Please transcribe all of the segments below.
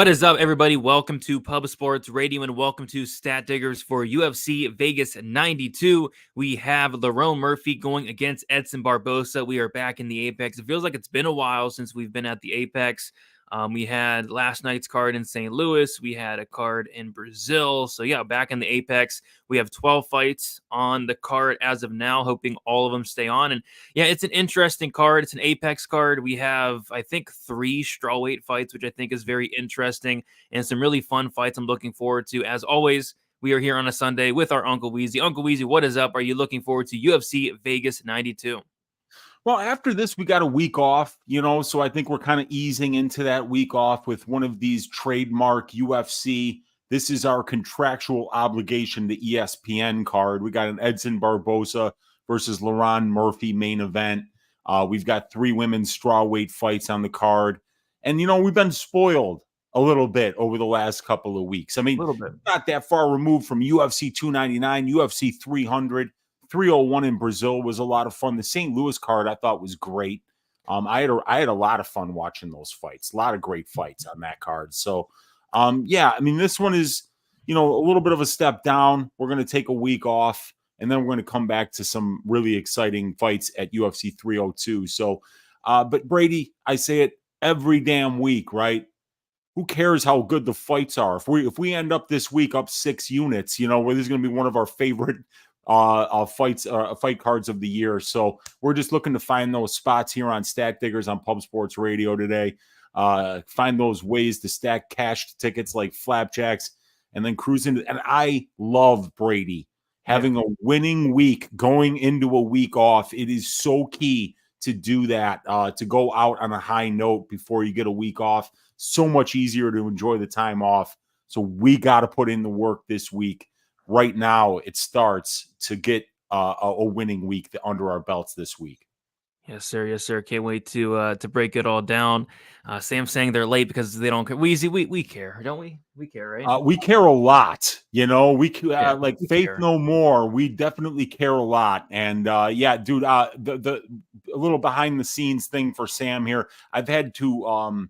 What is up, everybody? Welcome to Pub Sports Radio and welcome to Stat Diggers for UFC Vegas 92. We have Lerone Murphy going against Edson Barboza. We are back in the Apex. It feels like it's been a while since we've been at the Apex. We had last night's card in St. Louis. We had a card in Brazil. So, yeah, back in the Apex. We have 12 fights on the card as of now, hoping all of them stay on. And, yeah, it's an interesting card. It's an Apex card. We have, I think, 3 strawweight fights, which I think is very interesting, and some really fun fights I'm looking forward to. As always, we are here on a Sunday with our Uncle Weezy. Uncle Weezy, what is up? Are you looking forward to UFC Vegas 92? Well, after this, we got a week off, so I think we're kind of easing into that week off with one of these trademark UFC. This is our contractual obligation, the ESPN card. We got an Edson Barboza versus Lerone Murphy main event. We've got 3 women's strawweight fights on the card. And, we've been spoiled a little bit over the last couple of weeks. I mean, not that far removed from UFC 299, UFC 300. 301 in Brazil was a lot of fun. The St. Louis card I thought was great. I had a lot of fun watching those fights. A lot of great fights on that card. So, yeah, I mean, this one is, a little bit of a step down. We're going to take a week off, and then we're going to come back to some really exciting fights at UFC 302. So, but Brady, I say it every damn week, right? Who cares how good the fights are? If we end up this week up 6 units, where this is going to be one of our favorite fight cards of the year. So we're just looking to find those spots here on Stat Diggers on Pub Sports Radio today. Find those ways to stack cash tickets like flapjacks and then cruise into. And I love Brady having a winning week going into a week off. It is so key to do that, to go out on a high note before you get a week off. So much easier to enjoy the time off. So we got to put in the work this week. Right now, it starts to get a winning week under our belts this week. Yes, sir. Yes, sir. Can't wait to break it all down. Sam's saying they're late because they don't care. Weezy, we care, don't we? We care, right? We care a lot. We like we Faith care. No More. We definitely care a lot. And yeah, dude, the a little behind the scenes thing for Sam here. I've had to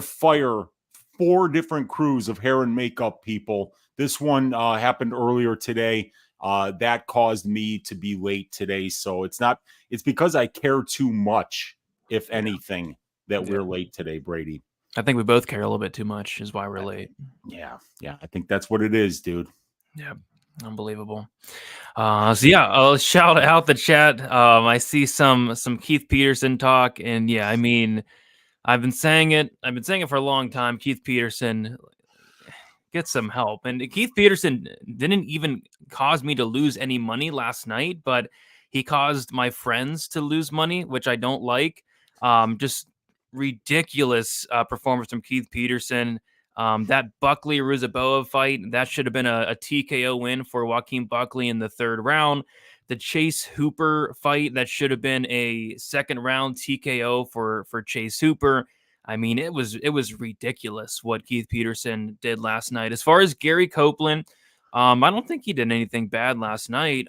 fire 4 different crews of hair and makeup people. This one happened earlier today. That caused me to be late today. So it's because I care too much, if anything, that we're late today, Brady. I think we both care a little bit too much is why we're late. Yeah. I think that's what it is, dude. Yeah. Unbelievable. So yeah, I'll shout out the chat. I see some Keith Peterson talk, and yeah, I mean, I've been saying it for a long time. Keith Peterson, get some help. And Keith Peterson didn't even cause me to lose any money last night, but he caused my friends to lose money, which I don't like. Just ridiculous performance from Keith Peterson. That Buckley-Ruziboa fight, that should have been a TKO win for Joaquin Buckley in the 3rd round. The Chase Hooper fight, that should have been a 2nd round TKO for Chase Hooper. I mean, it was ridiculous what Keith Peterson did last night. As far as Gary Copeland, I don't think he did anything bad last night.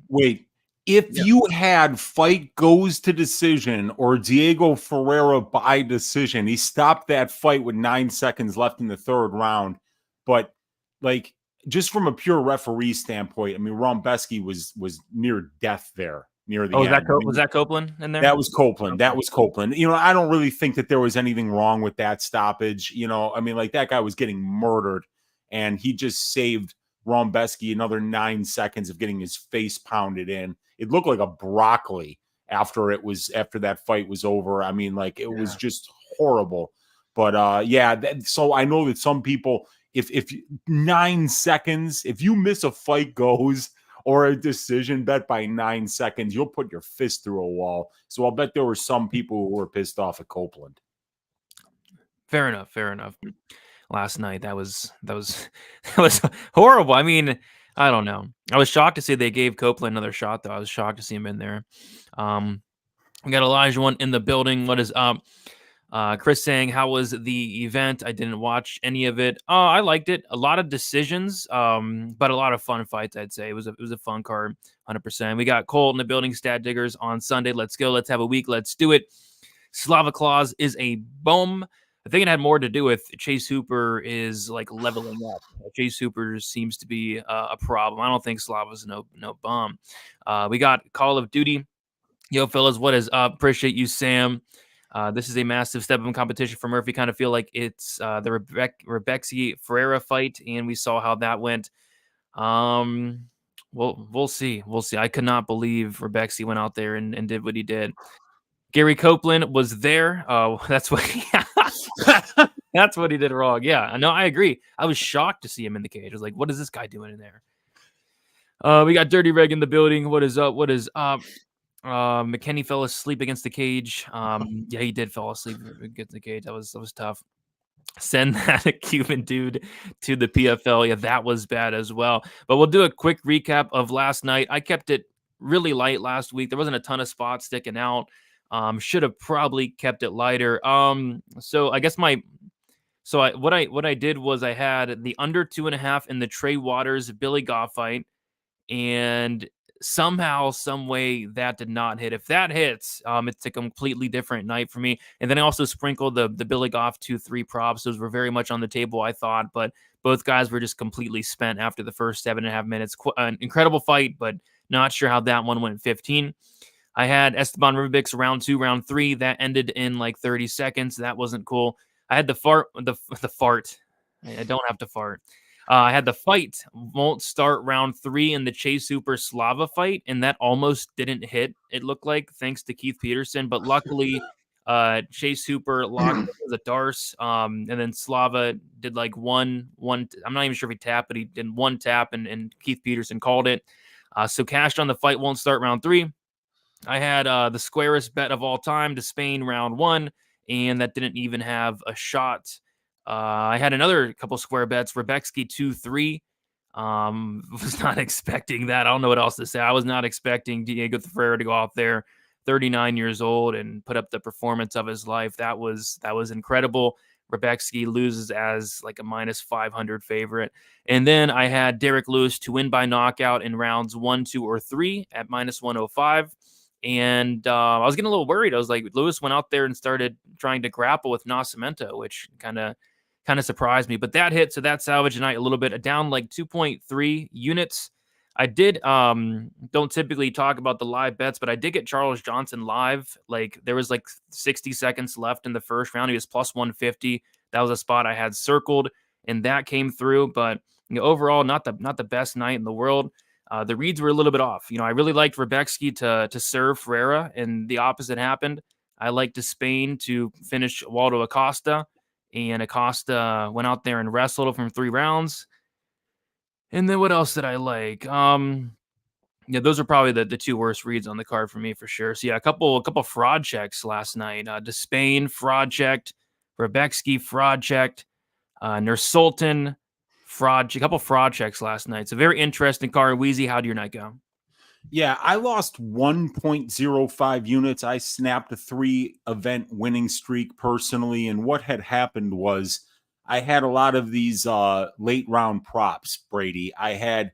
Wait, if you had fight goes to decision or Diego Ferreira by decision, he stopped that fight with 9 seconds left in the 3rd round. But like, just from a pure referee standpoint, I mean, Rombeski was near death there. Near the end. Was that Copeland in there? That was Copeland. Okay. That was Copeland. I don't really think that there was anything wrong with that stoppage. I mean, like, that guy was getting murdered, and he just saved Rombeski another 9 seconds of getting his face pounded in. It looked like a broccoli after that fight was over. I mean, like, it was just horrible. But so I know that some people, if 9 seconds, if you miss a fight goes or a decision bet by 9 seconds, you'll put your fist through a wall. So I'll bet there were some people who were pissed off at Copeland. Fair enough. Last night, that was horrible. I mean, I don't know. I was shocked to see they gave Copeland another shot, though. I was shocked to see him in there. We got Elijah one in the building. What is up? Chris saying, how was the event? I didn't watch any of it. I liked it. A lot of decisions, but a lot of fun fights, I'd say. It was a fun card, 100%. We got Cole in the building, Stat Diggers on Sunday. Let's go. Let's have a week. Let's do it. Slava Claus is a bum. I think it had more to do with Chase Hooper is like leveling up. Chase Hooper seems to be a problem. I don't think Slava's no bum. We got Call of Duty. Yo, fellas, what is up? Appreciate you, Sam. This is a massive step up in competition for Murphy. Kind of feel like it's the Rebexy Ferreira fight, and we saw how that went. We'll see. We'll see. I could not believe Rebexy went out there and did what he did. Gary Copeland was there. That's what that's what he did wrong. Yeah, no, I agree. I was shocked to see him in the cage. I was like, what is this guy doing in there? We got Dirty Reg in the building. What is up? What is up? McKinney fell asleep against the cage. Yeah, he did fall asleep against the cage. That was tough. Send that Cuban dude to the PFL. Yeah, that was bad as well. But we'll do a quick recap of last night. I kept it really light last week. There wasn't a ton of spots sticking out. Should have probably kept it lighter. So I guess what I did was I had the under 2.5 in the Trey Waters Billy Goff fight, and somehow, some way that did not hit. If that hits, it's a completely different night for me. And then I also sprinkled the Billy Goff 2-3 props. Those were very much on the table, I thought, but both guys were just completely spent after the first 7.5 minutes. An incredible fight, but not sure how that one went 15. I had Esteban Rubix round 2, round 3. That ended in like 30 seconds. That wasn't cool. I had the fart. I don't have to fart. I had the fight won't start round 3 in the Chase Hooper Slava fight, and that almost didn't hit, it looked like, thanks to Keith Peterson. But luckily, Chase Hooper locked the Darce, and then Slava did like one. I'm not even sure if he tapped, but he did one tap, and Keith Peterson called it. So cashed on the fight won't start round 3. I had the squarest bet of all time to Spain round 1, and that didn't even have a shot. I had another couple square bets. Rebexky 2-3. Was not expecting that. I don't know what else to say. I was not expecting Diego Ferreira to go out there, 39 years old, and put up the performance of his life. That was incredible. Rebexky loses as like a -500 favorite. And then I had Derek Lewis to win by knockout in rounds 1, 2, or 3 at -105. And I was getting a little worried. I was like, Lewis went out there and started trying to grapple with Nascimento, which kind of surprised me. But that hit, so that salvaged tonight a little bit, down like 2.3 units. I did don't typically talk about the live bets, but I did get Charles Johnson live. Like there was like 60 seconds left in the first round. He was plus 150. That was a spot I had circled, and that came through. But overall, not the best night in the world. The reads were a little bit off. I really liked Rebexky to serve Ferreira, and the opposite happened. I liked Spain to finish Waldo Acosta, and Acosta went out there and wrestled from 3 rounds. And then what else did I like? Yeah, those are probably the 2 worst reads on the card for me for sure. So yeah, a couple fraud checks last night. Despain fraud checked, Rebexky fraud checked, Nursultan a couple fraud checks last night. So very interesting card. Weezy, how did your night go? Yeah, I lost 1.05 units. I snapped a 3-event winning streak personally. And what had happened was I had a lot of these late round props, Brady. I had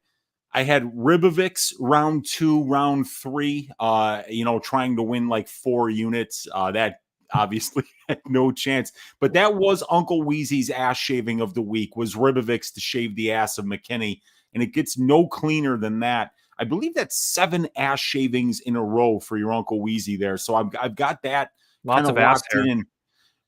Ribovics round 2, round 3, trying to win like 4 units. That obviously had no chance. But that was Uncle Weezy's ass shaving of the week, was Ribovics to shave the ass of McKinney. And it gets no cleaner than that. I believe that's 7 ass shavings in a row for your Uncle Weezy there. So I've got that lots of ass hair. In.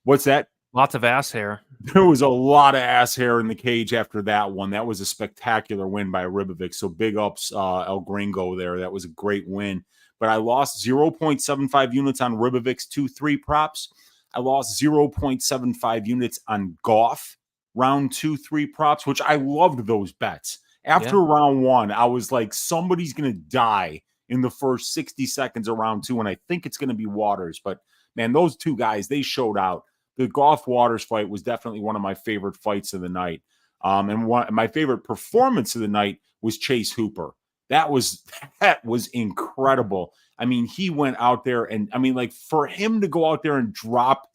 What's that? Lots of ass hair. There was a lot of ass hair in the cage after that one. That was a spectacular win by Ribovic. So big ups, El Gringo there. That was a great win. But I lost 0.75 units on Ribovic's 2-3 props. I lost 0.75 units on Goff round 2-3 props, which I loved those bets. After round 1, I was like, somebody's going to die in the first 60 seconds of round 2, and I think it's going to be Waters. But, man, those 2 guys, they showed out. The Goff Waters fight was definitely one of my favorite fights of the night. And my favorite performance of the night was Chase Hooper. That was incredible. I mean, he went out there and, I mean, like, for him to go out there and drop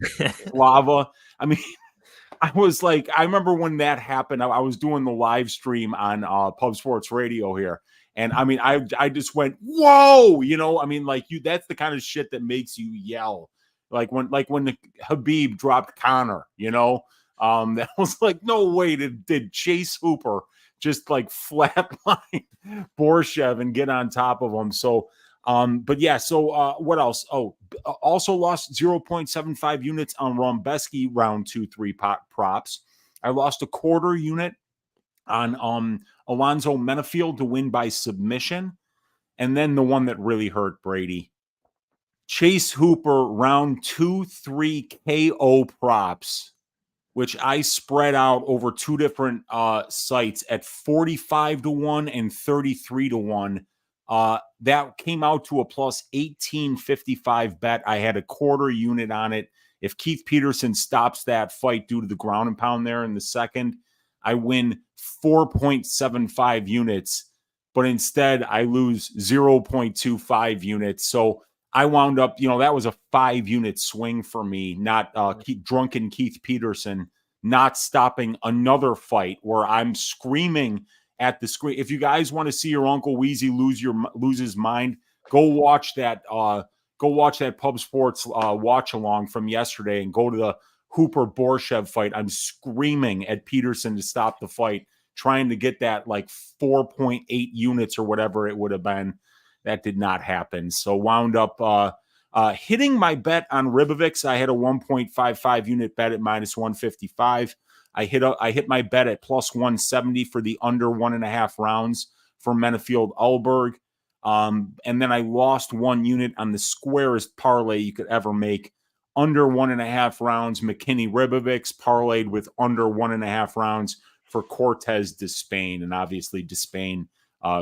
lava, I mean, I was like, I remember when that happened, I was doing the live stream on Pub Sports Radio here. And I mean, I just went, whoa, I mean, like that's the kind of shit that makes you yell. like when the Khabib dropped Conor, that was like, no way did Chase Hooper just like flatline Borshev and get on top of him. So, but yeah, so what else? Oh, also lost 0.75 units on Rombeski round 2-3 props. I lost a quarter unit on Alonzo Menafield to win by submission. And then the one that really hurt, Brady. Chase Hooper round 2-3 KO props, which I spread out over two different sites at 45-1 and 33-1. That came out to a plus 1855 bet. I had a quarter unit on it. If Keith Peterson stops that fight due to the ground and pound there in the second, I win 4.75 units, but instead I lose 0.25 units. So I wound up, that was a 5-unit swing for me, not drunken Keith Peterson not stopping another fight where I'm screaming at the screen. If you guys want to see your Uncle Weezy lose his mind, go watch that Pub Sports watch along from yesterday and go to the Hooper Borshev fight. I'm screaming at Peterson to stop the fight, trying to get that like 4.8 units or whatever it would have been. That did not happen. So wound up hitting my bet on Ribovics. I had a 1.55 unit bet at minus 155. I hit my bet at plus 170 for the under 1.5 rounds for Menafield Ulberg. And then I lost 1 unit on the squarest parlay you could ever make. Under 1.5 rounds, McKinney Ribovics parlayed with under 1.5 rounds for Cortez Despain. And obviously Despain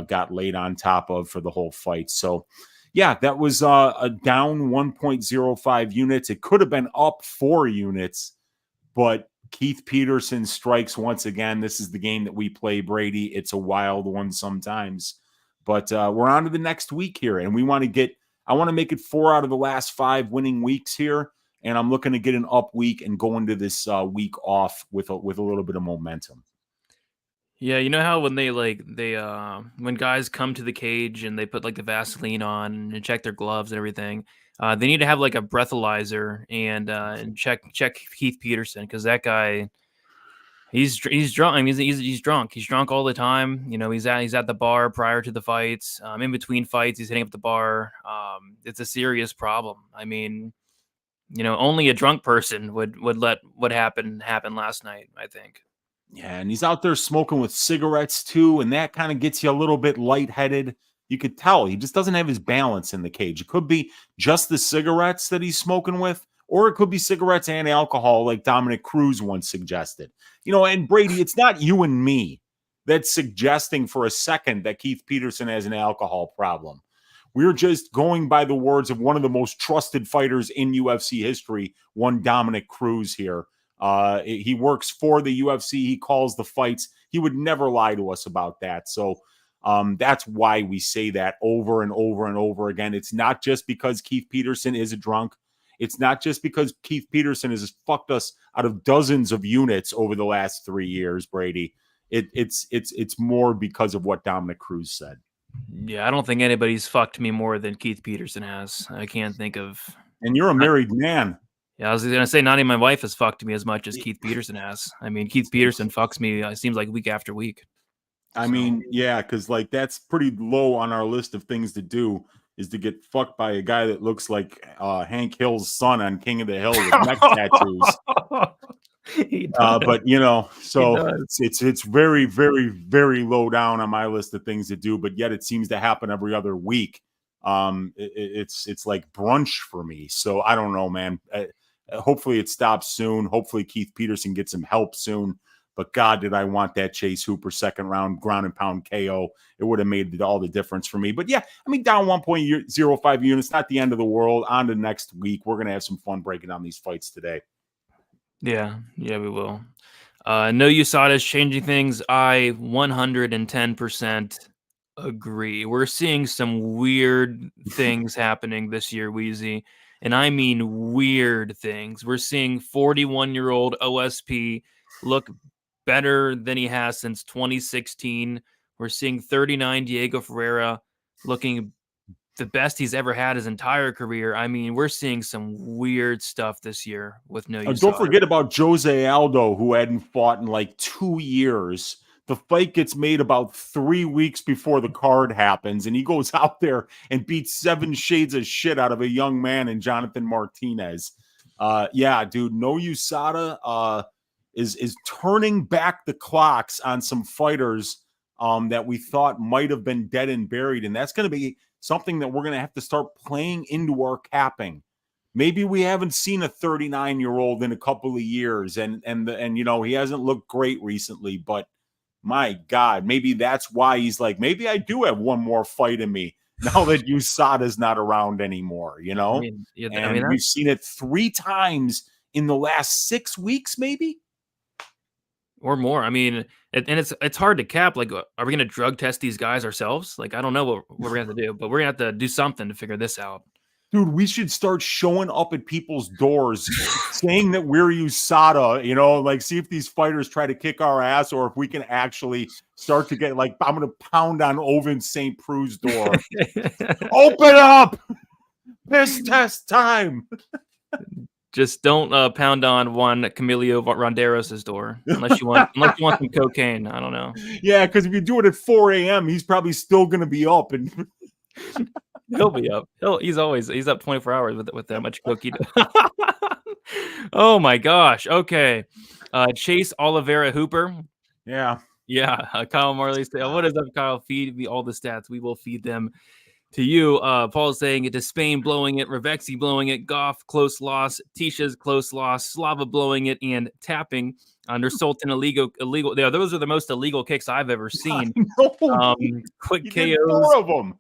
got laid on top of for the whole fight. So yeah, that was a down 1.05 units. It could have been up 4 units, but Keith Peterson strikes once again. This is the game that we play, Brady. It's a wild one sometimes, but we're on to the next week here, and I want to make it 4 out of the last 5 winning weeks here, and I'm looking to get an up week and go into this week off with a little bit of momentum. Yeah, you know how when when guys come to the cage and they put like the Vaseline on and check their gloves and everything, they need to have like a breathalyzer and check Keith Peterson, because that guy, he's drunk. I mean, he's drunk. He's drunk all the time. He's at the bar prior to the fights. In between fights, he's hitting up the bar. It's a serious problem. I mean, only a drunk person would let what happened happen last night, I think. Yeah, and he's out there smoking with cigarettes too, and that kind of gets you a little bit lightheaded. You could tell he just doesn't have his balance in the cage. It could be just the cigarettes that he's smoking with, or it could be cigarettes and alcohol, like Dominic Cruz once suggested. And Brady, it's not you and me that's suggesting for a second that Keith Peterson has an alcohol problem. We're just going by the words of one of the most trusted fighters in UFC history, one Dominic Cruz here. He works for the UFC. He calls the fights. He would never lie to us about that. So that's why we say that over and over and over again. It's not just because Keith Peterson is a drunk. It's not just because Keith Peterson has fucked us out of dozens of units over the last 3 years, Brady. It's more because of what Dominic Cruz said. Yeah, I don't think anybody's fucked me more than Keith Peterson has. I can't think of. And you're a married man. Yeah, I was going to say, not even my wife has fucked me as much as Keith Peterson has. I mean, Keith Peterson fucks me, it seems like week after week. I mean, yeah, because like that's pretty low on our list of things to do, is to get fucked by a guy that looks like Hank Hill's son on King of the Hill with neck tattoos. But so it's very, very, very low down on my list of things to do. But yet it seems to happen every other week. It's like brunch for me. So I don't know, man. Hopefully it stops soon. Hopefully Keith Peterson gets some help soon. But God, did I want that Chase Hooper second round ground and pound KO. It would have made all the difference for me. But yeah, I mean, down 1.05 units, not the end of the world. On to next week. We're going to have some fun breaking down these fights today. Yeah, we will. No USADA is changing things. I 110% agree. We're seeing some weird things happening this year, Weezy. And I mean weird things. We're seeing 41-year-old OSP look better than he has since 2016. We're seeing 39 Diego Ferreira looking the best he's ever had his entire career. I mean, we're seeing some weird stuff this year with no USADA. Don't forget about Jose Aldo, who hadn't fought in like 2 years. The fight gets made about 3 weeks before the card happens, and he goes out there and beats 7 shades of shit out of a young man in Jonathan Martinez. Yeah, dude, no USADA is turning back the clocks on some fighters that we thought might have been dead and buried, and that's going to be something that we're going to have to start playing into our capping. Maybe we haven't seen a 39-year-old in a couple of years, and you know, he hasn't looked great recently, but my God, maybe that's why he's like, maybe I do have one more fight in me now that USADA's not around anymore, you know? We've seen it 3 times in the last 6 weeks, maybe? Or more. I mean, and it's hard to cap. Like, are we going to drug test these guys ourselves? Like, I don't know what we're going to do, but we're going to have to do something to figure this out. Dude, we should start showing up at people's doors saying that we're USADA, you know, like see if these fighters try to kick our ass or if we can actually start to get, like, I'm going to pound on Ovin St. Prue's door. Open up! Piss test time! Just don't pound on Juan Camilo Ronderos' door unless you want some cocaine. I don't know. Yeah, because if you do it at 4 a.m., he's probably still going to be up. And he'll be up. He's up 24 hours with that much cookie. Oh my gosh. Okay. Chase Oliveira Hooper. Yeah. Kyle Marley said, "What is up, Kyle? Feed me all the stats. We will feed them to you." Paul is saying it to Spain blowing it, Revexi blowing it, Goff close loss, Tisha's close loss, Slava blowing it, and tapping under Sultan illegal. Yeah, those are the most illegal kicks I've ever seen. Quick KOs. 4 of them.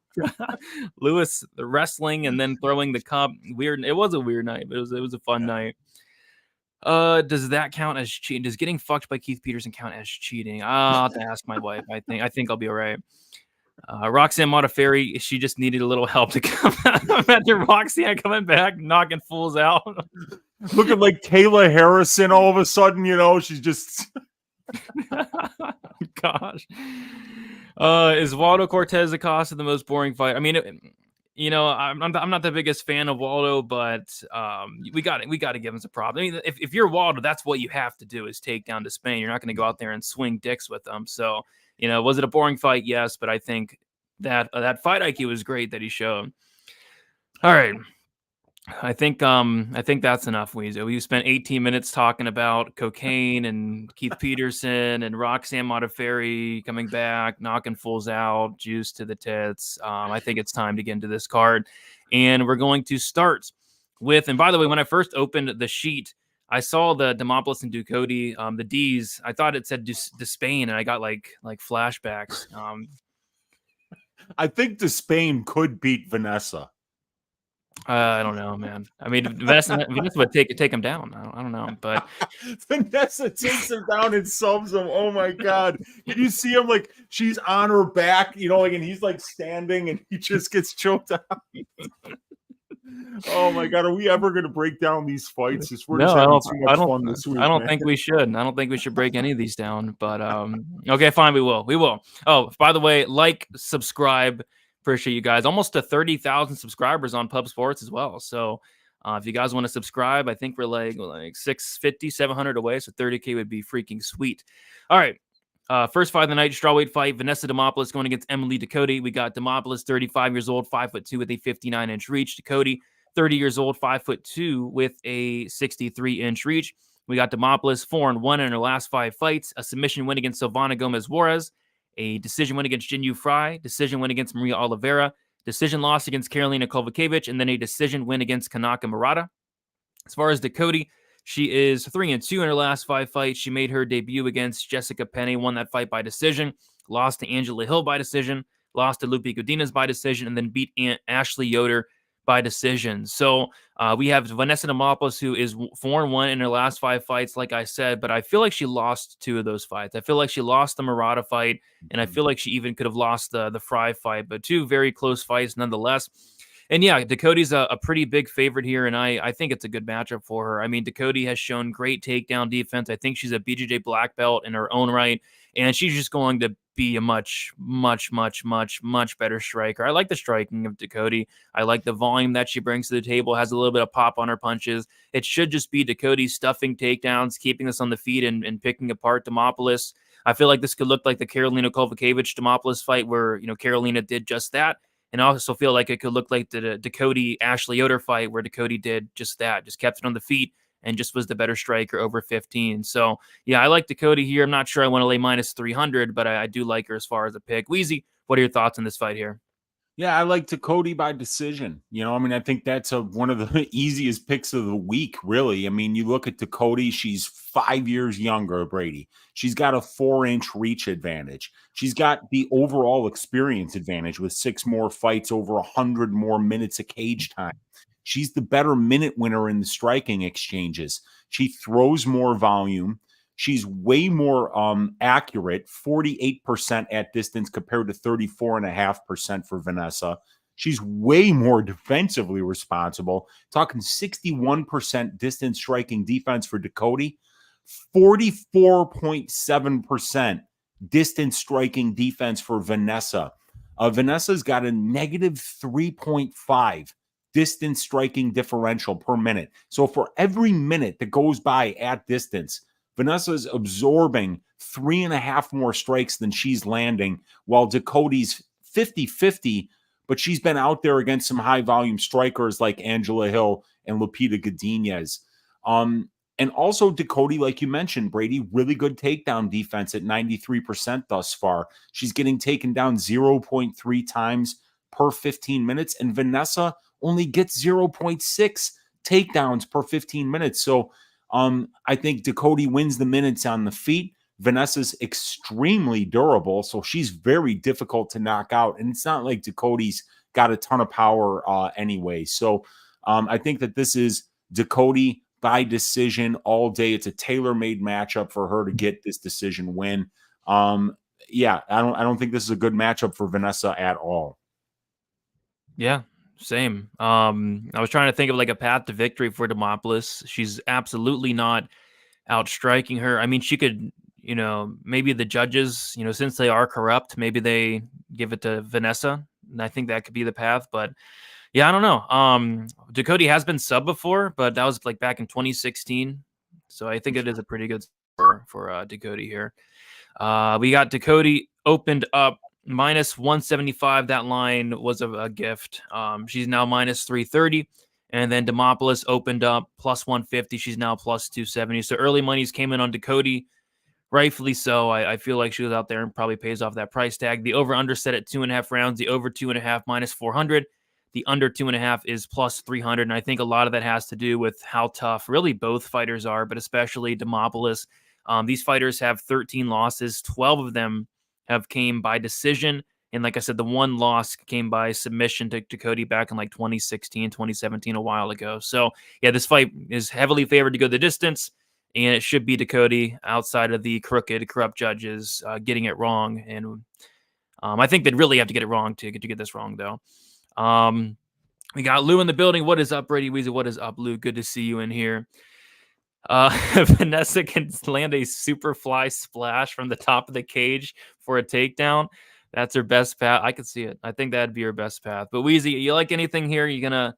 Lewis the wrestling and then throwing the cup. Weird. It was a weird night, but it was a fun night. Does that count as cheating? Does getting fucked by Keith Peterson count as cheating? I'll have to ask my wife. I think I'll be all right. Roxanne Modafferi, she just needed a little help to come out. Imagine Roxanne coming back, knocking fools out. Looking like Kayla Harrison all of a sudden, you know, she's just... Gosh. Is Waldo Cortez Acosta the most boring fight? I mean, you know, I'm not the biggest fan of Waldo, but we got to give him some props. I mean, if you're Waldo, that's what you have to do is take down to Spain. You're not going to go out there and swing dicks with them. So, you know, was it a boring fight? Yes, but I think that fight IQ was great that he showed. All right. I think that's enough, Weezy. We spent 18 minutes talking about cocaine and Keith Peterson and Roxanne Modafferi coming back, knocking fools out, juice to the tits. I think it's time to get into this card. And we're going to start with, and by the way, when I first opened the sheet, I saw the Demopoulos and Ducote, the D's. I thought it said Despain, and I got like flashbacks. I think Despain could beat Vanessa. I don't know, man. I mean, Vanessa would take him down. I don't know, but Vanessa takes him down and subs him. Oh my God! Can you see him, like she's on her back, you know, like, and he's like standing, and he just gets choked out. Oh my God! Are we ever going to break down these fights? We're just having too much fun this week. I don't think we should. I don't think we should break any of these down. But okay, fine, we will. Oh, by the way, like, subscribe. Appreciate you guys. Almost to 30,000 subscribers on Pub Sports as well. So if you guys want to subscribe, I think we're like 650, 700 away. So 30K would be freaking sweet. All right. First fight of the night, strawweight fight. Vanessa Demopoulos going against Emily Ducote. We got Demopoulos, 35 years old, 5'2" with a 59-inch reach. Ducote, 30 years old, 5'2" with a 63-inch reach. We got Demopoulos 4-1 in her last 5 fights. A submission win against Silvana Gomez Juarez. A decision win against Jinyu Fry, decision win against Maria Oliveira, decision loss against Karolina Kovacevic, and then a decision win against Kanaka Murata. As far as Ducote, she is 3-2 in her last 5 fights. She made her debut against Jessica Penne, won that fight by decision, lost to Angela Hill by decision, lost to Lupe Godinez by decision, and then beat Ashley Yoder by decision. So we have Vanessa Demopoulos, who is 4-1 in her last 5 fights, like I said, but I feel like she lost 2 of those fights. I feel like she lost the Murata fight, and I feel like she even could have lost the Fry fight, but 2 very close fights nonetheless. And yeah, Ducote's a pretty big favorite here, and I think it's a good matchup for her. I mean, Ducote has shown great takedown defense. I think she's a BJJ black belt in her own right, and she's just going to be a much better striker. I like the striking of Ducote. I like the volume that she brings to the table, has a little bit of pop on her punches. It should just be Ducote stuffing takedowns, keeping us on the feet, and picking apart Demopoulos. I feel like this could look like the Karolina Kovacevic-Demopoulos fight where, Karolina did just that. And I also feel like it could look like the Ducote-Ashley Yoder fight where Ducote did just that, just kept it on the feet and just was the better striker over 15. So, yeah, I like Ducote here. I'm not sure I want to lay minus 300, but I do like her as far as a pick. Weezy, what are your thoughts on this fight here? Yeah, I like Ducote by decision. I think that's one of the easiest picks of the week, really. I mean, you look at Ducote, she's 5 years younger, Brady. She's got a 4-inch reach advantage. She's got the overall experience advantage with 6 more fights, over 100 more minutes of cage time. She's the better minute winner in the striking exchanges. She throws more volume. She's way more accurate, 48% at distance compared to 34.5% for Vanessa. She's way more defensively responsible, talking 61% distance striking defense for Ducote, 44.7% distance striking defense for Vanessa. Vanessa's got a negative 3.5 distance striking differential per minute. So for every minute that goes by at distance, Vanessa's absorbing 3.5 more strikes than she's landing, while Ducote's 50-50, but she's been out there against some high-volume strikers like Angela Hill and Lupita Godinez. And also Ducote, like you mentioned, Brady, really good takedown defense at 93% thus far. She's getting taken down 0.3 times per 15 minutes, and Vanessa only gets 0.6 takedowns per 15 minutes. So I think Ducote wins the minutes on the feet. Vanessa's extremely durable, so she's very difficult to knock out. And it's not like Ducote's got a ton of power anyway. So I think that this is Ducote by decision all day. It's a tailor-made matchup for her to get this decision win. Yeah, I don't think this is a good matchup for Vanessa at all. Yeah, same. I was trying to think of like a path to victory for Demopoulos. She's absolutely not outstriking her. I mean, she could, maybe the judges, since they are corrupt, maybe they give it to Vanessa. And I think that could be the path. But yeah, I don't know. Ducote has been sub before, but that was like back in 2016. So I think it is a pretty good for Ducote here. We got Ducote opened up minus 175. That line was a gift. She's now minus 330. And then Demopoulos opened up plus 150. She's now plus 270. So early monies came in on Ducote, rightfully so. I feel like she was out there and probably pays off that price tag. The over-under set at 2.5 rounds. The over 2.5 minus 400. The under 2.5 is plus 300. And I think a lot of that has to do with how tough really both fighters are, but especially Demopoulos. These fighters have 13 losses. 12 of them have came by decision. And like I said, the one loss came by submission to Ducote back in like 2016, 2017, a while ago. So yeah, this fight is heavily favored to go the distance, and it should be Ducote outside of the crooked, corrupt judges getting it wrong. And I think they'd really have to get it wrong to get this wrong, though. We got Lou in the building. What is up, Brady Weezy? What is up, Lou? Good to see you in here. Vanessa can land a super fly splash from the top of the cage for a takedown. That's her best path. I could see it. I think that'd be her best path. But Weezy, you like anything here? You gonna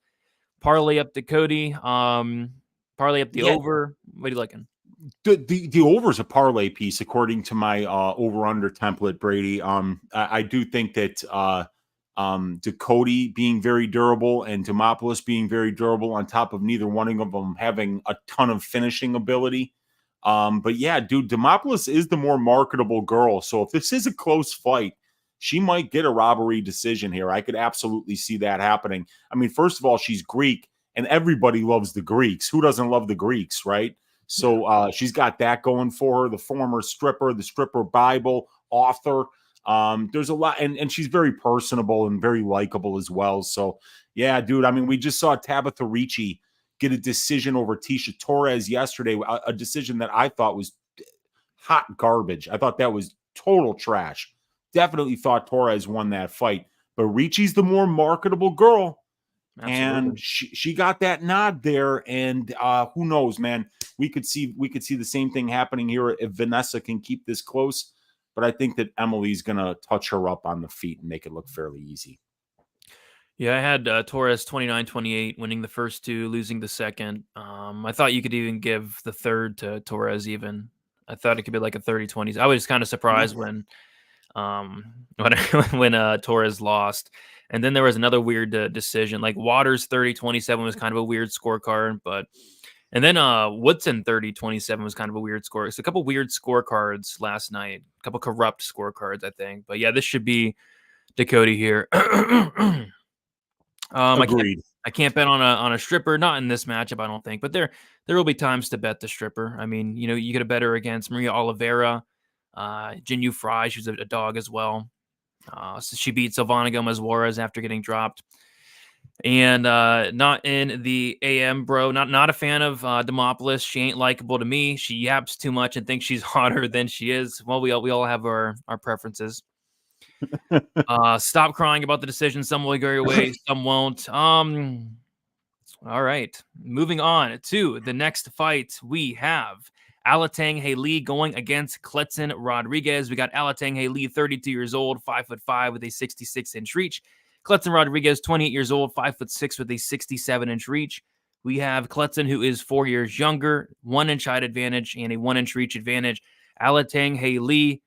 parlay up Ducote? Parlay up the over? What are you liking? The over is a parlay piece according to my over-under template, Brady. I do think that Ducote being very durable and Demopoulos being very durable on top of neither one of them having a ton of finishing ability. But yeah, dude, Demopoulos is the more marketable girl. So if this is a close fight, she might get a robbery decision here. I could absolutely see that happening. I mean, first of all, she's Greek, and everybody loves the Greeks. Who doesn't love the Greeks, right? So she's got that going for her. The former stripper, the stripper Bible author. There's a lot, and she's very personable and very likable as well. So yeah, dude, I mean, we just saw Tabitha Ricci get a decision over Tisha Torres yesterday, a decision that I thought was hot garbage. I thought that was total trash. Definitely thought Torres won that fight, but Ricci's the more marketable girl. Absolutely. And she got that nod there, and who knows, man? We could see the same thing happening here if Vanessa can keep this close. but I think that Emily's going to touch her up on the feet and make it look fairly easy. Yeah, I had Torres 29-28, winning the first two, losing the second. I thought you could even give the third to Torres even. I thought it could be like a 30-20. I was kind of surprised when Torres lost. And then there was another weird decision. Like Waters 30-27 was kind of a weird scorecard, and then Woodson 30-27 was kind of a weird score. So a couple weird scorecards last night, a couple corrupt scorecards, I think. But yeah, this should be Dakota here. Agreed. I can't bet on a stripper, not in this matchup, I don't think. But there will be times to bet the stripper. I mean, you get a better against Maria Oliveira, Jinyu Fry. She's a dog as well. So she beat Silvana Gomez Juarez after getting dropped. And not in the AM, bro. Not a fan of Demopoulos. She ain't likable to me. She yaps too much and thinks she's hotter than she is. Well, we all have our preferences. Stop crying about the decision. Some will go your way, some won't. All right. Moving on to the next fight. We have Alatang Haley going against Kletzen Rodriguez. We got Alatang Haley, 32 years old, 5'5" with a 66-inch reach. Kletzen Rodriguez, 28 years old, 5'6" with a 67-inch reach. We have Kletzen, who is 4 years younger, 1-inch height advantage and a 1-inch reach advantage. Alatang Haley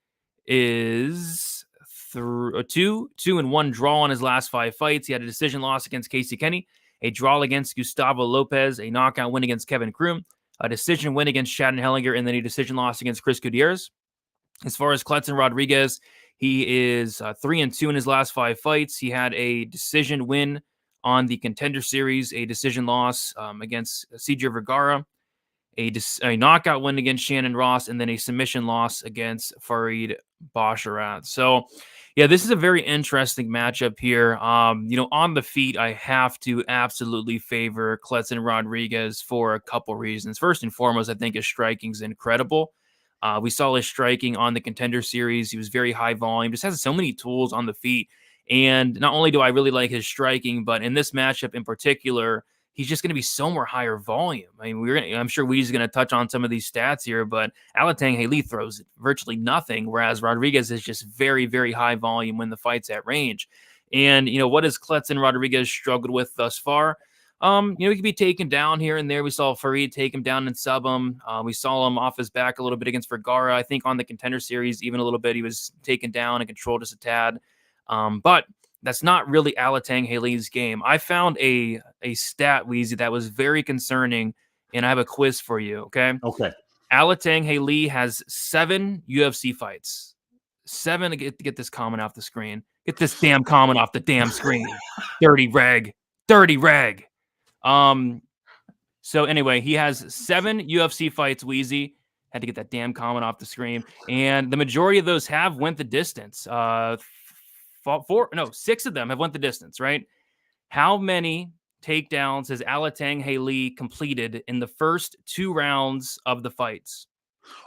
is 2-1 draw on his last 5 fights. He had a decision loss against Casey Kenny, a draw against Gustavo Lopez, a knockout win against Kevin Kroom, a decision win against Shannon Hellinger, and then a decision loss against Chris Gutierrez. As far as Kletzen Rodriguez, he is 3-2 in his last 5 fights. He had a decision win on the Contender Series, a decision loss against Cedric Vergara, a knockout win against Shannon Ross, and then a submission loss against Farid Basharat. So, yeah, this is a very interesting matchup here. On the feet, I have to absolutely favor Kletzen Rodriguez for a couple reasons. First and foremost, I think his striking is incredible. We saw his striking on the Contender Series. He was very high volume, just has so many tools on the feet. And not only do I really like his striking, but in this matchup in particular, he's just going to be so more higher volume. I mean, I'm sure Weezy's going to touch on some of these stats here, but Alatang Haley throws virtually nothing, whereas Rodriguez is just very, very high volume when the fight's at range. And, what has Kletzen Rodriguez struggled with thus far? He could be taken down here and there. We saw Farid take him down and sub him. We saw him off his back a little bit against Vergara. I think on the Contender Series, even a little bit, he was taken down and controlled just a tad. But that's not really Alatang Haley's game. I found a stat, Weezy, that was very concerning, and I have a quiz for you, okay? Okay. Alatang Haley has 7 UFC fights. 7 to get this comment off the screen. Get this damn comment off the damn screen. Dirty rag. Dirty rag. So anyway, he has 7 UFC fights, Weezy. Had to get that damn comment off the screen. And the majority of those have went the distance. 6 of them have went the distance, right? How many takedowns has Alatang Haley completed in the first 2 rounds of the fights?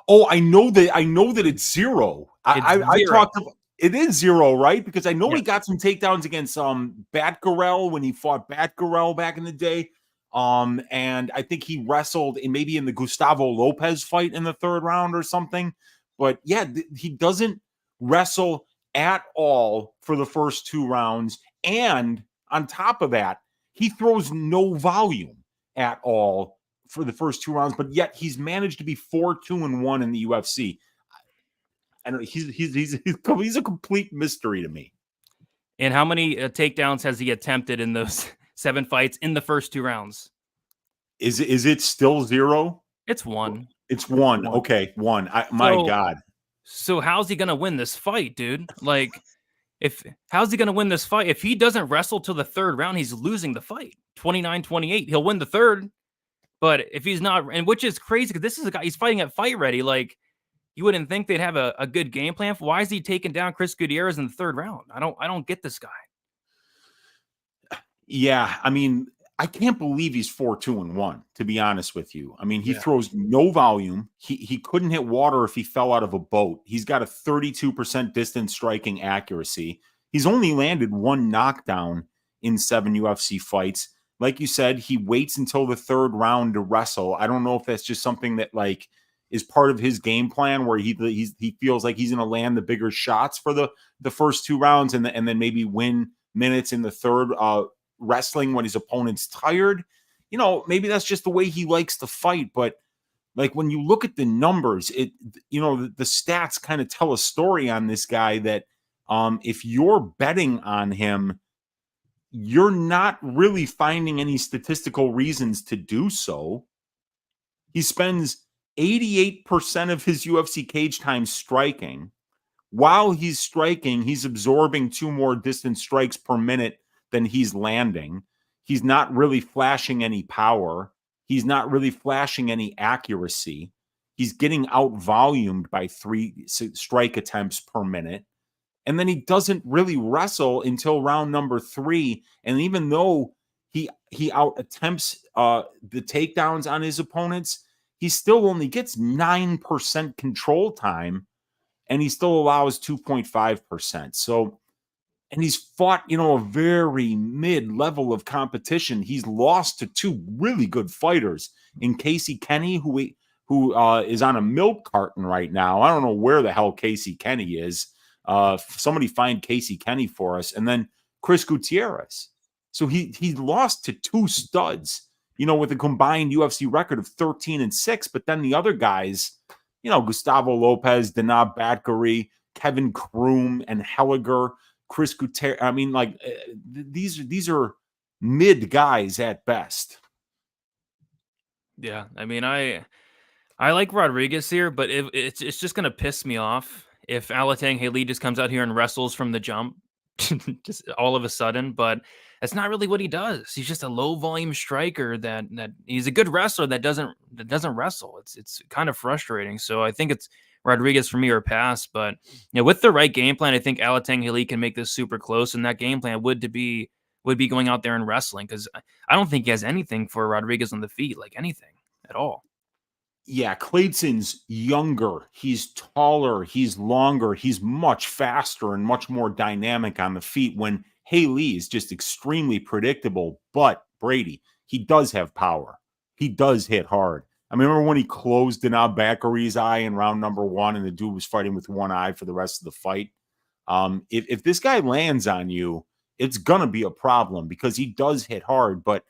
Oh, I know that it's 0. I talked about it is 0, right? Because I know he got some takedowns against Batgarel when he fought Batgarel back in the day. And I think he wrestled in the Gustavo Lopez fight in the 3rd round or something. But yeah, he doesn't wrestle at all for the first 2 rounds. And on top of that, he throws no volume at all for the first 2 rounds, but yet he's managed to be 4-2-1 in the UFC. And he's a complete mystery to me. And how many takedowns has he attempted in those 7 fights in the first 2 rounds? Is it still 0? It's 1. It's 1. Okay, 1. My God. So how's he gonna win this fight, dude? Like, how's he gonna win this fight? If he doesn't wrestle till the 3rd round, he's losing the fight. 29-28. He'll win the 3rd, but if he's not, and which is crazy because this is a guy he's fighting at Fight Ready. Like, you wouldn't think they'd have a good game plan. Why is he taking down Chris Gutierrez in the 3rd round? I don't get this guy. Yeah, I mean, I can't believe he's 4-2-1, to be honest with you. I mean, he throws no volume. He couldn't hit water if he fell out of a boat. He's got a 32% distance striking accuracy. He's only landed 1 knockdown in 7 UFC fights. Like you said, he waits until the 3rd round to wrestle. I don't know if that's just something that is part of his game plan, where he feels like he's going to land the bigger shots for the first 2 rounds, and then maybe win minutes in the third, wrestling when his opponent's tired. You know, maybe that's just the way he likes to fight. But like, when you look at the numbers, the stats kind of tell a story on this guy that if you're betting on him, you're not really finding any statistical reasons to do so. He spends 88% of his UFC cage time striking. While he's striking, he's absorbing 2 more distance strikes per minute than he's landing. He's not really flashing any power. He's not really flashing any accuracy. He's getting out-volumed by 3 strike attempts per minute. And then he doesn't really wrestle until round number 3. And even though he out attempts the takedowns on his opponents, he still only gets 9% control time, and he still allows 2.5%. So, and he's fought, a very mid-level of competition. He's lost to 2 really good fighters in Casey Kenny, who is on a milk carton right now. I don't know where the hell Casey Kenny is. Somebody find Casey Kenny for us. And then Chris Gutierrez. So he lost to 2 studs, with a combined UFC record of 13-6. But then the other guys, Gustavo Lopez, Danab Batgary, Kevin Kroom, and Helliger, Chris Gutierrez. I mean, like, these are mid guys at best. Yeah, I mean, I like Rodriguez here, but it's just gonna piss me off if Alatang Haley just comes out here and wrestles from the jump, just all of a sudden. But that's not really what he does. He's just a low volume striker that he's a good wrestler that doesn't wrestle. It's kind of frustrating. So I think it's Rodriguez for me or pass. But with the right game plan, I think Alatang Haley can make this super close. And that game plan would be going out there and wrestling, because I don't think he has anything for Rodriguez on the feet, like anything at all. Yeah, Clayton's younger, he's taller, he's longer, he's much faster and much more dynamic on the feet, when Haley is just extremely predictable. But Brady, he does have power. He does hit hard. I remember when he closed Danab Bakari's eye in round number 1, and the dude was fighting with one eye for the rest of the fight. If this guy lands on you, it's going to be a problem, because he does hit hard, but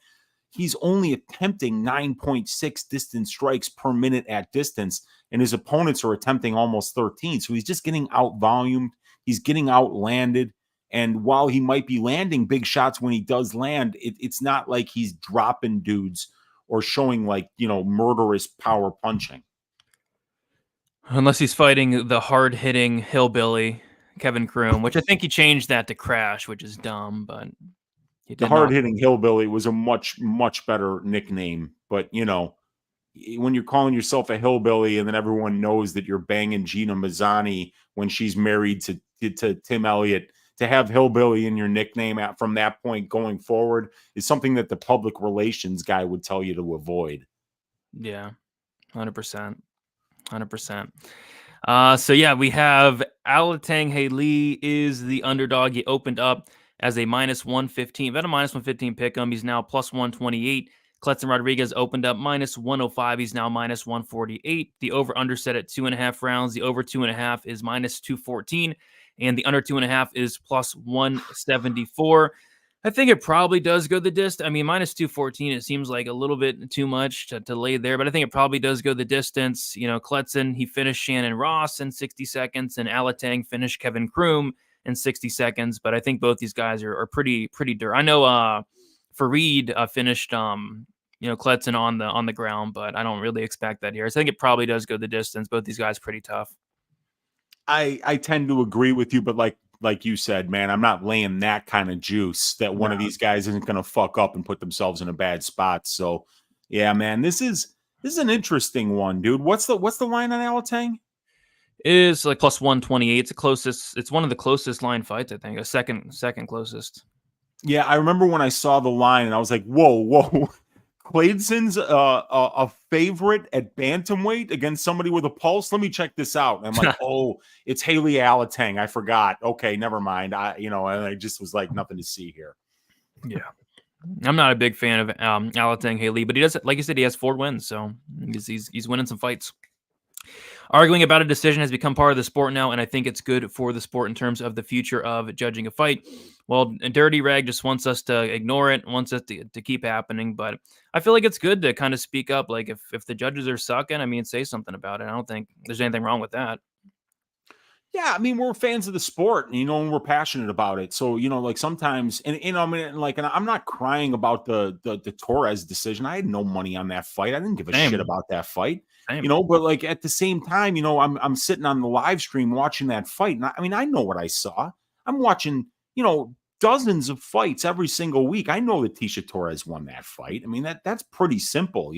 he's only attempting 9.6 distance strikes per minute at distance, and his opponents are attempting almost 13. So he's just getting out-volumed. He's getting outlanded. And while he might be landing big shots when he does land, it's not like he's dropping dudes or showing, like, murderous power punching. Unless he's fighting the hard-hitting hillbilly, Kevin Kroom, which I think he changed that to Crash, which is dumb, but... The hard-hitting hillbilly was a much, much better nickname. But, when you're calling yourself a hillbilly and then everyone knows that you're banging Gina Mazzani when she's married to Tim Elliott, to have hillbilly in your nickname from that point going forward is something that the public relations guy would tell you to avoid. Yeah, 100%. 100%. So, yeah, we have Alatang Haley is the underdog. He opened up as a -115, about a -115 pick'em. He's now +128. Kletzen Rodriguez opened up -105. He's now -148. The over/under set at 2.5 rounds. The over 2.5 is -214, and the under 2.5 is +174. I think it probably does go the distance. I mean, -214, it seems like a little bit too much to lay there, but I think it probably does go the distance. Kletzen, he finished Shannon Ross in 60 seconds, and Alatang finished Kevin Kroom in 60 seconds. But I think both these guys are pretty dirt. I know Farid finished Kletzen on the ground, but I don't really expect that here. So I think it probably does go the distance. Both these guys pretty tough. I tend to agree with you, but like you said, man, I'm not laying that kind of juice that one of these guys isn't going to fuck up and put themselves in a bad spot. So yeah, man, this is an interesting one, dude. What's the line on Alatang? It is like +128. It's one of the closest line fights, I think. A second closest. Yeah, I remember when I saw the line and I was like, whoa. Clayton's a favorite at bantamweight against somebody with a pulse. Let me check this out. And I'm like, oh, it's Haley Alatang. I forgot. Okay, never mind. I just was like, nothing to see here. Yeah. I'm not a big fan of Alatang Haley, but he does, like you said, he has 4 wins, so he's winning some fights. Arguing about a decision has become part of the sport now, and I think it's good for the sport in terms of the future of judging a fight. Well, Dirty Rag just wants us to ignore it, wants us to keep happening, but I feel like it's good to kind of speak up. Like, if the judges are sucking, I mean, say something about it. I don't think there's anything wrong with that. Yeah, I mean, we're fans of the sport, and and we're passionate about it. So, like sometimes, and I mean, like, and I'm not crying about the Torres decision. I had no money on that fight. I didn't give a shit about that fight. Same. But like at the same time, I'm sitting on the live stream watching that fight, and I mean, I know what I saw. I'm watching, dozens of fights every single week. I know that Tisha Torres won that fight. I mean, that's pretty simple,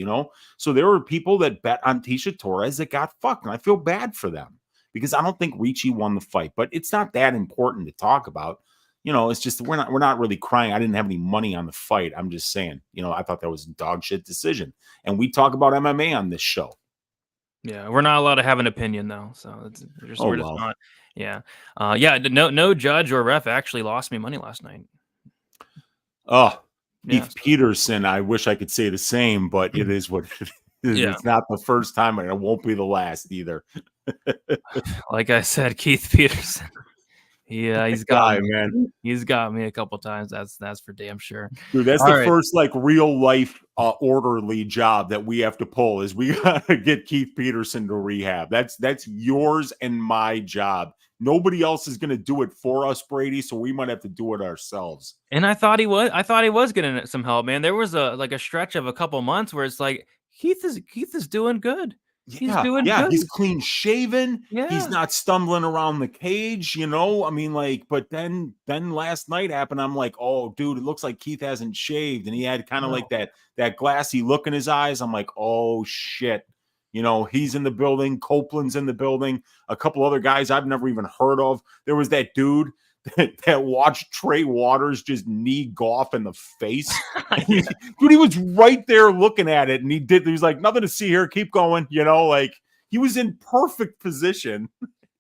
So there were people that bet on Tisha Torres that got fucked, and I feel bad for them, because I don't think Ricci won the fight, but it's not that important to talk about. It's just we're not really crying. I didn't have any money on the fight. I'm just saying, I thought that was a dog shit decision. And we talk about MMA on this show. Yeah, we're not allowed to have an opinion though, so we're just not. Yeah, no judge or ref actually lost me money last night. Oh, Keith Peterson. I wish I could say the same, but it is what it is. Yeah. It's not the first time, and it won't be the last either. Like I said, Keith Peterson. Yeah, he's got me, man. He's got me a couple times. That's for damn sure. Dude, that's the first like real life orderly job that we have to pull, is we gotta get Keith Peterson to rehab. That's yours and my job. Nobody else is gonna do it for us, Brady. So we might have to do it ourselves. And I thought he was getting some help, man. There was a stretch of a couple months where it's like Keith is doing good. He's doing good. He's clean shaven. Yeah. He's not stumbling around the cage, I mean, like, but then last night happened. I'm like, oh, dude, it looks like Keith hasn't shaved. And he had kind of like that glassy look in his eyes. I'm like, oh shit. He's in the building. Copeland's in the building. A couple other guys I've never even heard of. There was that dude that watched Trey Waters just knee Goff in the face. Dude, he was right there looking at it, and he was like, nothing to see here, keep going, like he was in perfect position.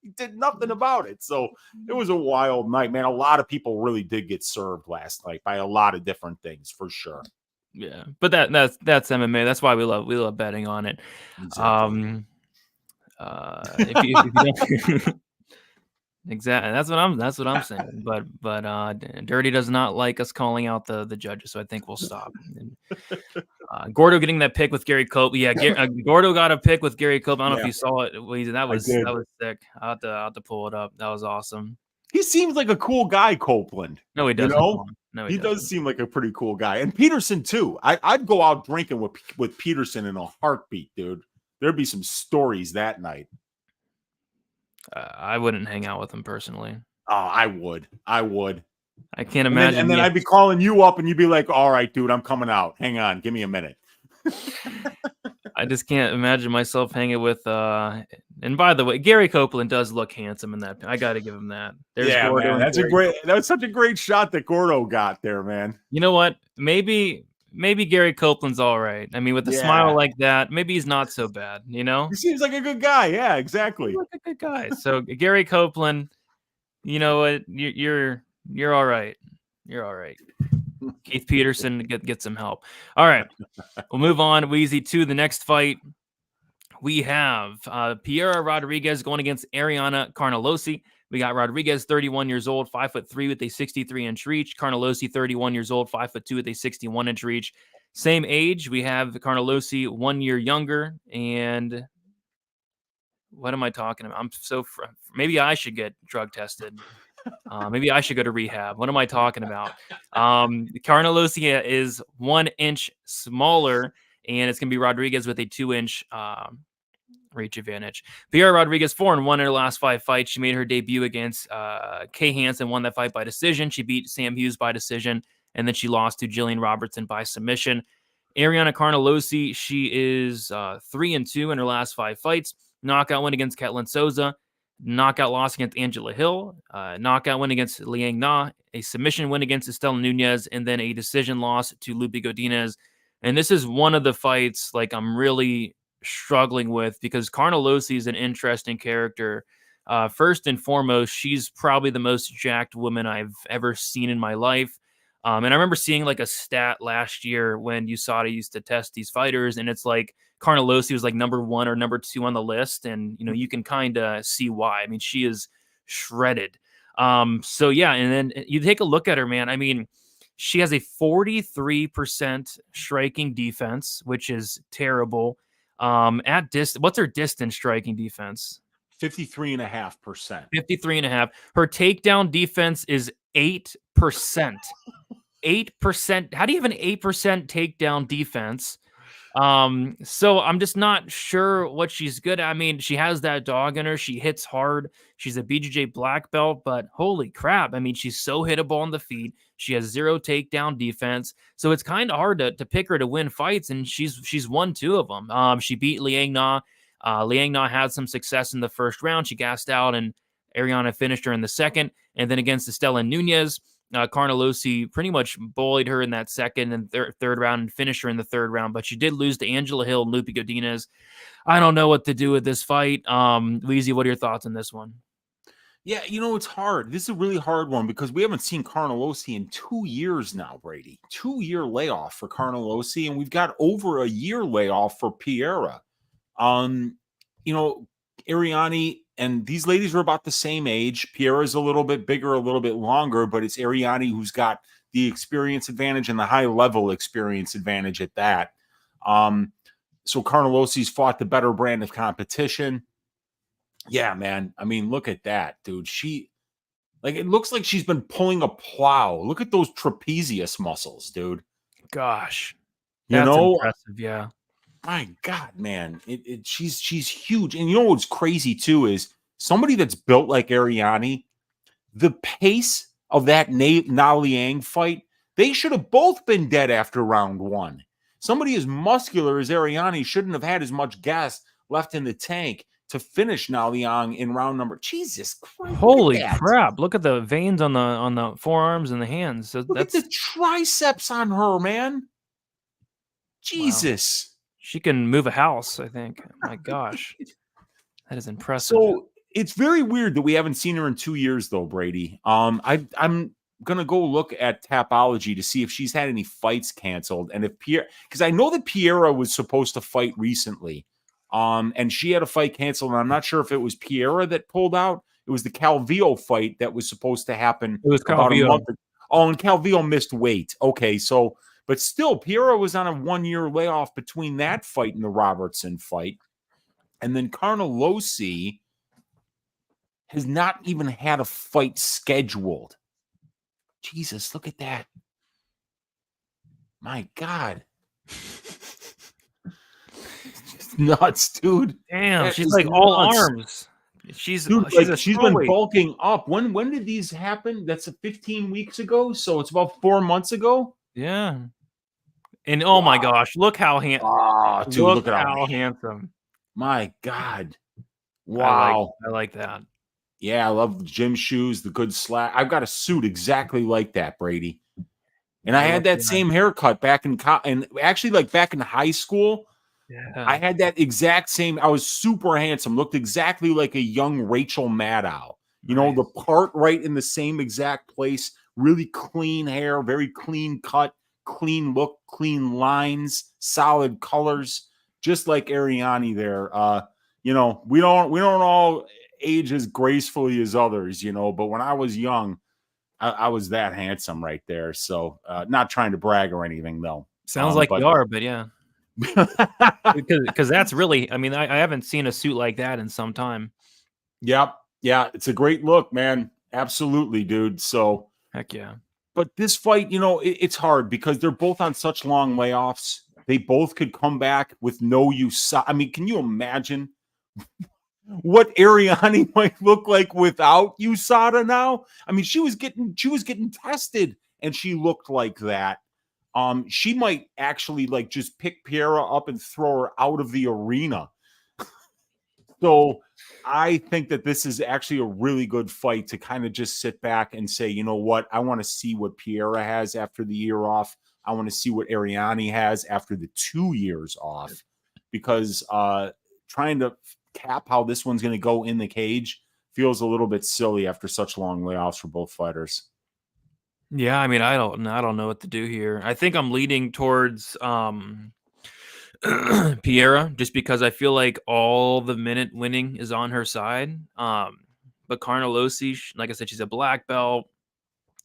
He did nothing about it. So it was a wild night, man. A lot of people really did get served last night by a lot of different things, for sure. Yeah, but that's MMA. That's why we love betting on it. Exactly. If you don't exactly. That's what I'm saying. But Dirty does not like us calling out the judges, so I think we'll stop. And, Gordo getting that pick with Gary Cope. Yeah, Gordo got a pick with Gary Cope. I don't know if you saw it. That was sick. I'll have to pull it up. That was awesome. He seems like a cool guy, Copeland. No, he doesn't. No, he does seem like a pretty cool guy. And Peterson too. I'd go out drinking with Peterson in a heartbeat, dude. There'd be some stories that night. I wouldn't hang out with him personally. Oh, I would. I can't imagine. And then I'd be calling you up, and you'd be like, "All right, dude, I'm coming out. Hang on, give me a minute." I just can't imagine myself hanging with. And by the way, Gary Copeland does look handsome in that. I got to give him that. There's Gordo, man, that was such a great shot that Gordo got there, man. You know what? Maybe Gary Copeland's all right. I mean, with a smile like that, maybe he's not so bad, He seems like a good guy. Yeah, exactly. He's like a good guy. So Gary Copeland, you know what? You're all right. You're all right. Keith Peterson, get some help. All right. We'll move on, Weezy, to the next fight. We have Piera Rodriguez going against Ariana Carnelossi. We got Rodriguez, 31 years old, 5'3" with a 63-inch reach. Carnelossi, 31 years old, 5'2" with a 61-inch reach. Same age. We have Carnelossi 1 year younger. And what am I talking about? Maybe I should get drug tested. Maybe I should go to rehab. What am I talking about? Carnelossi is 1 inch smaller, and it's going to be Rodriguez with a 2-inch reach advantage. Piera Rodriguez 4-1 in her last 5 fights. She made her debut against Kay Hansen, won that fight by decision. She beat Sam Hughes by decision, and then she lost to Jillian Robertson by submission. Ariana Carnelossi, she is 3-2 in her last 5 fights. Knockout win against Ketlin Souza. Knockout loss against Angela Hill. Knockout win against Liang Na. A submission win against Estela Nunez, and then a decision loss to Lupi Godinez. And this is one of the fights like I'm really struggling with, because Carnelossi is an interesting character. First and foremost, she's probably the most jacked woman I've ever seen in my life. And I remember seeing like a stat last year when USADA used to test these fighters, and it's like Carnelossi was like number 1 or number 2 on the list, and you can kind of see why. I mean, she is shredded. So yeah, and then you take a look at her, man. I mean, she has a 43% striking defense, which is terrible. What's her distance striking defense? 53.5%. 53.5. Her takedown defense is 8%. 8%. How do you have an 8% takedown defense? So I'm just not sure what she's good at. I mean, she has that dog in her. She hits hard. She's a BJJ black belt, but holy crap. I mean, she's so hittable on the feet. She has 0 takedown defense. So it's kind of hard to pick her to win fights, and she's won 2 of them. She beat Liang Na. Liang Na had some success in the first round. She gassed out, and Ariana finished her in the second. And then against Estela Nunez, Carnelossi pretty much bullied her in that second and third round and finished her in the third round, but she did lose to Angela Hill and Lupe Godinez. I don't know what to do with this fight. Weezy, what are your thoughts on this one? Yeah, it's hard. This is a really hard one because we haven't seen Carnelossi in 2 years now, Brady. 2-year layoff for Carnelossi, and we've got over a year layoff for Pinheiro. Ariane and these ladies are about the same age. Pinheiro's a little bit bigger, a little bit longer, but it's Ariane who's got the experience advantage and the high level experience advantage at that. So Carnelossi's fought the better brand of competition. Yeah, man. I mean, look at that, dude. It looks like she's been pulling a plow. Look at those trapezius muscles, dude. Gosh, that's impressive. Yeah. My God, man, she's huge. And you know what's crazy too is somebody that's built like Ariane, the pace of that Na Liang fight, they should have both been dead after round 1. Somebody as muscular as Ariane shouldn't have had as much gas left in the tank to finish Na Liang in round number. Jesus Christ! Holy crap! Look at the veins on the forearms and the hands. So look at the triceps on her, man. Jesus. Wow. She can move a house, I think. My gosh. That is impressive. So it's very weird that we haven't seen her in 2 years, though, Brady. I'm going to go look at Tapology to see if she's had any fights canceled. And if because I know that Pinheiro was supposed to fight recently. And she had a fight canceled. And I'm not sure if it was Pinheiro that pulled out. It was the Calvillo fight that was supposed to happen. It was about Calvillo. a month ago. Oh, and Calvillo missed weight. Okay, so... But still, Pinheiro was on a 1-year layoff between that fight and the Robertson fight. And then Carnelossi has not even had a fight scheduled. Jesus, look at that. My God. It's just nuts, dude. Damn, she's like nuts. All arms. She's been bulking up. When did these happen? That's 15 weeks ago. So it's about 4 months ago. Yeah. And oh my gosh, look how handsome. Oh, dude, look at how handsome. My God. Wow. I like that. Yeah, I love the gym shoes, the good slack. I've got a suit exactly like that, Brady. And I had that same haircut back in back in high school. Yeah. I had that exact same. I was super handsome, looked exactly like a young Rachel Maddow. You know, the part right in the same exact place, really clean hair, very clean cut, clean look, clean lines, solid colors, just like Ariane there. We don't all age as gracefully as others, but when I was young, I was that handsome right there. So not trying to brag or anything, though. Sounds like you are, but yeah. because that's really, I mean, I haven't seen a suit like that in some time. Yep. Yeah, it's a great look, man. Absolutely, dude. So heck yeah. But this fight, it's hard because they're both on such long layoffs. They both could come back with no use. I mean, can you imagine what Ariane might look like without USADA now? I mean, she was getting tested and she looked like that. She might actually just pick Pinheiro up and throw her out of the arena. So I think that this is actually a really good fight to kind of just sit back and say, you know what? I want to see what Pinheiro has after the year off. I want to see what Ariane has after the 2 years off, because trying to cap how this one's going to go in the cage feels a little bit silly after such long layoffs for both fighters. Yeah, I mean, I don't know what to do here. I think I'm leaning towards Piera, just because I feel like all the minute winning is on her side. But Carnelossi, like I said, she's a black belt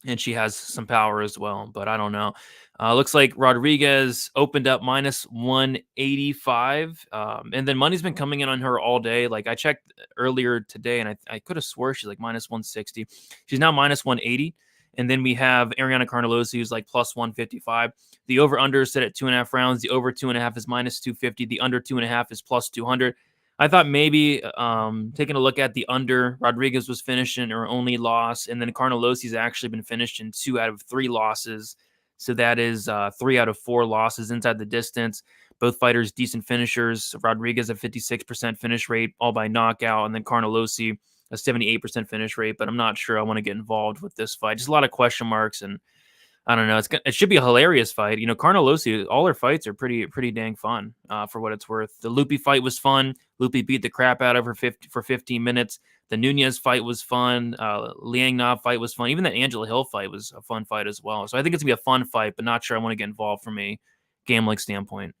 and she has some power as well. But I don't know. Looks like Rodriguez opened up minus 185, and then money's been coming in on her all day. Like I checked earlier today, and I could have swore she's like minus 160. She's now minus 180. And then we have Ariana Carnelossi, who's like plus 155. The over under is set at 2.5 rounds. The over 2.5 is minus 250. The under 2.5 is plus 200. I thought maybe taking a look at the under, Rodriguez was finishing her only loss, and then Carnelossi's actually been finished in 2 out of 3 losses. So that is 3 out of 4 losses inside the distance. Both fighters decent finishers. Rodriguez a 56% finish rate, all by knockout, and then Carnelossi a 78% finish rate. But I'm not sure I want to get involved with this fight. Just a lot of question marks, and I don't know. It should be a hilarious fight. You know, Carnelossi, all her fights are pretty dang fun for what it's worth. The Lupi fight was fun. Lupi beat the crap out of her for 15 minutes. The Nunez fight was fun. Liang Na fight was fun. Even the Angela Hill fight was a fun fight as well. So I think it's going to be a fun fight, but not sure I want to get involved from a gambling standpoint.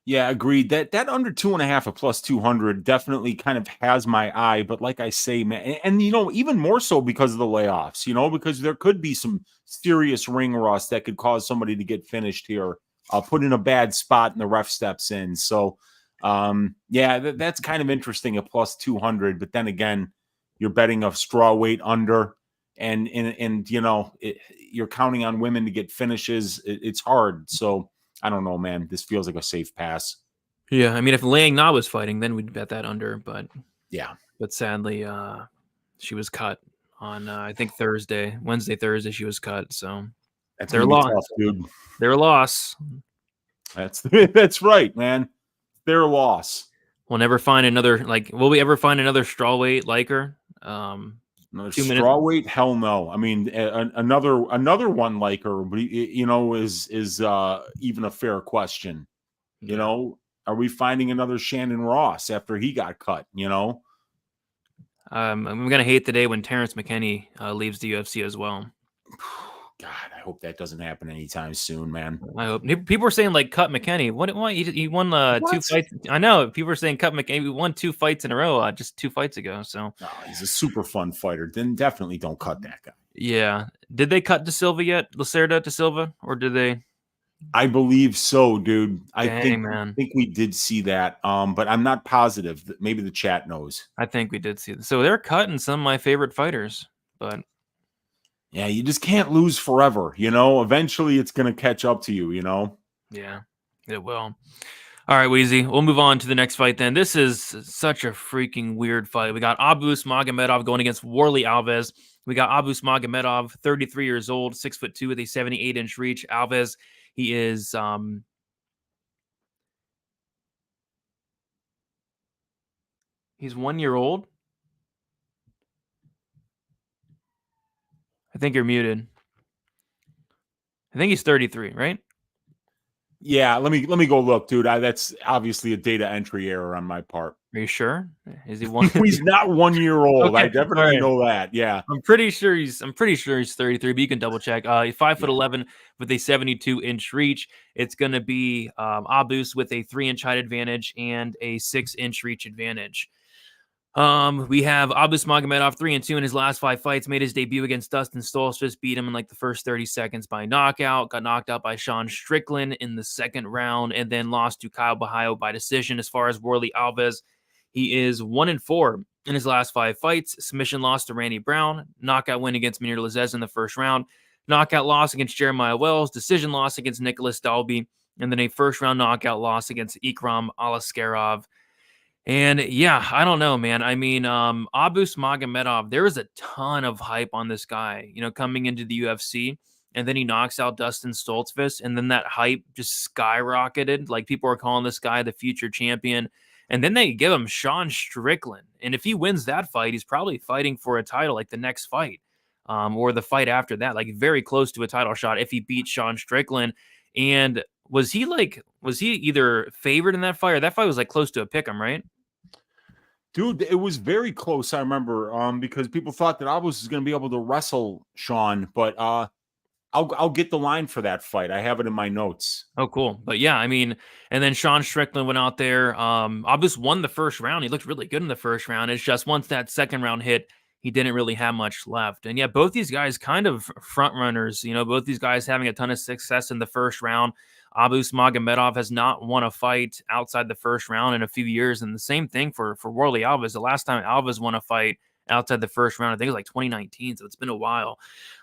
Yeah, agreed. That under 2.5 a plus 200 definitely kind of has my eye. But like I say, man, and you know, even more so because of the layoffs, you know, because there could be some serious ring rust that could cause somebody to get finished here, put in a bad spot and the ref steps in. So, yeah, that's kind of interesting, a plus 200. But then again, you're betting a straw weight under, and you know, you're counting on women to get finishes. It's hard. So, I don't know, man. This feels like a safe pass. Yeah, I mean, if Liang Na was fighting, then we'd bet that under. But yeah, but sadly, she was cut on I think Wednesday, Thursday. She was cut, so that's they're gonna be lost, tough, dude. They're a loss. That's right, man. Their loss. We'll never find another will we ever find another strawweight like her? Another 2 minutes. strawweight? Hell no. I mean, another one like her, you know, is even a fair question. You know, are we finding another Shannon Ross after he got cut? You know, I'm gonna hate the day when Terrence McKinney leaves the UFC as well. God, I hope that doesn't happen anytime soon, man. I hope. People were saying like cut McKinney. What? He won 2 fights. I know people were saying cut McKinney. He won 2 fights in a row just 2 fights ago. So he's a super fun fighter. Then definitely don't cut that guy. Yeah. Did they cut De Silva yet? Lacerda De Silva, or did they? I believe so, dude. Dang, I think we did see that. But I'm not positive. Maybe the chat knows. I think we did see that. So they're cutting some of my favorite fighters, but yeah, you just can't lose forever. You know, eventually it's going to catch up to you. You know. Yeah, it will. All right, Weezy. We'll move on to the next fight then. This is such a freaking weird fight. We got Abus going against Warley Alves. We got Abus 33 years old, 6'2" with a 78-inch reach. Alves, he is he's 1 year old. I think you're muted. I think he's 33, right? Yeah, let me go look, dude. That's obviously a data entry error on my part. Are you sure? Is he one? He's not 1 year old. Okay, I definitely know that. Yeah, I'm pretty sure he's 33, but you can double check. He's 5'11" with a 72-inch reach. It's going to be Abus with a 3-inch height advantage and a 6-inch reach advantage. We have Abus 3-2 in his last 5 fights. Made his debut against Dustin Stoltzfus, beat him in like the first 30 seconds by knockout. Got knocked out by Sean Strickland in the second round, and then lost to Kyle Bahio by decision. As far as Warley Alves, he is 1-4 in his last 5 fights. Submission loss to Randy Brown. Knockout win against Munir Lazez in the first round. Knockout loss against Jeremiah Wells. Decision loss against Nicholas Dalby. And then a first-round knockout loss against Ikram Alaskarov. And yeah, I don't know, man. I mean, Abus Magomedov, there was a ton of hype on this guy, you know, coming into the UFC. And then he knocks out Dustin Stoltzfus. And then that hype just skyrocketed. Like, people are calling this guy the future champion. And then they give him Sean Strickland. And if he wins that fight, he's probably fighting for a title like the next fight, or the fight after that, like very close to a title shot if he beats Sean Strickland. And was he either favored in that fight, or that fight was like close to a pick 'em, right? Dude, it was very close, I remember, because people thought that Alves was going to be able to wrestle Sean, but I'll get the line for that fight. I have it in my notes. Oh, cool. But yeah, I mean, and then Sean Strickland went out there. Abus won the first round. He looked really good in the first round. It's just once that second round hit, he didn't really have much left. And yeah, both these guys kind of front runners. You know, both these guys having a ton of success in the first round. Abus Magomedov has not won a fight outside the first round in a few years, and the same thing for Warlley Alves. The last time Alves won a fight outside the first round, I think it was like 2019, so it's been a while.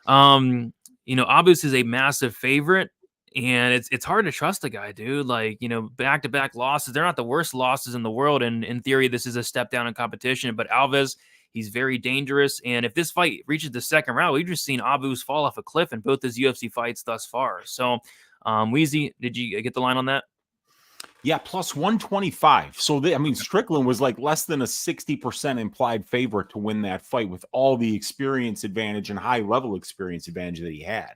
You know, Abus is a massive favorite. And it's hard to trust the guy, dude. Like, you know, back-to-back losses. They're not the worst losses in the world. And in theory, this is a step down in competition. But Alves, he's very dangerous. And if this fight reaches the second round, we've just seen Abus fall off a cliff in both his UFC fights thus far. So, Weezy, did you get the line on that? Yeah, plus 125. So, I mean, Strickland was like less than a 60% implied favorite to win that fight with all the experience advantage and high-level experience advantage that he had.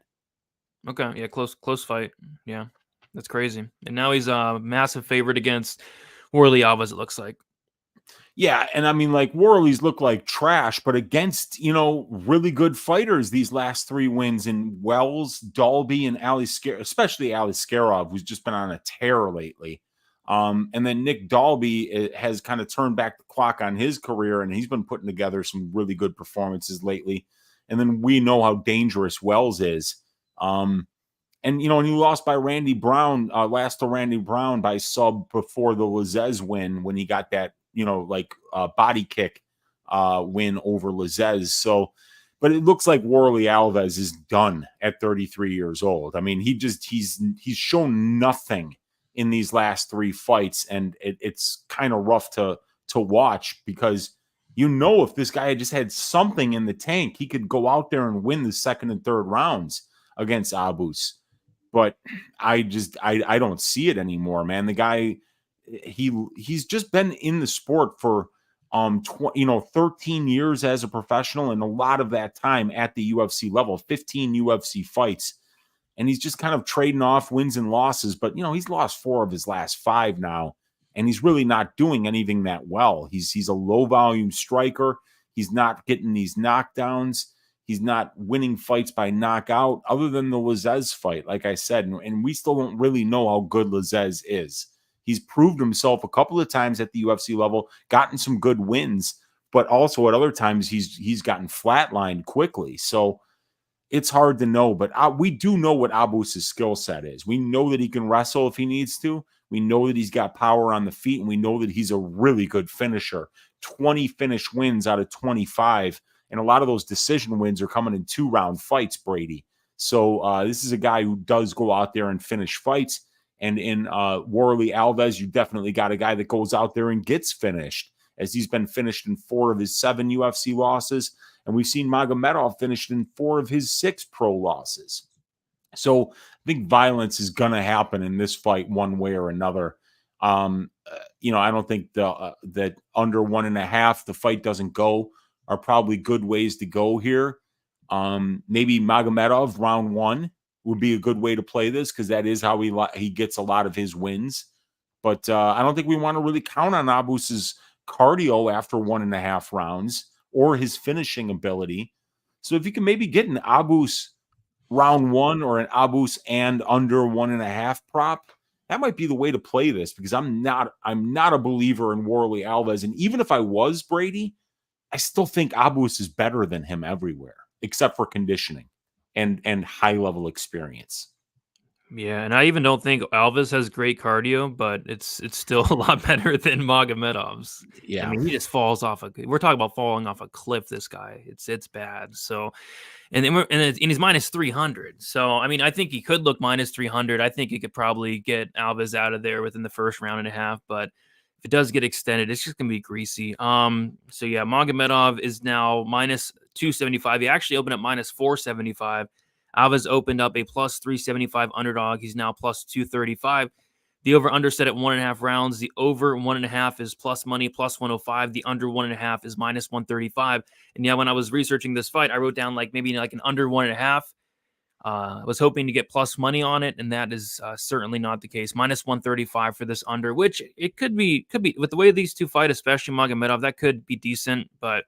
Okay, yeah, close fight. Yeah, that's crazy. And now he's a massive favorite against Warlley Alves, it looks like. Yeah, and I mean, like, Warlley's look like trash, but against, you know, really good fighters, these last three wins in Wells, Dalby, and especially Aliskerov, who's just been on a tear lately. And then Nick Dalby has kind of turned back the clock on his career, and he's been putting together some really good performances lately. And then we know how dangerous Wells is. And, you know, and he lost by Randy Brown, last to Randy Brown by sub before the Lazez win when he got that, you know, like body kick win over Lazez. So, but it looks like Warlley Alves is done at 33 years old. I mean, he's shown nothing in these last three fights, and it's kind of rough to watch because, you know, if this guy had just had something in the tank, he could go out there and win the second and third rounds against Abus. But I don't see it anymore, man. The guy, he's just been in the sport for 13 years as a professional, and a lot of that time at the UFC level, 15 UFC fights. And he's just kind of trading off wins and losses. But, you know, he's lost 4 of his last 5 now, and he's really not doing anything that well. He's a low volume striker. He's not getting these knockdowns. He's not winning fights by knockout other than the Lazez fight, like I said. And we still don't really know how good Lazez is. He's proved himself a couple of times at the UFC level, gotten some good wins, but also at other times he's gotten flatlined quickly. So it's hard to know, but we do know what Abus' skill set is. We know that he can wrestle if he needs to. We know that he's got power on the feet, and we know that he's a really good finisher. 20 finish wins out of 25. And a lot of those decision wins are coming in 2-round fights, Brady. So this is a guy who does go out there and finish fights. And in Warlley Alves, you definitely got a guy that goes out there and gets finished, as he's been finished in 4 of his 7 UFC losses. And we've seen Magomedov finished in 4 of his 6 pro losses. So I think violence is going to happen in this fight one way or another. You know, I don't think that under 1.5, the fight doesn't go, are probably good ways to go here. Maybe Magomedov round 1 would be a good way to play this, because that is how he gets a lot of his wins. But I don't think we want to really count on Abus's cardio after 1.5 rounds or his finishing ability. So if you can maybe get an Abus round 1 or an Abus and under 1.5 prop, that might be the way to play this, because I'm not a believer in Warlley Alves. And even if I was, Brady, I still think Abus is better than him everywhere, except for conditioning and high-level experience. Yeah, and I even don't think Alves has great cardio, but it's still a lot better than Magomedov's. Yeah. I mean, he just falls off we're talking about falling off a cliff, this guy. It's bad. So, and then he's minus 300. So, I mean, I think he could look minus 300. I think he could probably get Alves out of there within the first round and a half, but if it does get extended, it's just going to be greasy. So yeah, Magomedov is now minus 275. He actually opened up minus 475. Alves opened up a plus 375 underdog. He's now plus 235. The over-under set at 1.5 rounds. The over 1.5 is plus money, plus 105. The under 1.5 is minus 135. And yeah, when I was researching this fight, I wrote down maybe an under 1.5. Was hoping to get plus money on it, and that is certainly not the case. Minus 135 for this under, which it could be with the way these two fight, especially Magomedov, that could be decent. But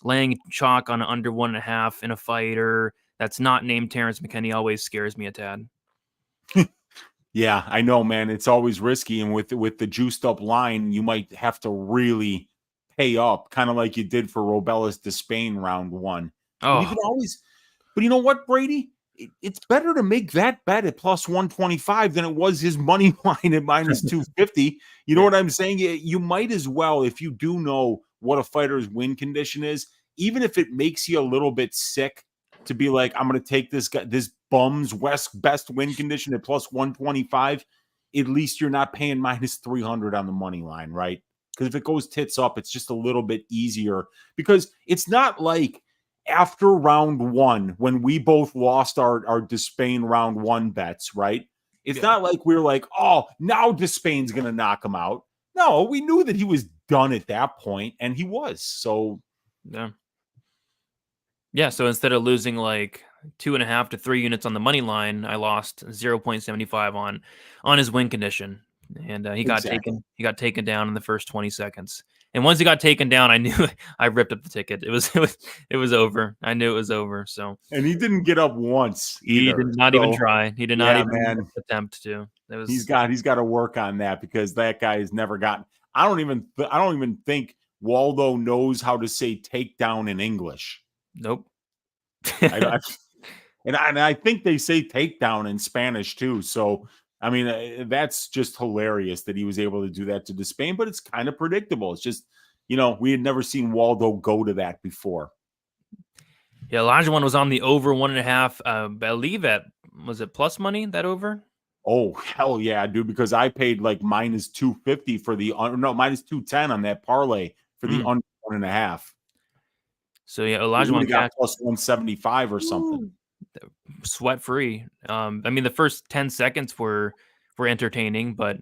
laying chalk on an under 1.5 in a fighter that's not named Terrence McKinney always scares me a tad. Yeah, I know, man. It's always risky, and with the juiced up line, you might have to really pay up, kind of like you did for Robelis to Spain round 1. But you can always. But you know what, Brady? It's better to make that bet at plus 125 than it was his money line at minus 250. You know what I'm saying? You might as well, if you do know what a fighter's win condition is, even if it makes you a little bit sick to be like, I'm going to take this bum's best win condition at plus 125. At least you're not paying minus 300 on the money line, right? Because if it goes tits up, it's just a little bit easier, because it's not like after round 1, when we both lost our Despain round 1 bets, right? It's not like we're like, oh, now Despain's going to knock him out. No, we knew that he was done at that point, and he was. So, yeah. So instead of losing like 2.5 to 3 units on the money line, I lost 0.75 on his win condition, and he got taken down in the first 20 seconds. And once he got taken down, I knew I ripped up the ticket. It was over. I knew it was over. So, and he didn't get up once either. He did not even try. He did not even attempt to. He's got to work on that, because that guy has never gotten. I don't even think Waldo knows how to say takedown in English. Nope. And I think they say takedown in Spanish too. So, I mean, that's just hilarious that he was able to do that to Despain, but it's kind of predictable. It's just, we had never seen Waldo go to that before. Yeah, Elijah one was on the over 1.5. I believe was it plus money, that over? Oh, hell yeah, dude, because I paid like minus 250 for minus 210 on that parlay for the under 1.5. So yeah, Elijah one got plus 175 or something. Sweat free. I mean, the first 10 seconds were entertaining, but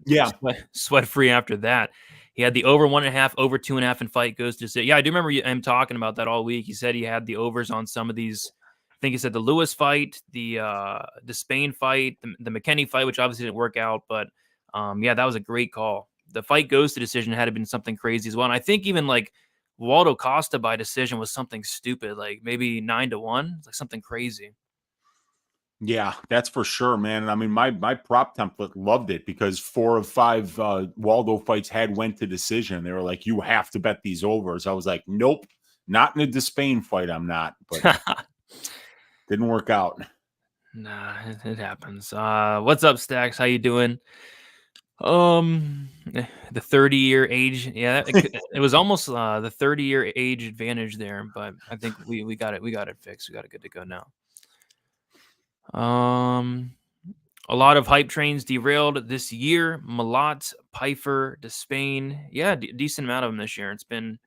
sweat free after that. He had the over 1.5, over 2.5, and fight goes to sit. Yeah, I do remember him talking about that all week. He said he had the overs on some of these. I think he said the Lewis fight, the Spain fight, the McKinney fight, which obviously didn't work out, but yeah, that was a great call. The fight goes to decision had been something crazy as well. And I think even like Waldo Costa by decision was something stupid, like maybe 9-1, it's like something crazy. Yeah, that's for sure, man. And I mean, my prop template loved it, because 4 of 5 Waldo fights went to decision. They were like, you have to bet these overs. I was like, nope, not in a Despain fight. I'm not, but didn't work out. Nah, it happens. What's up, Stacks? How you doing? The 30-year age. Yeah, it was almost the 30-year age advantage there, but I think we got it. We got it fixed. We got it good to go now. A lot of hype trains derailed this year. Malott, Pfeiffer, Despain. Yeah, decent amount of them this year. It's been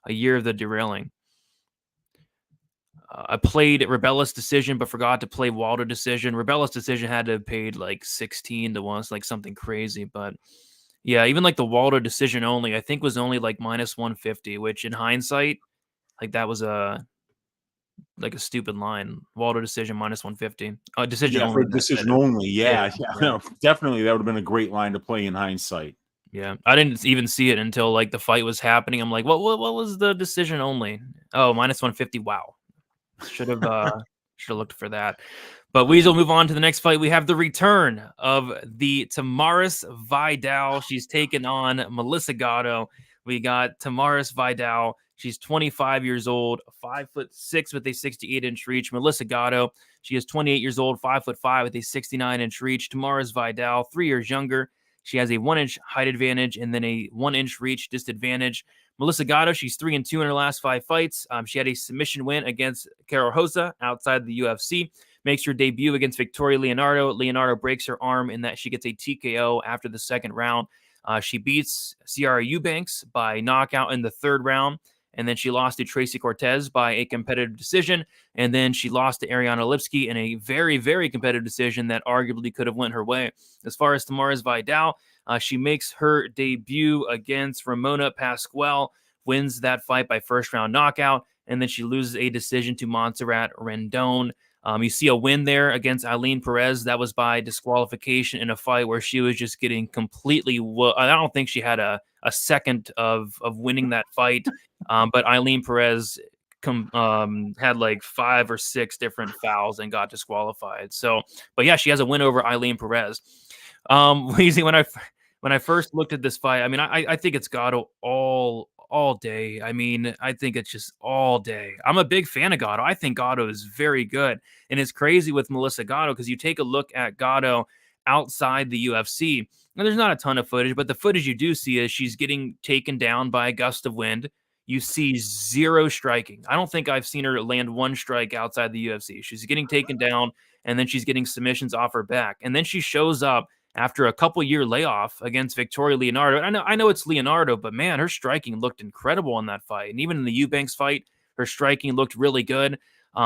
a year of the derailing. I played Rebellis decision, but forgot to play Waldo decision. Rebellis decision had to have paid like 16-1, it's like something crazy. But yeah, even like the Waldo decision only, I think was only like minus 150, which in hindsight, like that was a stupid line. Waldo decision minus 150. Decision only. For decision only. Yeah. No, definitely that would have been a great line to play in hindsight. Yeah, I didn't even see it until like the fight was happening. I'm like, what was the decision only? Oh, minus 150. Wow. Should have looked for that. But we'll move on to the next fight. We have the return of the Tamaris Vidal. She's taken on Melissa Gatto. We got Tamaris Vidal. She's 25 years old, 5'6" with a 68-inch reach. Melissa Gatto, she is 28 years old, 5'5" with a 69-inch reach. Tamaris Vidal, 3 years younger. She has a 1-inch height advantage and then a 1-inch reach disadvantage. Melissa Gatto, she's 3-2 in her last 5 fights. She had a submission win against Carol Rosa outside the UFC. Makes her debut against Victoria Leonardo. Leonardo breaks her arm in that she gets a TKO after the second round. She beats Ciara Eubanks by knockout in the third round. And then she lost to Tracy Cortez by a competitive decision. And then she lost to Ariana Lipsky in a very, very competitive decision that arguably could have went her way. As far as Tamaris Vidal, she makes her debut against Ramona Pascual, wins that fight by first-round knockout, and then she loses a decision to Montserrat Rendon. You see a win there against Eileen Perez. That was by disqualification in a fight where she was just getting completely. I don't think she had a second of winning that fight. But Eileen Perez had like 5 or 6 different fouls and got disqualified. So, but yeah, she has a win over Eileen Perez. Weezy, when I first looked at this fight, I mean, I think it's Gatto all day. I mean, I think it's just all day. I'm a big fan of Gatto. I think Gatto is very good. And it's crazy with Melissa Gatto because you take a look at Gatto outside the UFC, and there's not a ton of footage, but the footage you do see is she's getting taken down by a gust of wind. You see 0 striking. I don't think I've seen her land 1 strike outside the UFC. She's getting taken down, and then she's getting submissions off her back. And then she shows up after a couple-year layoff against Victoria Leonardo. I know it's Leonardo, but man, her striking looked incredible in that fight. And even in the Eubanks fight, her striking looked really good.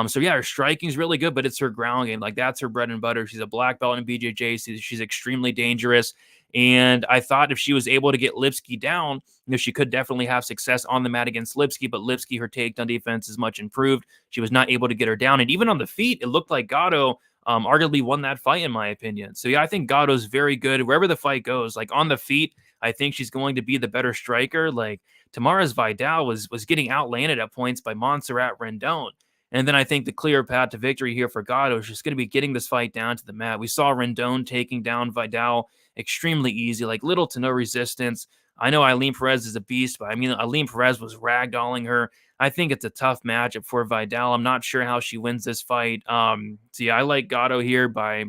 So yeah, her striking is really good, but it's her ground game. Like, that's her bread and butter. She's a black belt in BJJ. She's extremely dangerous. And I thought if she was able to get Lipski down, she could definitely have success on the mat against Lipski, but Lipski, her takedown defense is much improved. She was not able to get her down. And even on the feet, it looked like Gatto arguably won that fight, in my opinion. So yeah, I think Gatto's very good wherever the fight goes. Like, on the feet, I think she's going to be the better striker. Like, Tamara's Vidal was getting outlanded at points by Montserrat Rendon. And then I think the clear path to victory here for Gatto is just going to be getting this fight down to the mat. We saw Rendon taking down Vidal extremely easy, like little to no resistance. I know Eileen Perez is a beast, but I mean, Eileen Perez was ragdolling her. I think it's a tough matchup for Vidal. I'm not sure how she wins this fight. So yeah, I like Gatto here by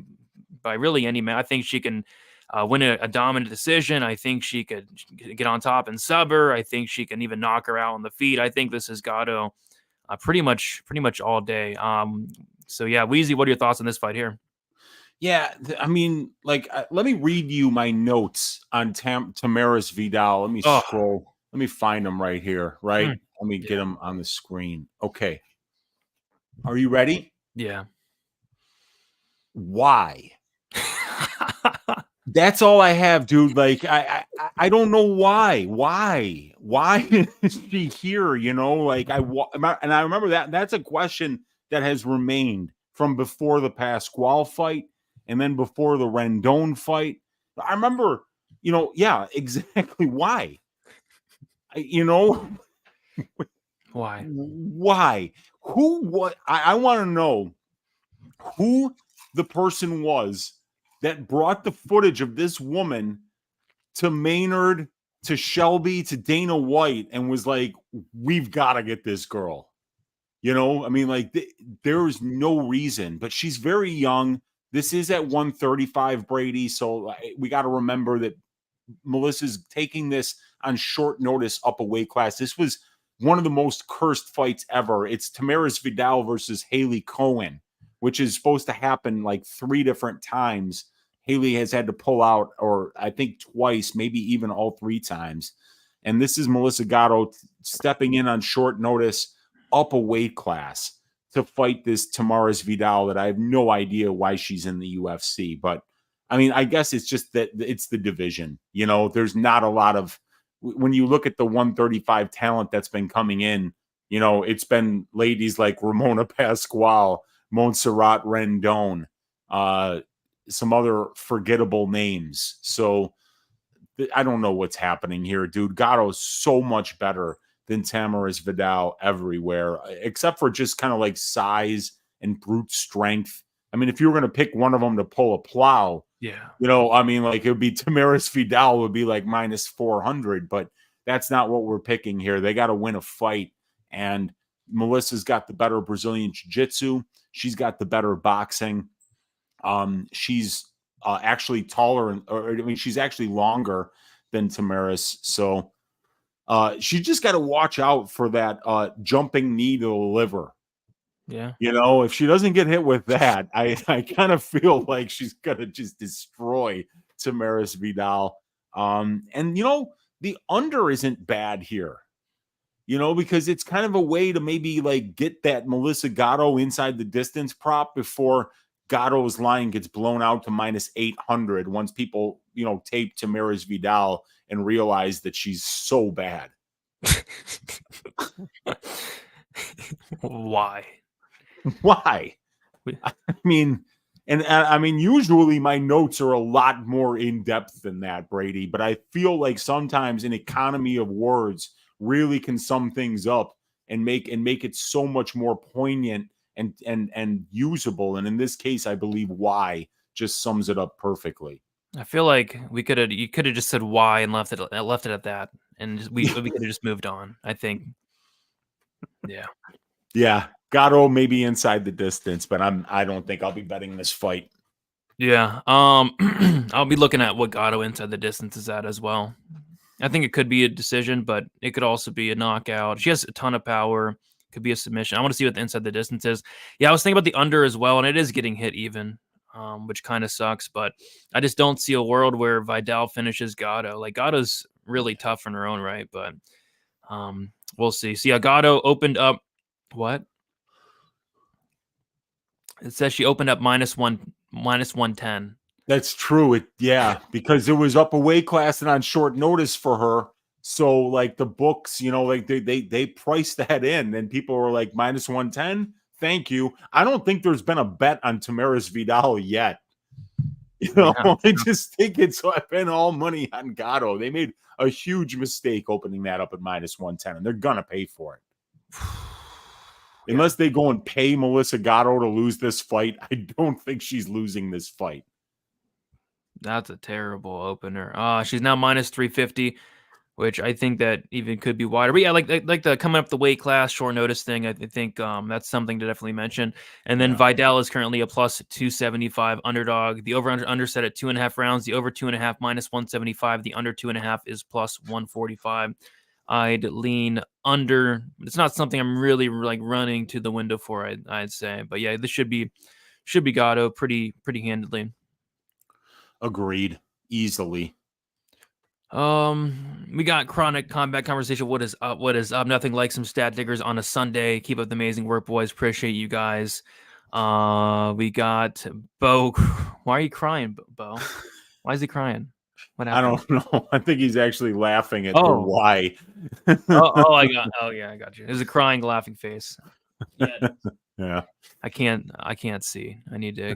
really any match. I think she can win a dominant decision. I think she could get on top and sub her. I think she can even knock her out on the feet. I think this is Gatto pretty much all day. So yeah, Weezy, what are your thoughts on this fight here? Yeah, I mean, like, let me read you my notes on Tamaris Vidal. Let me scroll. Let me find them right here, right? Let me get them on the screen. Okay. Are you ready? Yeah. Why? That's all I have, dude. Like, I don't know why. Why is she here? You know, like, I remember that's a question that has remained from before the Pasquale fight and then before the Rendon fight. I remember, you know, yeah, exactly why. You know, why? Who? What? I want to know who the person was that brought the footage of this woman to Maynard, to Shelby, to Dana White, and was like, we've got to get this girl. You know, I mean, like, there is no reason, but she's very young. This is at 135, Brady. So we got to remember that Melissa's taking this on short notice up a weight class. This was one of the most cursed fights ever. It's Tamaris Vidal versus Haley Cohen, which is supposed to happen like 3 different times. Haley has had to pull out, or I think twice, maybe even all 3 times. And this is Melissa Gatto stepping in on short notice up a weight class to fight this Tamaris Vidal that I have no idea why she's in the UFC. But I mean, I guess it's just that it's the division. You know, there's not a lot of, when you look at the 135 talent that's been coming in, you know, it's been ladies like Ramona Pasquale, Montserrat Rendon, some other forgettable names. So I don't know what's happening here, dude. Gatto is so much better than Tamaris Vidal everywhere, except for just kind of like size and brute strength. I mean, if you were going to pick one of them to pull a plow, yeah, you know, I mean, like, it would be Tamaris Vidal would be like minus 400, but that's not what we're picking here. They got to win a fight, and Melissa's got the better Brazilian jiu-jitsu. She's got the better boxing. She's actually taller, I mean, she's actually longer than Tamaris. So she just got to watch out for that jumping knee to the liver. Yeah. You know, if she doesn't get hit with that, I kind of feel like she's going to just destroy Tamaris Vidal. And, you know, the under isn't bad here, you know, because it's kind of a way to maybe like get that Melissa Gatto inside the distance prop before Gatto's line gets blown out to minus 800 once people, you know, tape Tamaris Vidal and realize that she's so bad. Why? Why? I mean, and I mean, usually my notes are a lot more in depth than that, Brady. But I feel like sometimes an economy of words really can sum things up and make it so much more poignant and usable. And in this case, I believe why just sums it up perfectly. I feel like you could have just said why and left it at that, and we could have just moved on. I think, yeah. Yeah, Gatto maybe inside the distance, but I don't think I'll be betting this fight. Yeah. I'll be looking at what Gatto inside the distance is at as well. I think it could be a decision, but it could also be a knockout. She has a ton of power. Could be a submission. I want to see what the inside the distance is. Yeah, I was thinking about the under as well, and it is getting hit even, which kind of sucks. But I just don't see a world where Vidal finishes Gatto. Like, Gatto's really tough in her own right, but we'll see. So yeah, Gatto opened up. What? It says she opened up minus 110. That's true. Because it was up a weight class and on short notice for her. So like the books, like they priced that in, and people were like minus 110. Thank you. I don't think there's been a bet on Tamaris Vidal yet. Yeah. I just think it's been all money on Gatto. They made a huge mistake opening that up at minus 110, and they're gonna pay for it. Unless they go and pay Melissa Gatto to lose this fight, I don't think she's losing this fight. That's a terrible opener. She's now minus 350, which I think that even could be wider. But yeah, like the coming up the weight class short notice thing, I think that's something to definitely mention. And then Vidal is currently a plus 275 underdog. The over under set at 2.5 rounds. The over 2.5 minus 175. The under 2.5 is plus 145. I'd lean under. It's not something I'm really like running to the window for, I'd say. But yeah, this should be Gatto pretty handedly. Agreed. Easily. We got Chronic Combat Conversation. What is up? Nothing like some stat diggers on a Sunday. Keep up the amazing work, boys. Appreciate you guys. We got Bo. Why are you crying, Bo? Why is he crying? What happened? I don't know. I think he's actually laughing at the why. I got you. There's a crying, laughing face. Yeah. Yeah. I can't see. I need to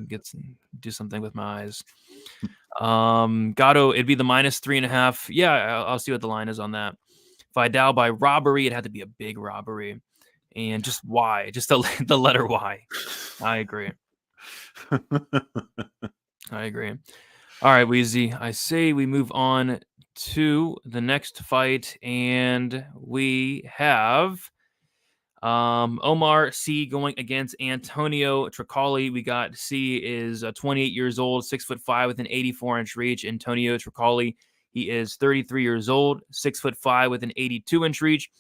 do something with my eyes. Gatto, it'd be the minus 3.5. Yeah, I'll see what the line is on that. Vidal by robbery, it had to be a big robbery. And just why? Just the letter Y. I agree. All right, Weezy. I say we move on to the next fight, and we have Oumar C going against Antonio Trócoli. We got C is 28 years old, 6'5" with an 84-inch reach. Antonio Trócoli, he is 33 years old, 6'5" with an 82-inch reach.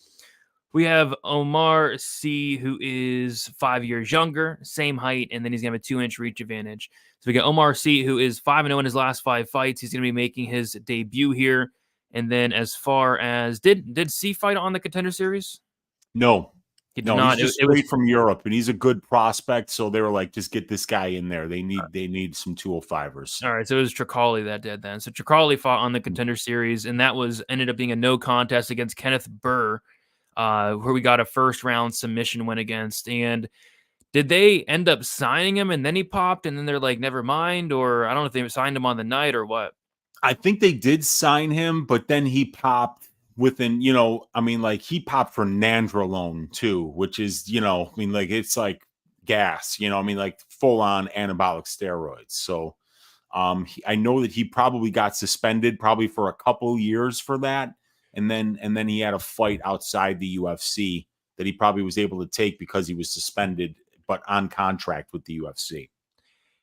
We have Oumar C, who is 5 years younger, same height, and then he's going to have a 2-inch reach advantage. So we got Oumar C, who is 5-0 in his last 5 fights. He's going to be making his debut here. And then as far as, did C fight on the Contender Series? No. He did not. He's just straight from Europe, and he's a good prospect. So they were like, just get this guy in there. They need some 205ers. All right, so it was Trócoli that did then. So Trócoli fought on the Contender Series, and that ended up being a no contest against Kenneth Burr, where we got a first-round submission win against. And did they end up signing him, and then he popped, and then they're like, never mind? Or I don't know if they signed him on the night or what. I think they did sign him, but then he popped within, he popped for nandrolone too, which is, it's like gas, like full on anabolic steroids. So I know that he probably got suspended probably for a couple years for that. And then he had a fight outside the UFC that he probably was able to take because he was suspended, but on contract with the UFC.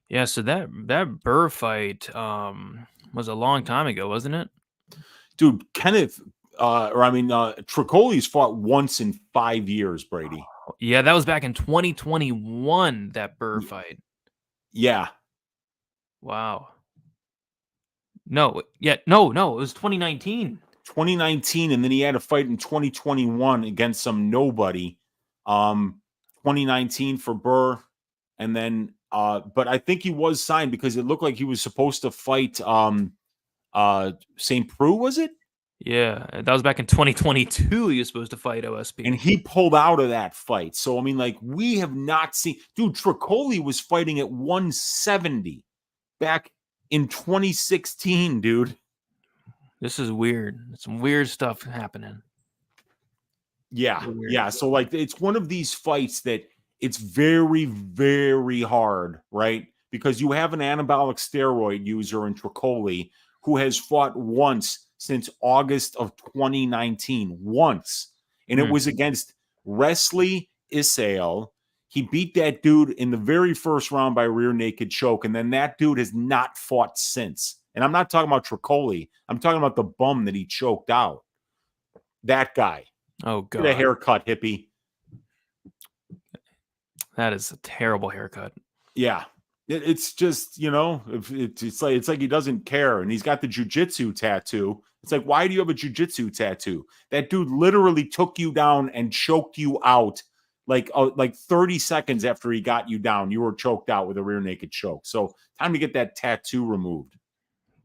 Yeah. So that Burr fight was a long time ago, wasn't it? Dude, Trócoli's fought once in 5 years, Brady. Yeah, that was back in 2021, that Burr fight. Yeah. Wow. No, it was 2019. 2019, and then he had a fight in 2021 against some nobody. 2019 for Burr, and then but I think he was signed because it looked like he was supposed to fight St. Preux, was it? Yeah, that was back in 2022. He was supposed to fight OSP. And he pulled out of that fight. So, I mean, like, we have not seen... Dude, Trócoli was fighting at 170 back in 2016, dude. This is weird. Some weird stuff happening. Yeah, yeah. So, like, it's one of these fights that it's very, very hard, right? Because you have an anabolic steroid user in Trócoli who has fought once since August of 2019. Once. And it was against Wesley Isael. He beat that dude in the very first round by rear naked choke. And then that dude has not fought since. And I'm not talking about Trócoli. I'm talking about the bum that he choked out. That guy. Oh, God. Get a haircut, hippie. That is a terrible haircut. Yeah. It's just, you know, it's like he doesn't care. And he's got the jiu-jitsu tattoo. It's like, why do you have a jiu-jitsu tattoo? That dude literally took you down and choked you out like 30 seconds after he got you down. You were choked out with a rear naked choke. So time to get that tattoo removed.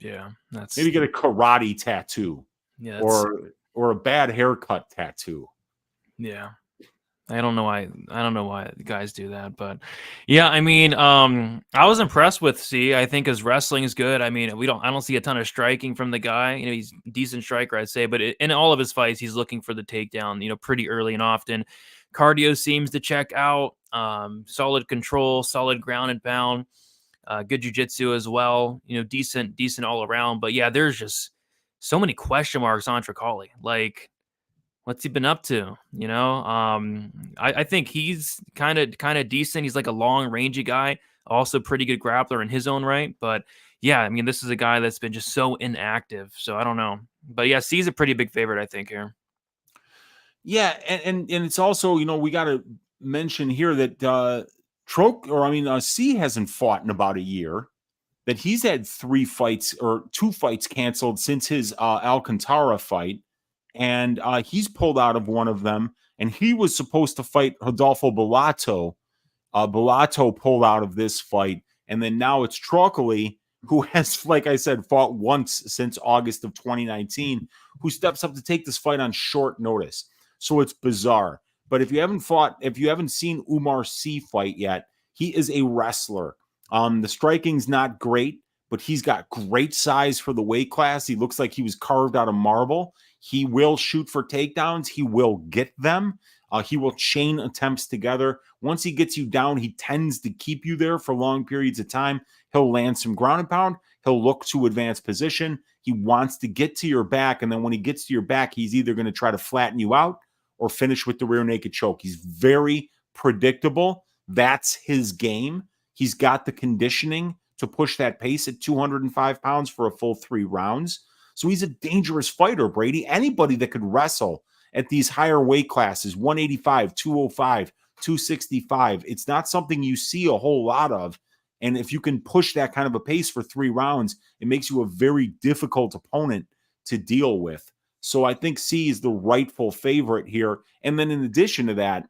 Yeah. Maybe get a karate tattoo. Yeah. Or a bad haircut tattoo. Yeah. I don't know why guys do that, but yeah, I mean, I was impressed with C. I think his wrestling is good. I mean, I don't see a ton of striking from the guy. You know, he's a decent striker, I'd say, but in all of his fights, he's looking for the takedown, you know, pretty early and often. Cardio seems to check out. Solid control, solid ground and pound, good jiu-jitsu as well. You know, decent all around. But yeah, there's just so many question marks on Trócoli. Like, what's he been up to? You know, I think he's kind of decent. He's like a long rangey guy, also pretty good grappler in his own right. But yeah, I mean, this is a guy that's been just so inactive. So I don't know. But yeah, C's a pretty big favorite, I think, here. Yeah, and it's also, you know, we got to mention here that C hasn't fought in about a year. That he's had 2 fights canceled since his Alcantara fight. And he's pulled out of one of them, and he was supposed to fight Rodolfo Bellato. Bellato pulled out of this fight, and then now it's Trócoli, who has, like I said, fought once since August of 2019, who steps up to take this fight on short notice. So it's bizarre. But if you haven't seen Oumar C fight yet, he is a wrestler. The striking's not great, but he's got great size for the weight class. He looks like he was carved out of marble. He will shoot for takedowns. He will get them. He will chain attempts together. Once he gets you down, he tends to keep you there for long periods of time. He'll land some ground and pound. He'll look to advance position. He wants to get to your back, and then when he gets to your back, he's either going to try to flatten you out or finish with the rear naked choke. He's very predictable. That's his game. He's got the conditioning to push that pace at 205 pounds for a full 3 rounds. So he's a dangerous fighter, Brady. Anybody that could wrestle at these higher weight classes, 185, 205, 265, it's not something you see a whole lot of. And if you can push that kind of a pace for 3 rounds, it makes you a very difficult opponent to deal with. So I think C is the rightful favorite here. And then in addition to that,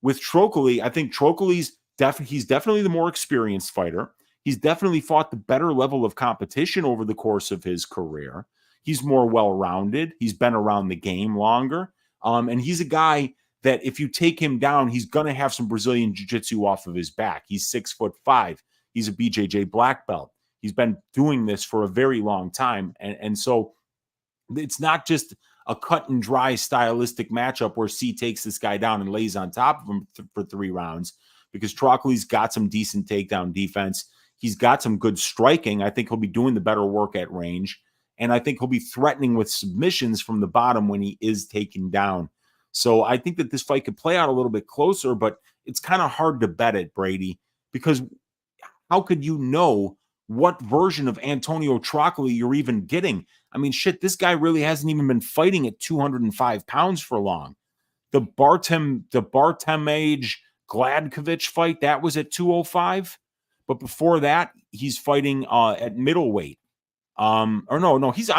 with Trócoli, I think Trócoli's he's definitely the more experienced fighter. He's definitely fought the better level of competition over the course of his career. He's more well-rounded. He's been around the game longer. And he's a guy that if you take him down, he's going to have some Brazilian jiu-jitsu off of his back. He's 6'5". He's a BJJ black belt. He's been doing this for a very long time. And so it's not just a cut and dry stylistic matchup where C takes this guy down and lays on top of him for 3 rounds, because Trócoli's got some decent takedown defense. He's got some good striking. I think he'll be doing the better work at range. And I think he'll be threatening with submissions from the bottom when he is taken down. So I think that this fight could play out a little bit closer, but it's kind of hard to bet it, Brady, because how could you know what version of Antonio Trócoli you're even getting? I mean, shit, this guy really hasn't even been fighting at 205 pounds for long. The Bartamweight Gladkovic fight, that was at 205. But before that, he's fighting at middleweight. I'm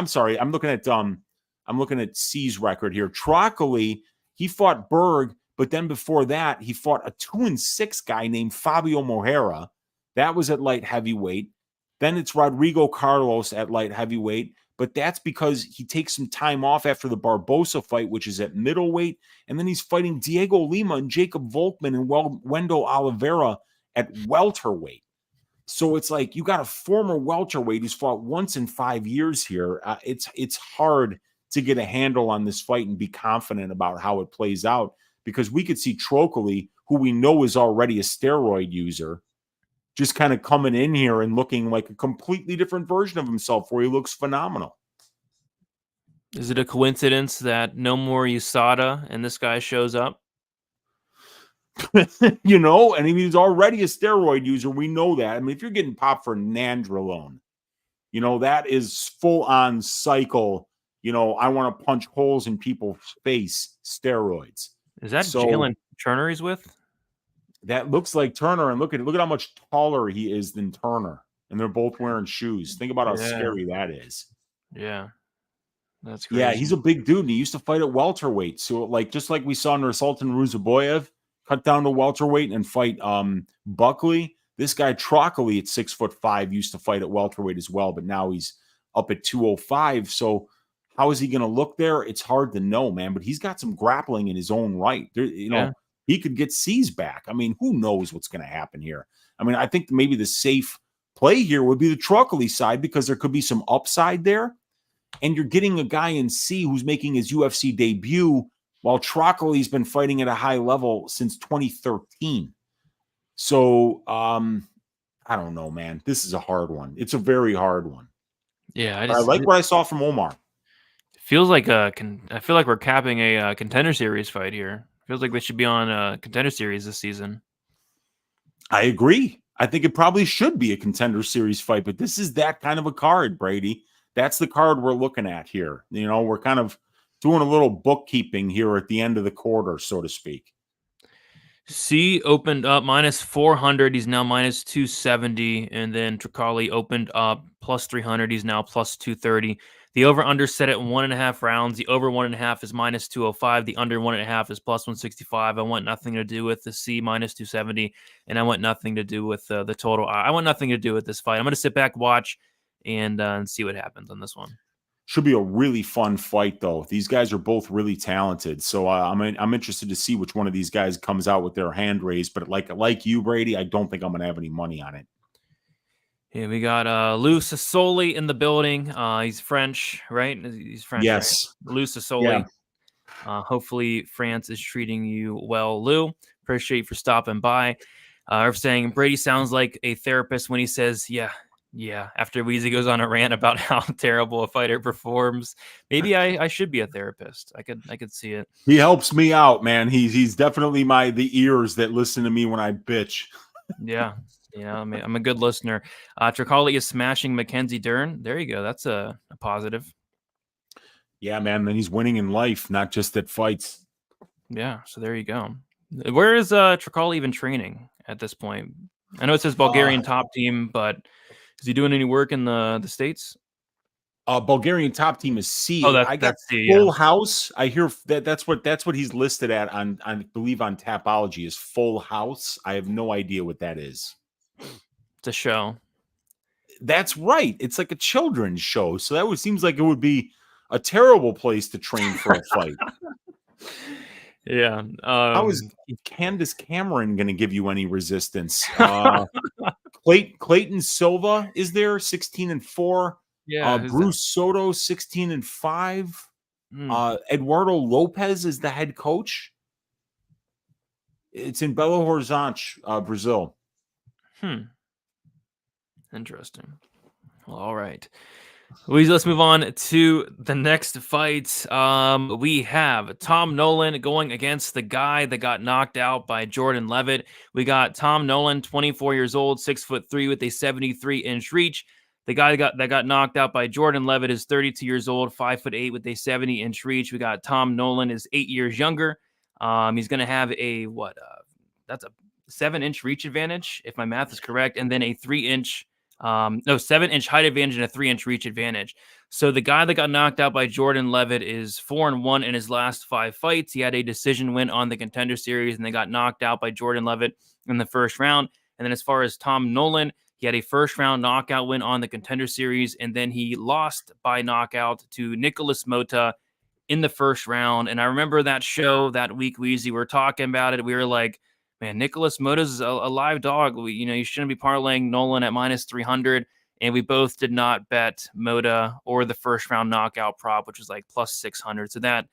sorry. I'm looking at C's record here. Trócoli, he fought Berg, but then before that, he fought a 2-6 guy named Fabio Moreira. That was at light heavyweight. Then it's Rodrigo Carlos at light heavyweight. but that's because he takes some time off after the Barboza fight, which is at middleweight, and then he's fighting Diego Lima and Jacob Volkman and Wendell Oliveira at welterweight. So it's like you got a former welterweight who's fought once in 5 years here. It's hard to get a handle on this fight and be confident about how it plays out, because we could see Trócoli, who we know is already a steroid user, just kind of coming in here and looking like a completely different version of himself where he looks phenomenal. Is it a coincidence that no more USADA and this guy shows up? You know, and he's already a steroid user. We know that. I mean, if you're getting popped for nandrolone, you know, that is full on cycle. You know, I want to punch holes in people's face steroids. Is that Jalen Turner he's with? That looks like Turner, and look at how much taller he is than Turner, and they're both wearing shoes. Think about how scary that is. Yeah, that's crazy. Yeah, he's a big dude, and he used to fight at welterweight. So, like, just like we saw Nursultan Ruzaboyev cut down to welterweight and fight Buckley, this guy Trócoli at 6'5" used to fight at welterweight as well, but now he's up at 205. So, how is he going to look there? It's hard to know, man. But he's got some grappling in his own right. There, you know. He could get C's back. I mean, who knows what's going to happen here? I mean, I think maybe the safe play here would be the Trócoli side, because there could be some upside there. And you're getting a guy in C who's making his UFC debut, while Trócoli's been fighting at a high level since 2013. So, I don't know, man. This is a hard one. It's a very hard one. Yeah, I like what I saw from Oumar. Feels like I feel like we're capping a contender series fight here. Feels like they should be on a contender series this season. I agree. I think it probably should be a contender series fight, but this is that kind of a card, Brady. That's the card we're looking at here. You know, we're kind of doing a little bookkeeping here at the end of the quarter, so to speak. C opened up minus 400. He's now minus 270. And then Trócoli opened up plus 300. He's now plus 230. The over-under set at 1.5 rounds. The over 1.5 is minus 205. The under 1.5 is plus 165. I want nothing to do with the C minus 270, and I want nothing to do with the total. I want nothing to do with this fight. I'm going to sit back, watch, and see what happens on this one. Should be a really fun fight, though. These guys are both really talented, so I'm interested to see which one of these guys comes out with their hand raised. But like you, Brady, I don't think I'm going to have any money on it. Yeah, we got Lou Sassoli in the building. He's French, right? He's French. Yes. Right? Lou Sassoli. Yeah. Hopefully France is treating you well, Lou. Appreciate you for stopping by. Or saying Brady sounds like a therapist when he says, yeah, after Weezy goes on a rant about how terrible a fighter performs. Maybe I should be a therapist. I could see it. He helps me out, man. He's definitely the ears that listen to me when I bitch. Yeah. Yeah, I mean, I'm a good listener. Trócoli is smashing Mackenzie Dern. There you go. That's a positive. Yeah, man. Then he's winning in life, not just at fights. Yeah, so there you go. Where is Trócoli even training at this point? I know it says Bulgarian top team, but is he doing any work in the States? Bulgarian top team is C. Oh, I got C, Full House. I hear that's what he's listed at on I believe on Tapology is Full House. I have no idea what that is. It's a show. That's right. It's like a children's show. So that seems like it would be a terrible place to train for a fight. Yeah. How is Candace Cameron going to give you any resistance? Clayton Silva is there, 16-4. Yeah. Bruce Soto, 16-5. Eduardo Lopez is the head coach. It's in Belo Horizonte, Brazil. Interesting. Well, all right. Let's move on to the next fight. We have Tom Nolan going against the guy that got knocked out by Jordan Levitt. We got Tom Nolan, 24 years old, 6'3" with a 73-inch reach. The guy that got knocked out by Jordan Levitt is 32 years old, 5'8" with a 70-inch reach. We got Tom Nolan is 8 years younger. He's going to have a that's a 7-inch reach advantage, if my math is correct, and then a 3-inch 7-inch height advantage and a 3-inch reach advantage. So the guy that got knocked out by Jordan Levitt is 4-1 in his last 5 fights. He had a decision win on the Contender Series, and they got knocked out by Jordan Levitt in the first round. And then as far as Tom Nolan, He had a first-round knockout win on the Contender Series, and then he lost by knockout to Nicholas Mota in the first round. And I remember that show that week, Weezy, we were talking about it. We were like, man, Nicholas Mota's a live dog. You shouldn't be parlaying Nolan at minus 300. And we both did not bet Mota or the first round knockout prop, which was like plus 600. So that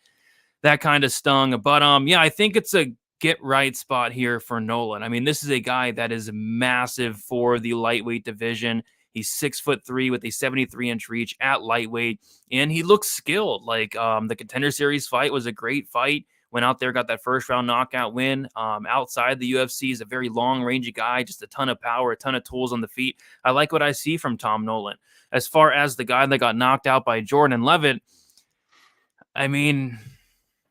kind of stung. But yeah, I think it's a get right spot here for Nolan. I mean, this is a guy that is massive for the lightweight division. He's 6'3" with a 73-inch reach at lightweight, and he looks skilled. Like the Contender Series fight was a great fight. Went out there, got that first round knockout win. Outside the UFC, is a very long rangey guy, just a ton of power, a ton of tools on the feet. I like what I see from Tom Nolan. As far as the guy that got knocked out by Jordan Levitt, I mean,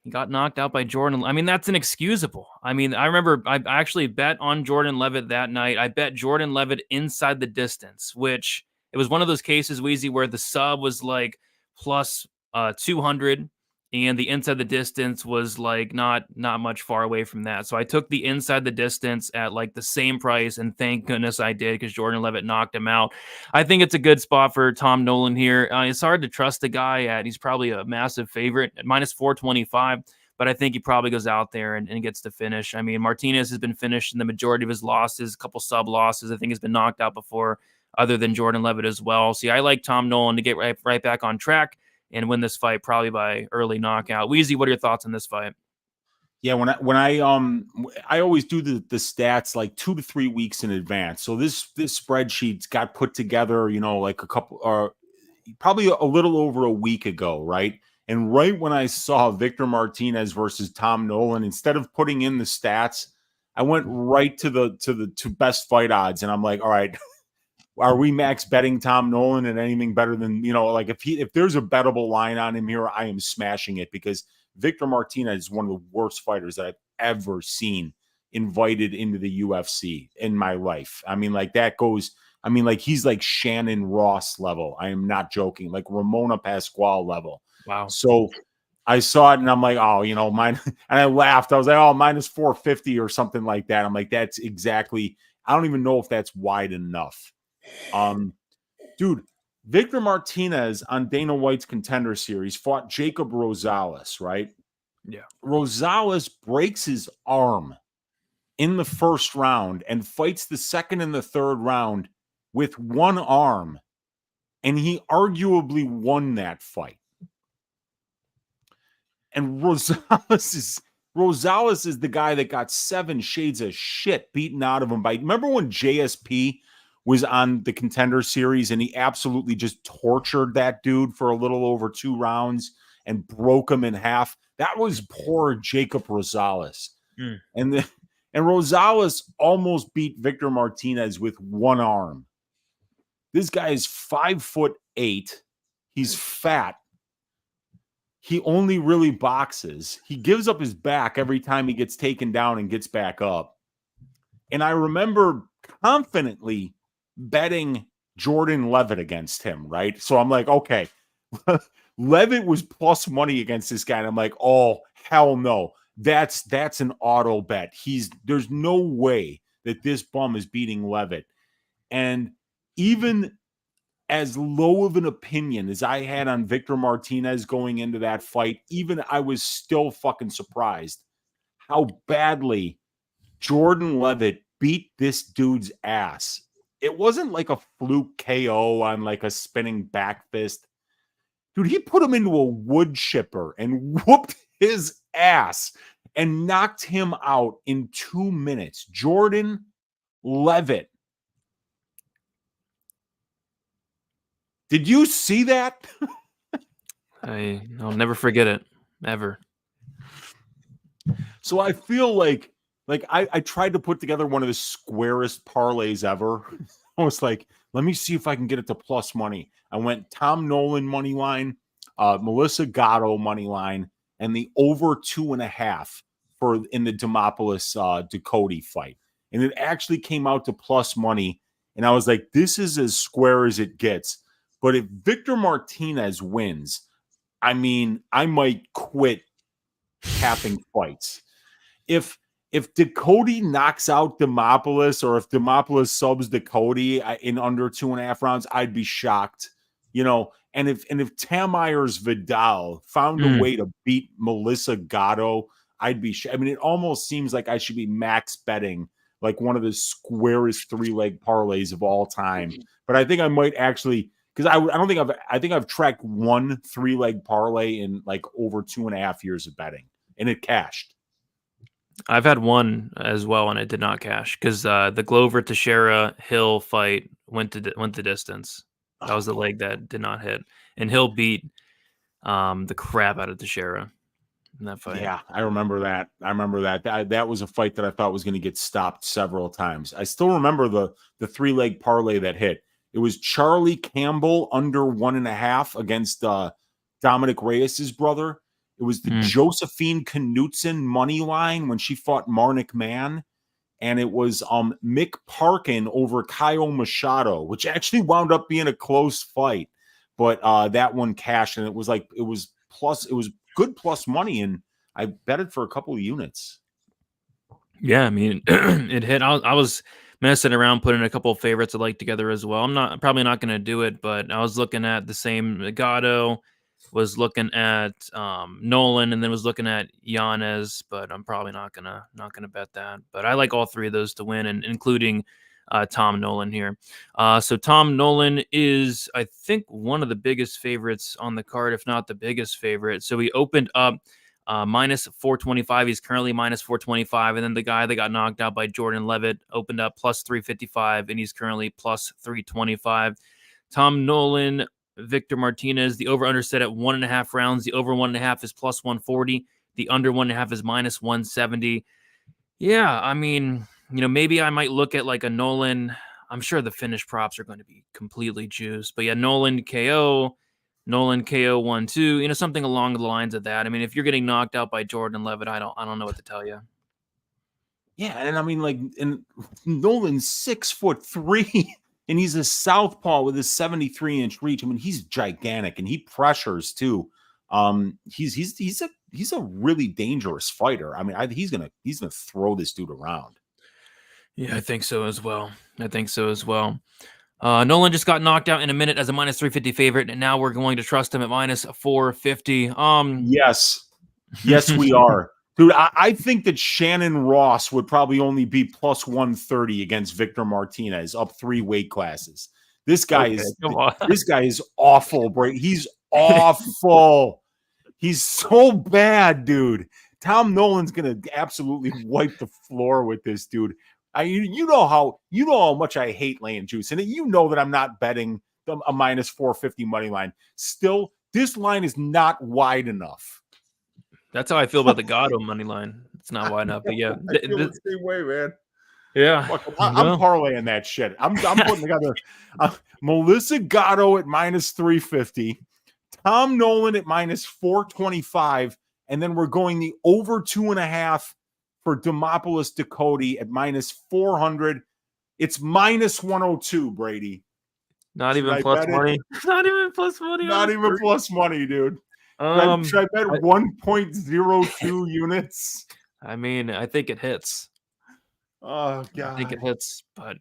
he got knocked out by Jordan. I mean, that's inexcusable. I mean, I remember I actually bet on Jordan Levitt that night. I bet Jordan Levitt inside the distance, which it was one of those cases, Weezy, where the sub was like plus 200 and the inside the distance was like not much far away from that. So I took the inside the distance at like the same price, and thank goodness I did, because Jordan Levitt knocked him out. I think it's a good spot for Tom Nolan here. It's hard to trust the guy he's probably a massive favorite at minus 425, but I think he probably goes out there and gets to finish. I mean, Martinez has been finished in the majority of his losses, a couple sub losses. I think he's been knocked out before, other than Jordan Levitt as well. So yeah, I like Tom Nolan to get right back on track and win this fight probably by early knockout. Weezy, what are your thoughts on this fight? Yeah, when I always do the stats like 2 to 3 weeks in advance. So this spreadsheet's got put together, like a couple probably a little over a week ago, right? And right when I saw Victor Martinez versus Tom Nolan, instead of putting in the stats, I went right to the best fight odds, and I'm like, all right, are we max betting Tom Nolan and anything better than, like if there's a bettable line on him here, I am smashing it, because Victor Martinez is one of the worst fighters that I've ever seen invited into the UFC in my life. I mean, like he's like Shannon Ross level. I am not joking, like Ramona Pasquale level. Wow. So I saw it and I'm like, oh, mine. And I laughed. I was like, oh, minus 450 or something like that. I'm like, that's exactly, I don't even know if that's wide enough. Dude, Victor Martinez on Dana White's Contender Series fought Jacob Rosales, right? Yeah. Rosales breaks his arm in the first round and fights the second and the third round with one arm, and he arguably won that fight. And Rosales is the guy that got 7 shades of shit beaten out of him by. Remember when JSP was on the Contender Series and he absolutely just tortured that dude for a little over 2 rounds and broke him in half? That was poor Jacob Rosales. And Rosales almost beat Victor Martinez with one arm. This guy is 5'8". He's fat. He only really boxes. He gives up his back every time he gets taken down and gets back up. And I remember confidently betting Jordan Levitt against him, right? So I'm like, okay, Levitt was plus money against this guy. And I'm like, oh, hell no. That's an auto bet. There's no way that this bum is beating Levitt. And even as low of an opinion as I had on Victor Martinez going into that fight, even I was still fucking surprised how badly Jordan Levitt beat this dude's ass. It wasn't like a fluke KO on like a spinning back fist. Dude, he put him into a wood chipper and whooped his ass and knocked him out in 2 minutes. Jordan Levitt. Did you see that? I'll never forget it, ever. So I feel like I tried to put together one of the squarest parlays ever. I was like, let me see if I can get it to plus money. I went Tom Nolan money line, Melissa Gatto money line, and the over 2.5 in the Demopoulos Ducote fight. And it actually came out to plus money. And I was like, this is as square as it gets. But if Victor Martinez wins, I mean, I might quit capping fights. If if Trócoli knocks out Demopoulos, or if Demopoulos subs Trócoli in under 2.5 rounds, I'd be shocked. And if Tamires Vidal found a way to beat Melissa Gatto, I'd be I mean, it almost seems like I should be max betting like one of the squarest 3-leg parlays of all time. But I think I might actually, because I think I've tracked one 3-leg parlay in like over 2.5 years of betting, and it cashed. I've had one as well, and it did not cash because the Glover Teixeira Hill fight went the distance. That was the leg that did not hit, and Hill beat the crap out of Teixeira in that fight. Yeah, I remember that. That was a fight that I thought was going to get stopped several times. I still remember the 3-leg parlay that hit. It was Charlie Campbell under 1.5 against Dominic Reyes's brother. It was the Josephine Knutson money line when she fought Marnik Mann. And it was Mick Parkin over Caio Machado, which actually wound up being a close fight. But that one cashed, and it was good plus money, and I betted for a couple of units. Yeah, I mean, it hit. I was messing around, putting a couple of favorites I like together as well. I'm probably not going to do it, but I was looking at the same Gatto, was looking at Nolan, and then was looking at Yanez, but I'm probably not gonna bet that. But I like all three of those to win, and including Tom Nolan here. So Tom Nolan is, I think, one of the biggest favorites on the card, if not the biggest favorite. So he opened up minus 425. He's currently minus 425, and then the guy that got knocked out by Jordan Levitt opened up plus 355, and he's currently plus 325. Tom Nolan, Victor Martinez, the over-under set at 1.5 rounds. The over 1.5 is plus 140. The under 1.5 is minus 170. Yeah, I mean, maybe I might look at like a Nolan. I'm sure the finish props are going to be completely juiced. But yeah, Nolan KO 1-2, something along the lines of that. I mean, if you're getting knocked out by Jordan Levitt, I don't know what to tell you. Yeah, and I mean, and Nolan's 6'3". And he's a southpaw with a 73-inch reach. I mean, he's gigantic, and he pressures too. He's a really dangerous fighter. I mean, he's gonna throw this dude around. Yeah, I think so as well. Nolan just got knocked out in a minute as a minus 350 favorite, and now we're going to trust him at minus 450. Yes, we are. Dude, I think that Shannon Ross would probably only be plus 130 against Victor Martinez, up 3 weight classes. This guy is awful, Brady. He's awful. He's so bad, dude. Tom Nolan's gonna absolutely wipe the floor with this dude. You know how much I hate laying juice, and you know that I'm not betting a minus 450 money line. Still, this line is not wide enough. That's how I feel about the Gatto money line. It's not wide enough, but yeah. I feel the same way, man. Yeah. I'm parlaying that shit. I'm putting together Melissa Gatto at minus 350, Tom Nolan at minus 425, and then we're going the over 2.5 for Demopoulos Trócoli at minus 400. It's minus 102, Brady. Not even plus money. Not even plus money. Not even plus money, dude. Should I bet 1.02 units? I mean, I think it hits. Oh, God. I think it hits, but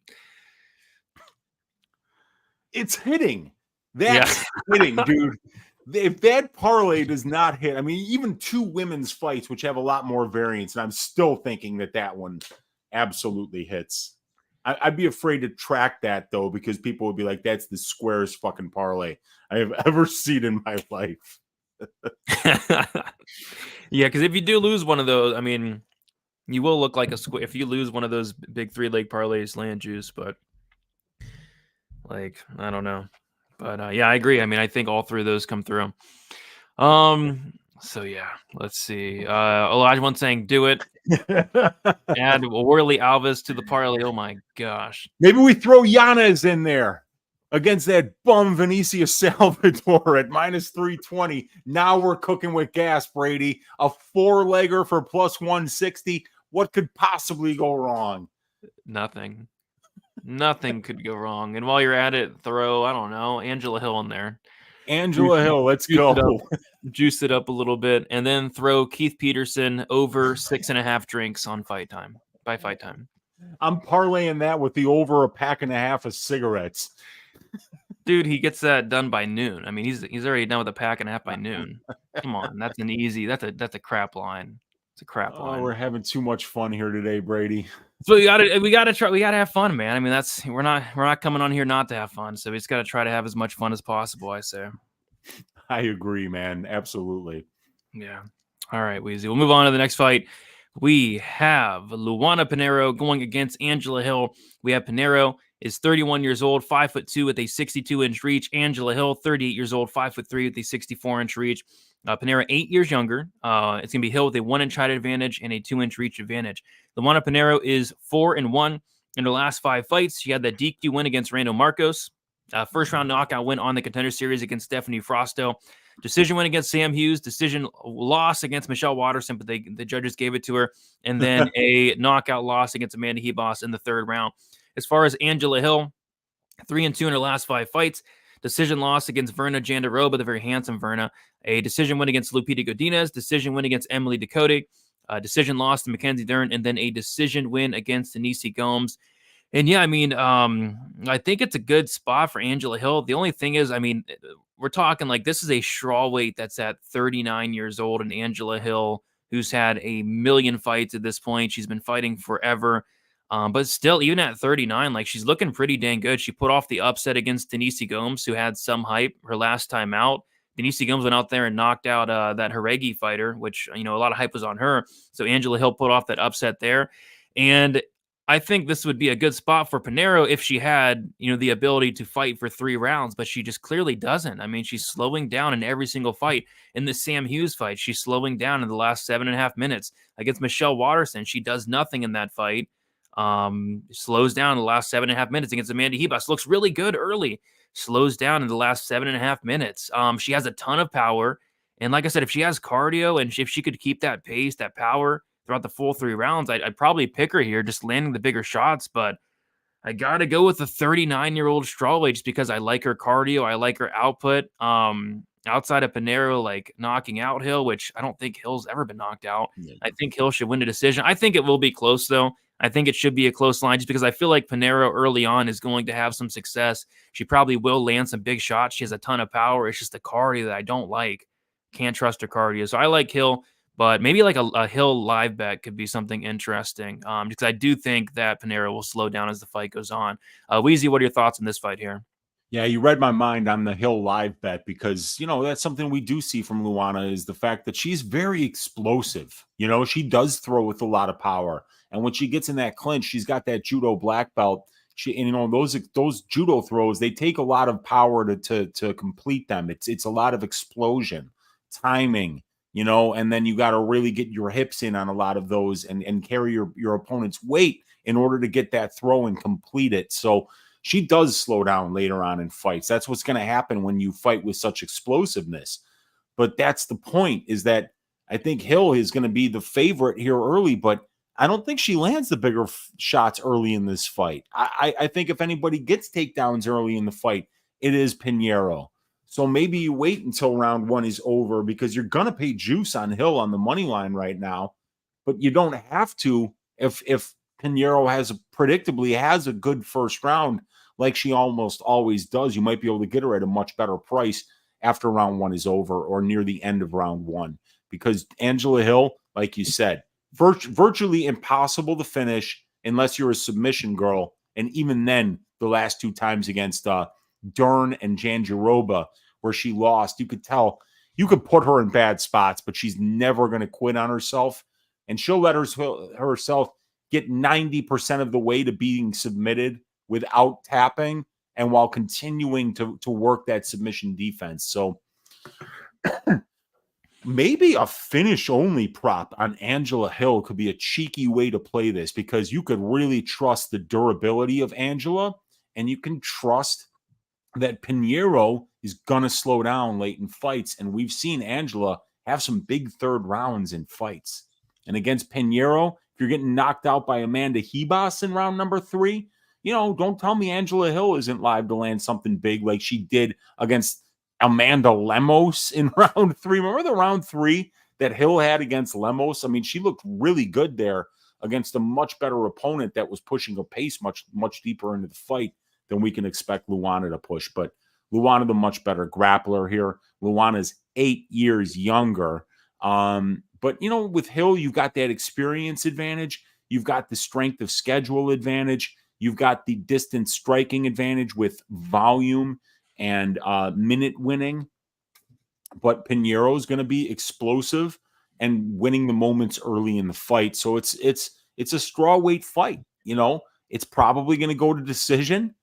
it's hitting. That's hitting, dude. If that parlay does not hit, I mean, even 2 women's fights, which have a lot more variance, and I'm still thinking that one absolutely hits. I'd be afraid to track that, though, because people would be like, that's the squarest fucking parlay I have ever seen in my life. Yeah, because if you do lose one of those, I mean, you will look like a square if you lose one of those big 3-leg parlays, land juice. But like, I don't know. But yeah, I agree. I mean, I think all 3 of those come through. So yeah, let's see. Elijah one saying, "Do it." Add Worley Alves to the parlay. Oh my gosh. Maybe we throw Yanez in there against that bum Vinicius Salvador at minus 320. Now we're cooking with gas, Brady. A 4-legger for plus 160. What could possibly go wrong? Nothing. Nothing could go wrong. And while you're at it, throw, I don't know, Angela Hill in there. Angela Hill, let's go. juice it up a little bit, and then throw Keith Peterson over 6.5 drinks on Fight Time. By Fight Time. I'm parlaying that with the over a pack and a half of cigarettes. Dude, he gets that done by noon. I mean, he's already done with a pack and a half by noon. Come on, that's a crap line. It's a crap line. We're having too much fun here today, Brady. So we gotta have fun, man. I mean, we're not coming on here not to have fun. So we just gotta try to have as much fun as possible, I say. I agree, man. Absolutely. Yeah. All right, Weezy. We'll move on to the next fight. We have Luana Pinheiro going against Angela Hill. We have Pinheiro is 31 years old, 5'2" with a 62-inch reach. Angela Hill, 38 years old, 5'3" with a 64-inch reach. Pinheiro, 8 years younger. It's going to be Hill with a 1-inch height advantage and a 2-inch reach advantage. Luana Pinheiro is 4-1 in her last 5 fights. She had that DQ win against Rando Marcos. First round knockout win on the Contender Series against Stephanie Frosto. Decision win against Sam Hughes. Decision loss against Michelle Waterson, but the judges gave it to her. And then a knockout loss against Amanda Hebos in the 3rd round. As far as Angela Hill, 3-2 in her last 5 fights. Decision loss against Verna Jandaroba, the very handsome Verna. A decision win against Lupita Godinez. Decision win against Emily Ducote. Decision loss to Mackenzie Dern. And then a decision win against Denise Gomes. And yeah, I mean, I think it's a good spot for Angela Hill. The only thing is, I mean, we're talking like this is a strawweight that's at 39 years old, and Angela Hill, who's had a million fights at this point. She's been fighting forever. But still, even at 39, like she's looking pretty dang good. She put off the upset against Denise Gomes, who had some hype her last time out. Denise Gomes went out there and knocked out that Haregi fighter, which, a lot of hype was on her. So Angela Hill put off that upset there. And I think this would be a good spot for Pinheiro if she had, the ability to fight for 3 rounds, but she just clearly doesn't. I mean, she's slowing down in every single fight. In the Sam Hughes fight, she's slowing down in the last 7.5 minutes. Against Michelle Waterson, she does nothing in that fight. Slows down in the last 7.5 minutes against Amanda Hebos. Looks really good early. Slows down in the last 7.5 minutes. She has a ton of power. And like I said, if she has cardio and if she could keep that pace, that power throughout the full 3 rounds, I'd probably pick her here, just landing the bigger shots. But I got to go with the 39-year-old strawweight just because I like her cardio. I like her output. Outside of Pinheiro, like knocking out Hill, which I don't think Hill's ever been knocked out. I think Hill should win a decision. I think it will be close, though. I think it should be a close line just because I feel like Pinheiro early on is going to have some success. She probably will land some big shots. She has a ton of power. It's just the cardio that I don't like. Can't trust her cardio. So I like Hill, but maybe like a Hill live bet could be something interesting because I do think that Pinheiro will slow down as the fight goes on. Weezy, what are your thoughts on this fight here? Yeah, you read my mind on the Hill live bet because, that's something we do see from Luana is the fact that she's very explosive. She does throw with a lot of power. And when she gets in that clinch, she's got that judo black belt. Those judo throws, they take a lot of power to complete them. It's a lot of explosion, timing, and then you got to really get your hips in on a lot of those and carry your opponent's weight in order to get that throw and complete it. So she does slow down later on in fights. That's what's going to happen when you fight with such explosiveness. But that's the point, is that I think Hill is going to be the favorite here early, but I don't think she lands the bigger shots early in this fight. I think if anybody gets takedowns early in the fight, it is Pinheiro. So maybe you wait until round 1 is over because you're going to pay juice on Hill on the money line right now, but you don't have to if Pinheiro predictably has a good first round like she almost always does. You might be able to get her at a much better price after round 1 is over or near the end of round 1 because Angela Hill, like you said, virtually impossible to finish unless you're a submission girl. And even then, the last 2 times against Dern and Jandiroba, where she lost, you could tell, you could put her in bad spots, but she's never going to quit on herself. And she'll let herself get 90% of the way to being submitted without tapping and while continuing to work that submission defense. So maybe a finish-only prop on Angela Hill could be a cheeky way to play this because you could really trust the durability of Angela and you can trust that Pinheiro is going to slow down late in fights. And we've seen Angela have some big 3rd rounds in fights. And against Pinheiro, if you're getting knocked out by Amanda Hebos in round number 3, don't tell me Angela Hill isn't live to land something big like she did against Amanda Lemos in round 3. Remember the round 3 that Hill had against Lemos? I mean, she looked really good there against a much better opponent that was pushing a pace much deeper into the fight than we can expect Luana to push. But Luana, the much better grappler here. Luana's 8 years younger. But, with Hill, you've got that experience advantage. You've got the strength of schedule advantage. You've got the distance striking advantage with volume and minute winning. But Pinheiro is going to be explosive and winning the moments early in the fight. So it's a strawweight fight. It's probably going to go to decision.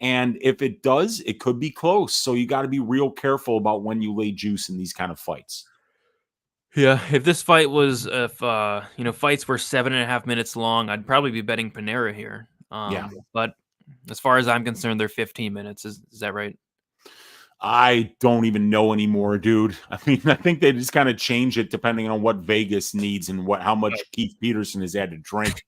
And if it does, it could be close. So you got to be real careful about when you lay juice in these kind of fights. Yeah, if this fight was, fights were 7.5 minutes long, I'd probably be betting Pinheiro here. Yeah. But as far as I'm concerned, they're 15 minutes. Is that right? I don't even know anymore, dude. I mean, I think they just kind of change it depending on what Vegas needs and how much Keith Peterson has had to drink.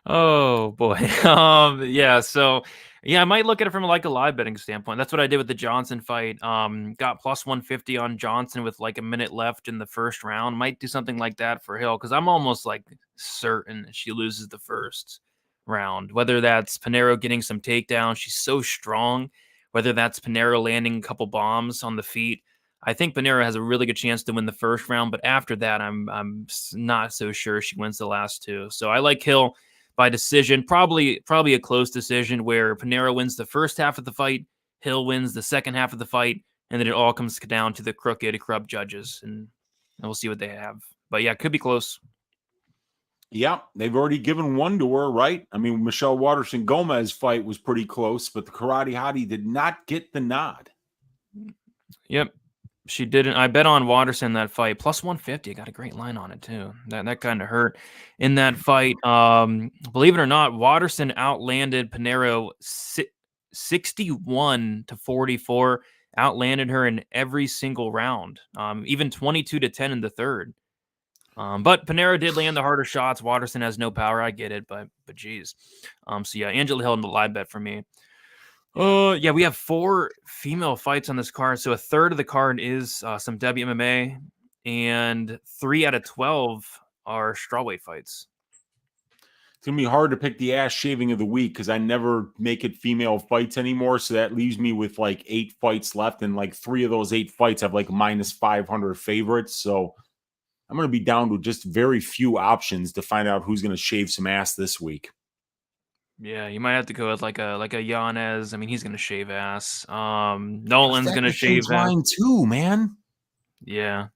Oh boy. Yeah. So yeah, I might look at it from like a live betting standpoint. That's what I did with the Johnson fight. Got plus 150 on Johnson with like a minute left in the first round. Might do something like that for Hill because I'm almost like certain she loses the first round. Whether that's Pinheiro getting some takedowns, she's so strong. Whether that's Pinheiro landing a couple bombs on the feet. I think Pinheiro has a really good chance to win the first round, but after that, I'm not so sure she wins the last two. So I like Hill by decision, probably a close decision where Pinheiro wins the first half of the fight, Hill wins the second half of the fight, and then it all comes down to the crooked, corrupt judges, and we'll see what they have. But yeah, it could be close. Yeah, they've already given one to her, right? I mean, Michelle Waterson-Gomez fight was pretty close, but the Karate Hottie did not get the nod. Yep, she didn't. I bet on Waterson that fight. Plus 150. I got a great line on it, too. That kind of hurt in that fight. Believe it or not, Waterson outlanded Pinheiro 61-44. Outlanded her in every single round, even 22-10 in the third. But Pinheiro did land the harder shots. Waterson has no power. I get it, but geez. So yeah, Angela Hill in the live bet for me. Yeah, we have 4 female fights on this card. So a third of the card is some WMMA, and 3 out of 12 are strawweight fights. It's going to be hard to pick the ass shaving of the week because I never make it female fights anymore. So that leaves me with like 8 fights left, and like 3 of those 8 fights have like minus 500 favorites. So I'm going to be down to just very few options to find out who's going to shave some ass this week. Yeah, you might have to go with like a Yanez. I mean, he's going to shave ass. Nolan's going to shave ass too, man. Yeah.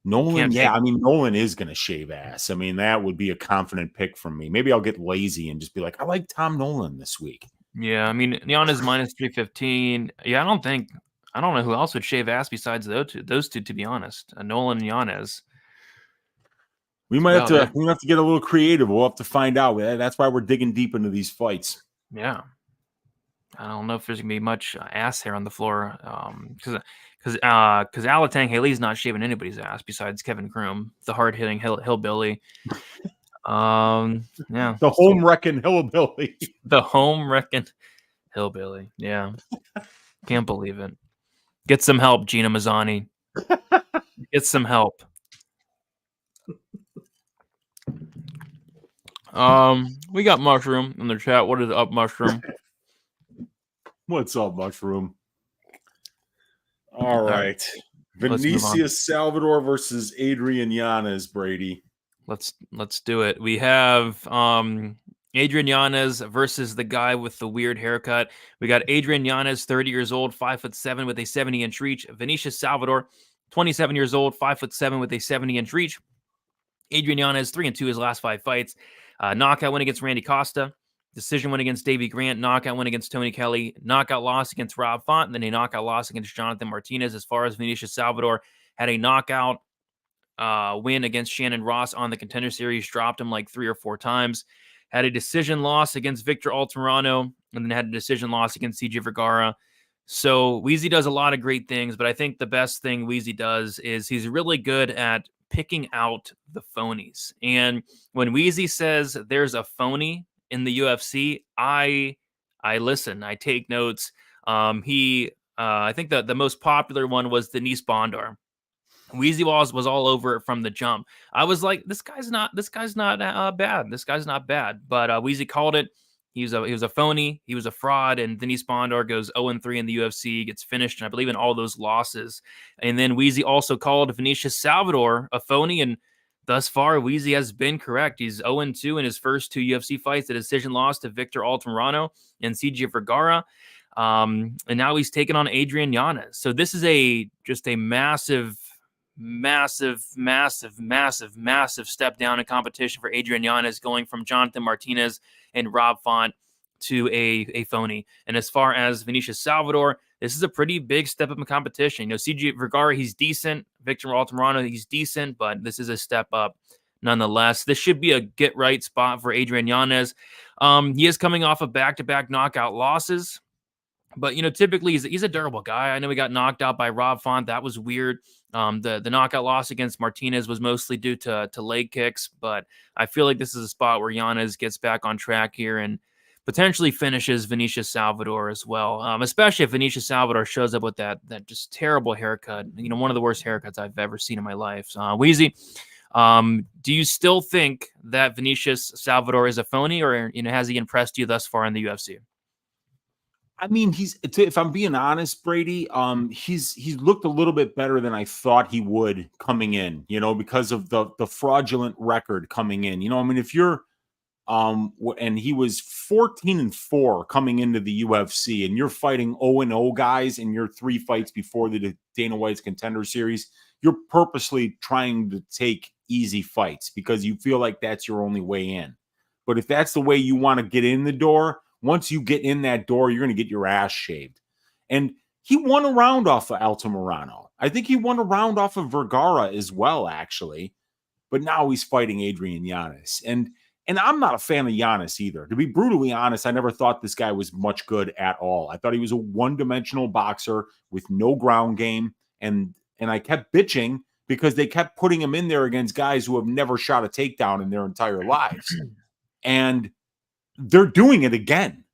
Nolan, I mean, Nolan is going to shave ass. I mean, that would be a confident pick from me. Maybe I'll get lazy and just be like, I like Tom Nolan this week. Yeah, I mean, Yanez minus 315. Yeah, I don't know who else would shave ass besides those two, to be honest. Nolan and Yanez. We might have to get a little creative. We'll have to find out. That's why we're digging deep into these fights. Yeah. I don't know if there's gonna be much ass hair on the floor. Because Alatang Haley's not shaving anybody's ass besides Kevin Kroom, the hard-hitting hillbilly. Yeah. The home wrecking hillbilly. The home wrecking hillbilly. Yeah. Can't believe it. Get some help, Gina Mazzani. Get some help. We got Mushroom in the chat. What is up, Mushroom? What's up, Mushroom? All right. Vinicius Salvador versus Adrian Yanez, Brady. Let's do it. We have Adrian Yanez versus the guy with the weird haircut. We got Adrian Yanez, 30 years old, 5'7" with a 70-inch reach. Vinicius Salvador, 27 years old, 5'7" with a 70-inch reach. Adrian Yanez, 3-2 his last 5 fights. Knockout win against Randy Costa. Decision win against Davey Grant. Knockout win against Tony Kelly. Knockout loss against Rob Font. And then a knockout loss against Jonathan Martinez. As far as Vinicius Salvador, had a knockout win against Shannon Ross on the Contender Series. Dropped him like 3 or 4 times. Had a decision loss against Victor Altamirano. And then had a decision loss against CJ Vergara. So Weezy does a lot of great things. But I think the best thing Weezy does is he's really good at picking out the phonies. And when Weezy says there's a phony in the UFC, I listen, I take notes. He I think the most popular one was Denise Bondar. Weezy was all over it from the jump. I was like, this guy's not bad. This guy's not bad. But Weezy called it. He was a phony. He was a fraud. And Denise Bondar goes 0-3 in the UFC, gets finished, and I believe in all those losses. And then Weezy also called Vinicius Salvador a phony. And thus far, Weezy has been correct. He's 0-2 in his first 2 UFC fights. A decision loss to Victor Altamirano and CJ Vergara. And now he's taken on Adrian Yanez. So this is just a massive step down in competition for Adrian Yanez, going from Jonathan Martinez and Rob Font to a phony. And as far as Vinicius Salvador, this is a pretty big step up in competition. You know, CJ Vergara, he's decent. Victor Altamirano, he's decent, but this is a step up nonetheless. This should be a get right spot for Adrian Yanez. He is coming off of back-to-back knockout losses. But, you know, typically he's a durable guy. I know he got knocked out by Rob Font. That was weird. The knockout loss against Martinez was mostly due to leg kicks. But I feel like this is a spot where Yanez gets back on track here and potentially finishes Vinicius Salvador as well. Especially if Vinicius Salvador shows up with that just terrible haircut. You know, one of the worst haircuts I've ever seen in my life. So, Weezy, do you still think that Vinicius Salvador is a phony, or, you know, has he impressed you thus far in the UFC? I mean, if I'm being honest, Brady, he's looked a little bit better than I thought he would coming in, you know, because of the fraudulent record coming in. You know, I mean, if you're and he was 14-4 coming into the UFC, and you're fighting 0-0 guys in your 3 fights before the Dana White's Contender Series, you're purposely trying to take easy fights because you feel like that's your only way in. But if that's the way you want to get in the door, once you get in that door, you're going to get your ass shaved. And he won a round off of Altamirano. I think he won a round off of Vergara as well, actually. But now he's fighting Adrian Yanez. And I'm not a fan of Yanez either. To be brutally honest, I never thought this guy was much good at all. I thought he was a one-dimensional boxer with no ground game. And I kept bitching because they kept putting him in there against guys who have never shot a takedown in their entire lives. And they're doing it again.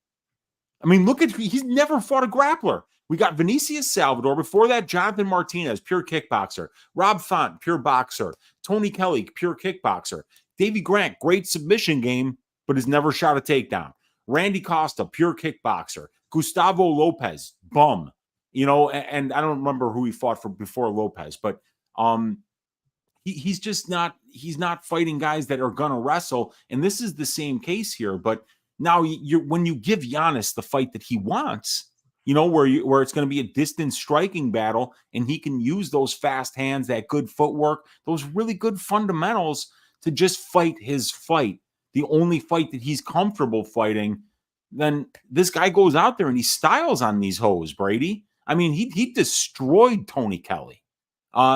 I mean, he's never fought a grappler. We got Vinicius Salvador. Before that, Jonathan Martinez, pure kickboxer. Rob Font, pure boxer. Tony Kelly, pure kickboxer. Davey Grant, great submission game, but has never shot a takedown. Randy Costa, pure kickboxer. Gustavo Lopez, bum. You know, and I don't remember who he fought for before Lopez, but he's just not, he's not fighting guys that are going to wrestle. And this is the same case here. But now when you give Yanez the fight that he wants, you know, where it's going to be a distance striking battle, and he can use those fast hands, that good footwork, those really good fundamentals to just fight his fight, the only fight that he's comfortable fighting, then this guy goes out there and he styles on these hoes, Brady. I mean, he destroyed Tony Kelly.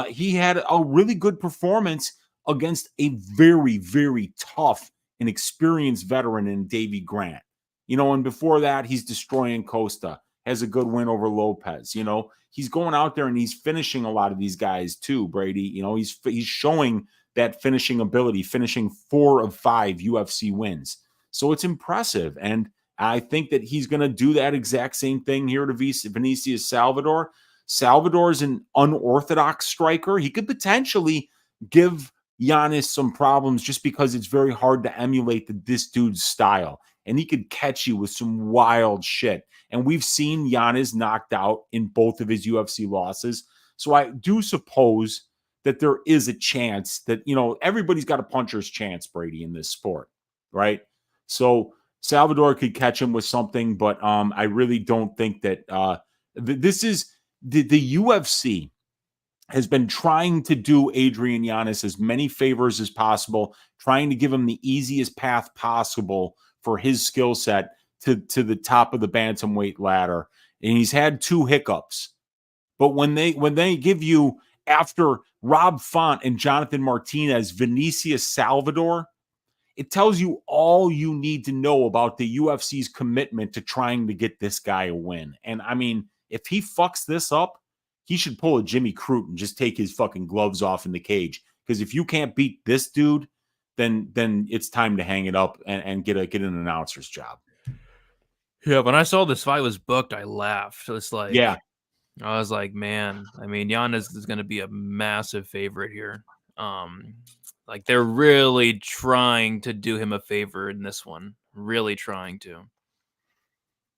He had a really good performance against a very, very tough and experienced veteran in Davey Grant. You know, and before that, he's destroying Costa, has a good win over Lopez. You know, he's going out there and he's finishing a lot of these guys too, Brady. You know, he's showing that finishing ability, finishing 4 of 5 UFC wins. So it's impressive. And I think that he's going to do that exact same thing here to Vinicius Salvador. Salvador's an unorthodox striker. He could potentially give Yanez some problems just because it's very hard to emulate this dude's style. And he could catch you with some wild shit. And we've seen Yanez knocked out in both of his UFC losses. So I do suppose that there is a chance that, you know, everybody's got a puncher's chance, Brady, in this sport, right? So Salvador could catch him with something, but I really don't think that this is the UFC has been trying to do Adrian Yanez as many favors as possible, trying to give him the easiest path possible for his skill set to the top of the bantamweight ladder. And he's had 2 hiccups. But when they give you, after Rob Font and Jonathan Martinez, Vinicius Salvador, it tells you all you need to know about the UFC's commitment to trying to get this guy a win. And I mean, if he fucks this up, he should pull a Jimmy Crute and just take his fucking gloves off in the cage. Because if you can't beat this dude, then it's time to hang it up and get an announcer's job. Yeah, when I saw this fight was booked, I laughed. It's like, yeah, I was like, man, I mean, Yanez is going to be a massive favorite here. Like they're really trying to do him a favor in this one, really trying to.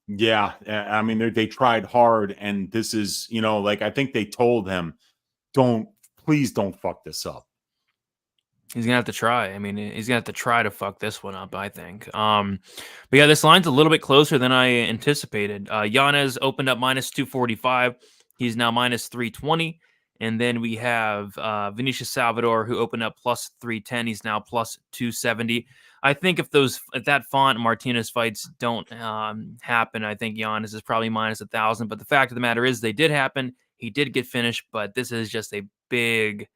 Yeah, I mean, they tried hard, and this is, like, I think they told him, please don't fuck this up. He's gonna have to try. I mean, he's gonna have to try to fuck this one up, I think. But yeah, this line's a little bit closer than I anticipated. Yanez opened up minus 245. He's now minus 320. And then we have Vinicius Salvador, who opened up plus 310. He's now plus 270. I think if that Font and Martinez fights don't happen, I think Yanez is probably minus 1,000. But the fact of the matter is, they did happen. He did get finished, but this is just a big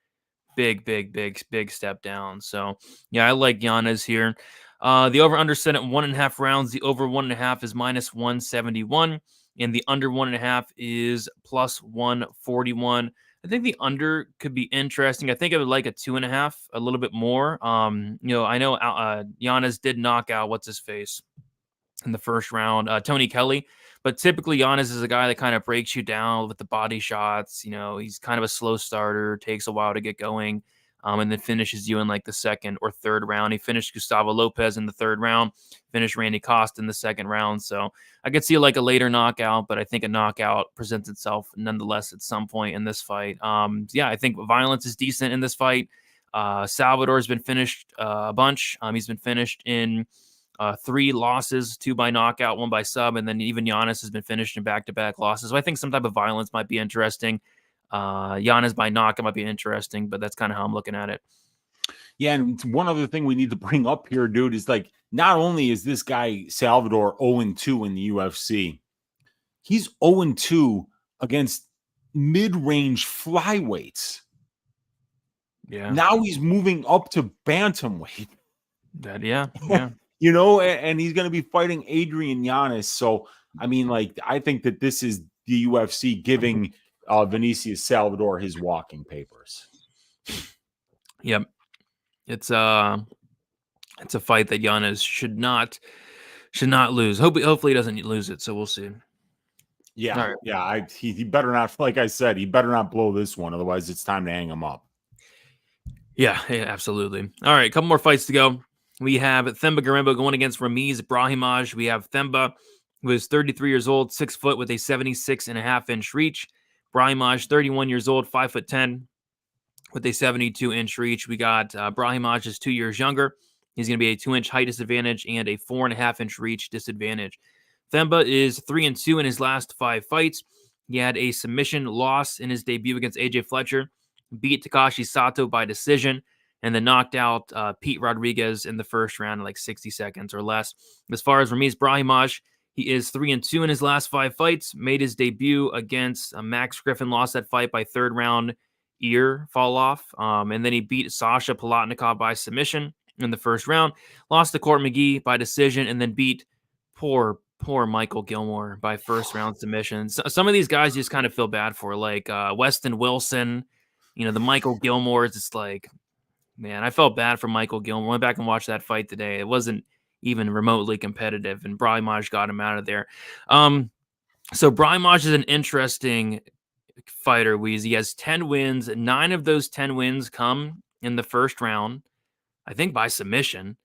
step down. So yeah, I like Yanez here. The over under set at 1.5 rounds. The over 1.5 is minus 171, and the under 1.5 is plus 141. I think the under could be interesting. I think I would like a 2.5, a little bit more. I know Yanez did knock out what's his face in the first round, Tony Kelly. But typically, Yanez is a guy that kind of breaks you down with the body shots. He's kind of a slow starter, takes a while to get going, and then finishes you in like the second or third round. He finished Gustavo Lopez in the third round, finished Randy Costa in the second round. So I could see like a later knockout, but I think a knockout presents itself nonetheless at some point in this fight. Yeah, I think violence is decent in this fight. Salvador's been finished a bunch. He's been finished in 3 losses, 2 by knockout, 1 by sub, and then even Yanez has been finished in back-to-back losses. So I think some type of violence might be interesting. Yanez by knockout might be interesting, but that's kind of how I'm looking at it. Yeah, and one other thing we need to bring up here, dude, is like not only is this guy Salvador 0-2 in the UFC, he's 0-2 against mid-range flyweights. Yeah. Now he's moving up to bantamweight. Yeah. And he's going to be fighting Adrian Yanez. So, I mean, like, I think that this is the UFC giving Vinicius Salvador his walking papers. Yep. It's a fight that Yanez should not lose. Hopefully he doesn't lose it. So we'll see. Yeah. Right. Yeah. He better not, like I said, he better not blow this one. Otherwise it's time to hang him up. Yeah, absolutely. All right. A couple more fights to go. We have Themba Gorimbo going against Ramiz Brahimaj. We have Themba, who is 33 years old, 6 foot with a 76.5-inch reach. Brahimaj, 31 years old, 5'10", with a 72-inch reach. We got Brahimaj is 2 years younger. He's going to be a 2-inch height disadvantage and a 4.5-inch reach disadvantage. Themba is 3-2 in his last 5 fights. He had a submission loss in his debut against AJ Fletcher, beat Takashi Sato by decision, and then knocked out Pete Rodriguez in the first round in like 60 seconds or less. As far as Ramiz Brahimaj, he is 3-2 in his last 5 fights, made his debut against Max Griffin, lost that fight by third round ear fall off, and then he beat Sasha Palatnikov by submission in the first round, lost to Court McGee by decision, and then beat poor Michael Gilmore by first round submission. So, some of these guys you just kind of feel bad for, like Weston Wilson, the Michael Gilmores. It's like, man, I felt bad for Michael Gilmore. Went back and watched that fight today. It wasn't even remotely competitive, and Brahimaj got him out of there. So Brahimaj is an interesting fighter, Weezy. He has 10 wins. 9 of those 10 wins come in the first round, I think by submission.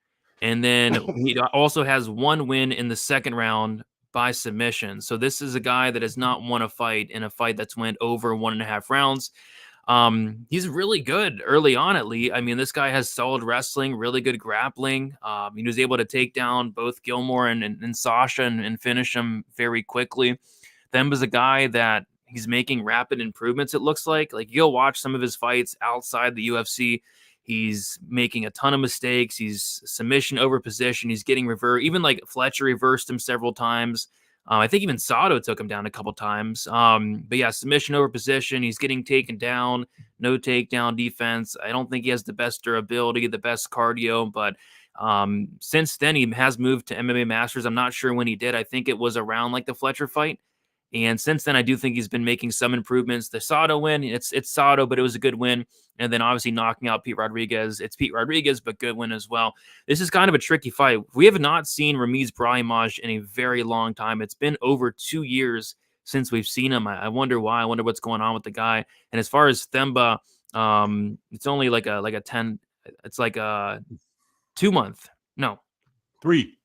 And then he also has 1 win in the second round by submission. So this is a guy that has not won a fight in a fight that's went over 1.5 rounds. He's really good early on, at least. I mean, this guy has solid wrestling, really good grappling. He was able to take down both Gilmore and Sasha and finish him very quickly. Themba's a guy that he's making rapid improvements, it looks like. Like, you'll watch some of his fights outside the UFC. He's making a ton of mistakes. He's submission over position. He's getting reversed. Even like Fletcher reversed him several times. I think even Sato took him down a couple times. But yeah, submission over position. He's getting taken down. No takedown defense. I don't think he has the best durability, the best cardio. But since then, he has moved to MMA Masters. I'm not sure when he did. I think it was around like the Fletcher fight. And since then, I do think he's been making some improvements. The Sato win, it's Sato, but it was a good win. And then obviously knocking out Pete Rodriguez. It's Pete Rodriguez, but good win as well. This is kind of a tricky fight. We have not seen Ramiz Brahimaj in a very long time. It's been over 2 years since we've seen him. I wonder why. I wonder what's going on with the guy. And as far as Themba, it's only like a 10. It's like a 2 month. No, 3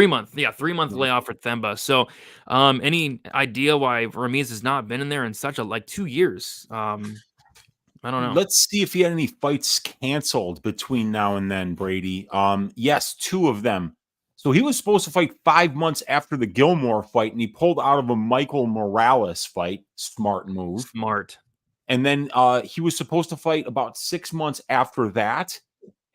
month. Yeah, 3 month layoff for Themba. So, any idea why Ramiz has not been in there in such a 2 years? I don't know. Let's see if he had any fights canceled between now and then, Brady. Yes, 2 of them. So he was supposed to fight 5 months after the Gilmore fight, and he pulled out of a Michael Morales fight. Smart move. Smart. And then he was supposed to fight about 6 months after that,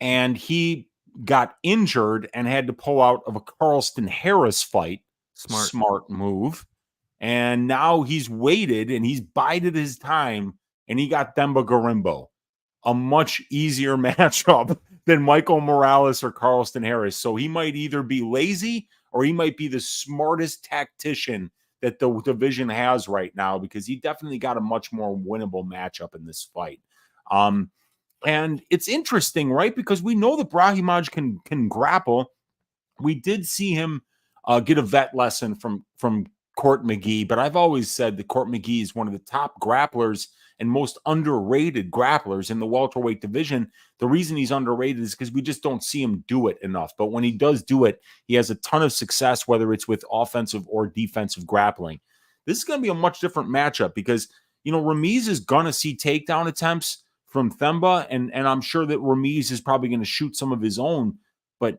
and he got injured and had to pull out of a Carlston Harris fight. Smart move. And now he's waited and he's bided his time, and he got Themba Gorimbo, a much easier matchup than Michael Morales or Carlston Harris. So he might either be lazy or he might be the smartest tactician that the division has right now, because he definitely got a much more winnable matchup in this fight. And it's interesting, right? Because we know that Brahimaj can grapple. We did see him get a vet lesson from Court McGee, but I've always said that Court McGee is one of the top grapplers and most underrated grapplers in the welterweight division. The reason he's underrated is because we just don't see him do it enough. But when he does do it, he has a ton of success, whether it's with offensive or defensive grappling. This is going to be a much different matchup because, Ramiz is going to see takedown attempts from Themba, and I'm sure that Ramiz is probably going to shoot some of his own, but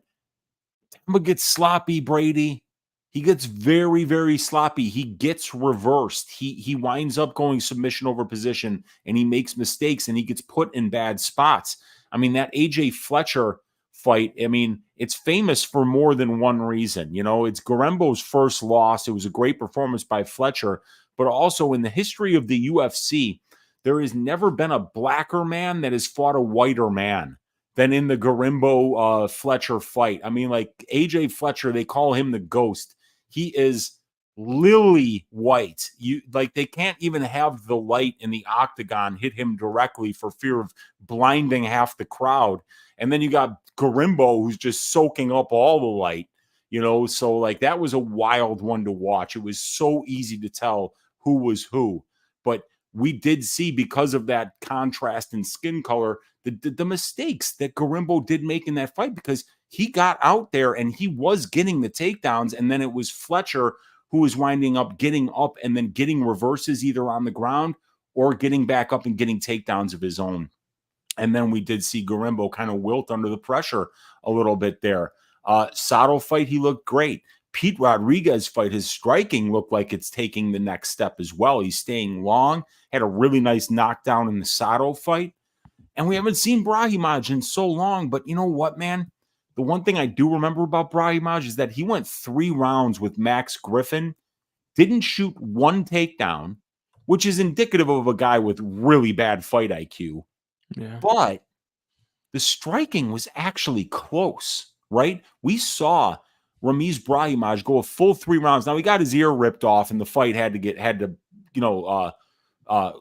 Themba gets sloppy, Brady. He gets very, very sloppy. He gets reversed. He winds up going submission over position, and he makes mistakes, and he gets put in bad spots. I mean, that AJ Fletcher fight, it's famous for more than one reason. It's Gorimbo's first loss. It was a great performance by Fletcher, but also in the history of the UFC, there has never been a blacker man that has fought a whiter man than in the Gorimbo Fletcher fight. AJ Fletcher, they call him the ghost. He is lily white. They can't even have the light in the octagon hit him directly for fear of blinding half the crowd. And then you got Gorimbo, who's just soaking up all the light, so that was a wild one to watch. It was so easy to tell who was who. But we did see, because of that contrast in skin color, the mistakes that Gorimbo did make in that fight, because he got out there and he was getting the takedowns, and then it was Fletcher who was winding up getting up and then getting reverses either on the ground or getting back up and getting takedowns of his own. And then we did see Gorimbo kind of wilt under the pressure a little bit there. Sato fight, he looked great. Pete Rodriguez fight, his striking looked like it's taking the next step as well. He's staying long, had a really nice knockdown in the Sato fight. And we haven't seen Brahimaj in so long, but you know what, man? The one thing I do remember about Brahimaj is that he went 3 rounds with Max Griffin, didn't shoot one takedown, which is indicative of a guy with really bad fight IQ. Yeah. But the striking was actually close, right? We saw Ramiz Brahimaj go a full 3 rounds. Now, he got his ear ripped off, and the fight had to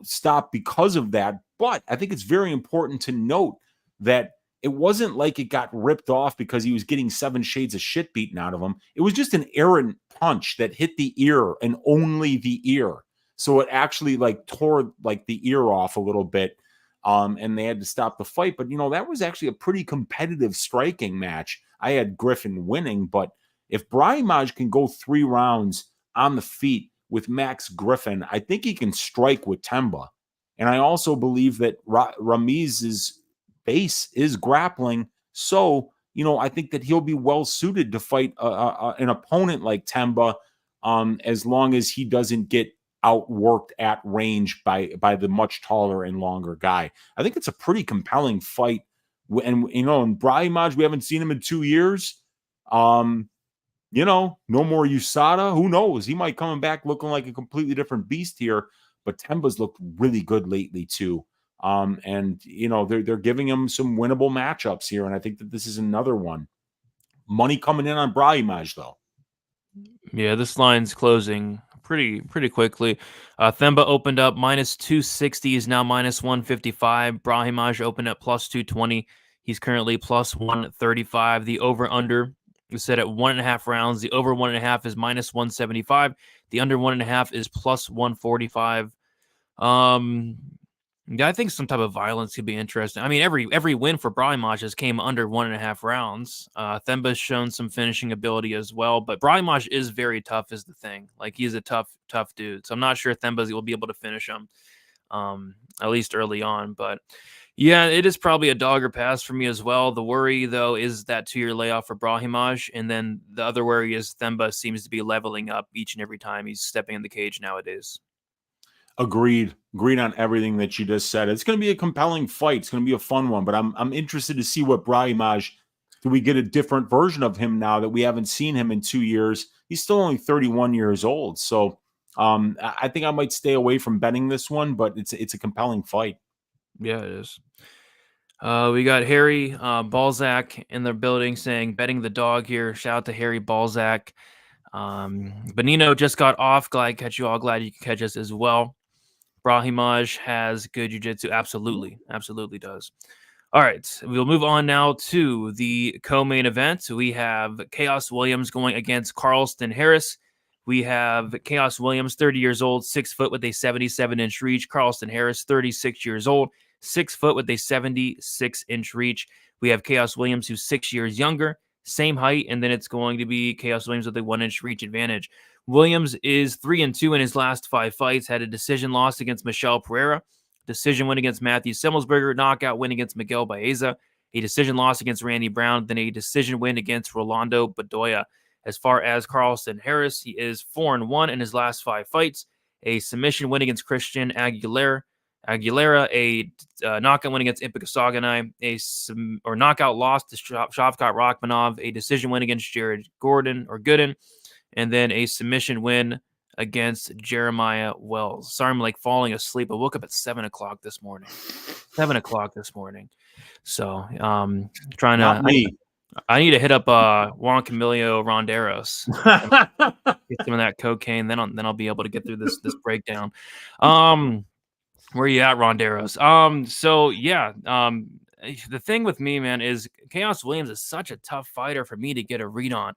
stop because of that. But I think it's very important to note that it wasn't like it got ripped off because he was getting 7 shades of shit beaten out of him. It was just an errant punch that hit the ear and only the ear. So it actually tore the ear off a little bit. And they had to stop the fight. But, that was actually a pretty competitive striking match. I had Griffin winning, but if Brahimaj can go 3 rounds on the feet with Max Griffin, I think he can strike with Themba. And I also believe that Ramiz's base is grappling. So, I think that he'll be well suited to fight an opponent like Themba, as long as he doesn't get outworked at range by the much taller and longer guy. I think it's a pretty compelling fight. And, in Brahimaj, we haven't seen him in 2 years. No more USADA. Who knows? He might come back looking like a completely different beast here. But Themba's looked really good lately too. And they're giving him some winnable matchups here, and I think that this is another one. Money coming in on Brahimaj though. Yeah, this line's closing pretty quickly. Themba opened up -260, is now -155. Brahimaj opened up +220. He's currently +135. The over/under We set at 1.5 rounds. The over 1.5 is -175. The under 1.5 is +145. Yeah, I think some type of violence could be interesting. I mean, every win for Brahimaj has came under 1.5 rounds. Themba's shown some finishing ability as well, but Brahimaj is very tough is the thing. Like, he's a tough dude. So I'm not sure Themba will be able to finish him, at least early on. But yeah, it is probably a dog or pass for me as well. The worry, though, is that 2-year layoff for Brahimaj. And then the other worry is Themba seems to be leveling up each and every time he's stepping in the cage nowadays. Agreed on everything that you just said. It's going to be a compelling fight. It's going to be a fun one, but I'm interested to see what Brahimaj, do we get a different version of him now that we haven't seen him in 2 years? He's still only 31 years old. So I think I might stay away from betting this one, but it's a compelling fight. Yeah, it is. We got Harry Balzac in the building saying betting the dog here. Shout out to Harry Balzac. Benino just got off. Glad to catch you all. Glad you can catch us as well. Brahimaj has good jiu-jitsu. Absolutely does. All right, we'll move on now to the co-main event. We have Khaos Williams going against Carlston Harris. We have Khaos Williams, 30 years old, 6 foot with a 77-inch reach. Carlston Harris, 36 years old, 6 foot with a 76-inch reach. We have Khaos Williams, who's 6 years younger, same height, and then it's going to be Khaos Williams with a 1-inch reach advantage. Williams is 3-2 in his last 5 fights, had a decision loss against Michel Pereira, decision win against Matthew Semmelsberger, knockout win against Miguel Baeza, a decision loss against Randy Brown, then a decision win against Rolando Bedoya. As far as Carlston Harris, he is 4-1 in his last 5 fights, a submission win against Christian Aguilera, a knockout win against Impa Kasaganai, a knockout loss to Shavkat Rakhmonov, a decision win against Jared Gooden, and then a submission win against Jeremiah Wells. Sorry, I'm like falling asleep. I woke up at 7 o'clock this morning. 7 o'clock this morning. So trying to. I need to hit up Juan Camilo Ronderos, get some of that cocaine. Then I'll be able to get through this breakdown. Where you at, Ronderos? So yeah, the thing with me, man, is Khaos Williams is such a tough fighter for me to get a read on.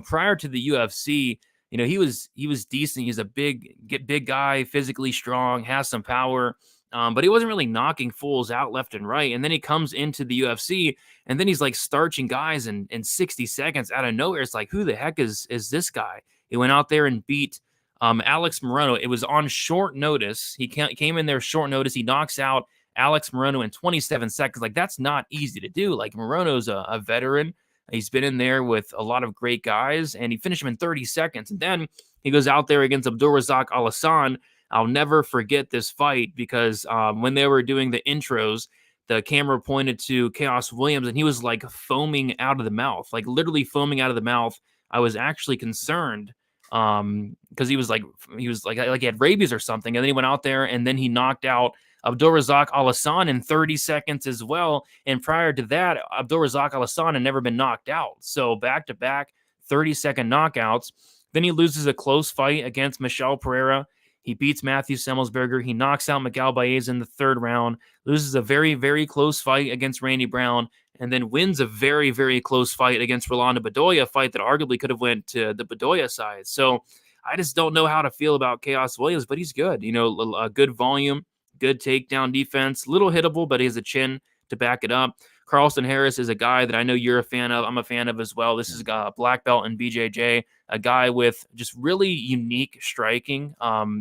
Prior to the UFC, he was decent. He's a big guy, physically strong, has some power, but he wasn't really knocking fools out left and right. And then he comes into the UFC, and then he's like starching guys in 60 seconds out of nowhere. It's like, who the heck is this guy? He went out there and beat Alex Morono. It was on short notice. He came in there short notice. He knocks out Alex Morono in 27 seconds. Like, that's not easy to do. Like, Morono's a veteran. He's been in there with a lot of great guys, and he finished him in 30 seconds. And then he goes out there against Abdulrazak Al-Hassan. I'll never forget this fight because when they were doing the intros, the camera pointed to Khaos Williams, and he was like foaming out of the mouth, like literally foaming out of the mouth. I was actually concerned because he was like he had rabies or something. And then he went out there, and then he knocked out Abdulrazak Al-Hassan in 30 seconds as well. And prior to that, Abdulrazak Al-Hassan had never been knocked out. So back-to-back 30-second knockouts. Then he loses a close fight against Michel Pereira. He beats Matthew Semmelsberger. He knocks out Miguel Baeza in the 3rd round, loses a very, very close fight against Randy Brown, and then wins a very, very close fight against Rolando Bedoya, a fight that arguably could have went to the Bedoya side. So I just don't know how to feel about Khaos Williams, but he's good. A good volume, good takedown defense, little hittable, but he has a chin to back it up. Carlston Harris is a guy that I know you're a fan of. I'm a fan of as well. This is a black belt in BJJ, a guy with just really unique striking,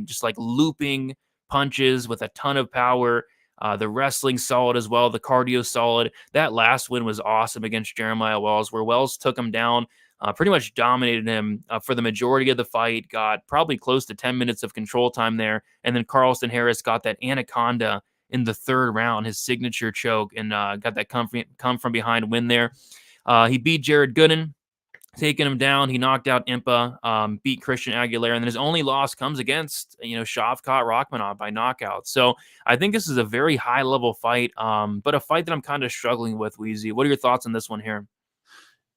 just like looping punches with a ton of power. The wrestling solid as well. The cardio solid. That last win was awesome against Jeremiah Wells, where Wells took him down, pretty much dominated him for the majority of the fight, got probably close to 10 minutes of control time there. And then Carlston Harris got that anaconda in the 3rd round, his signature choke, and got that come from behind win there. He beat Jared Gooden, taking him down. He knocked out Impa, beat Christian Aguilera, and then his only loss comes against Shavkat Rakhmonov by knockout. So I think this is a very high level fight, but a fight that I'm kind of struggling with. Weezy, what are your thoughts on this one here?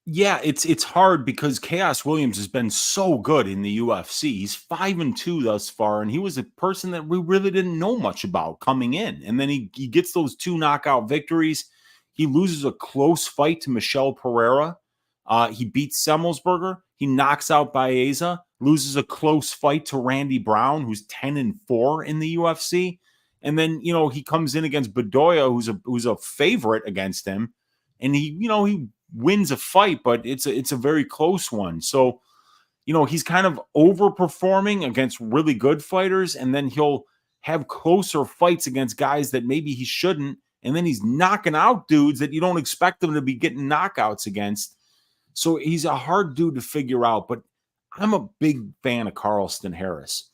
Yeah, it's hard because Khaos Williams has been so good in the UFC. He's 5-2 thus far, and he was a person that we really didn't know much about coming in. And then he gets those 2 knockout victories. He loses a close fight to Michel Pereira. He beats Semmelsberger. He knocks out Baeza, loses a close fight to Randy Brown, who's 10-4 in the UFC. And then, he comes in against Bedoya, who's a favorite against him. And he wins a fight, but it's a very close one. So, he's kind of overperforming against really good fighters, and then he'll have closer fights against guys that maybe he shouldn't. And then he's knocking out dudes that you don't expect him to be getting knockouts against. So he's a hard dude to figure out, but I'm a big fan of Carlston Harris.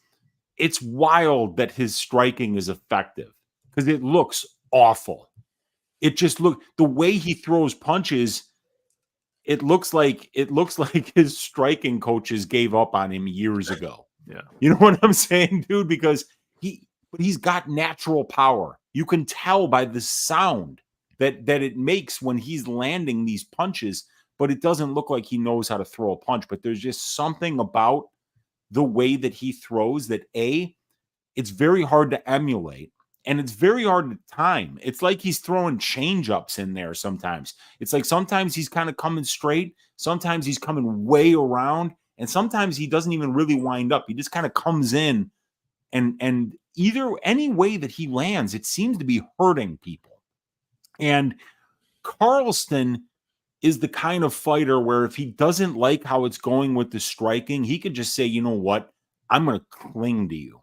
It's wild that his striking is effective because it looks awful. It just the way he throws punches, it looks like his striking coaches gave up on him years ago. Yeah. You know what I'm saying, dude? Because he's got natural power. You can tell by the sound that it makes when he's landing these punches, but it doesn't look like he knows how to throw a punch. But there's just something about the way that he throws that it's very hard to emulate, and it's very hard to time. It's like he's throwing change-ups in there sometimes. It's like sometimes he's kind of coming straight, sometimes he's coming way around, and sometimes he doesn't even really wind up. He just kind of comes in, and either any way that he lands, it seems to be hurting people. And Carlston is the kind of fighter where if he doesn't like how it's going with the striking, he could just say, you know what, I'm going to cling to you.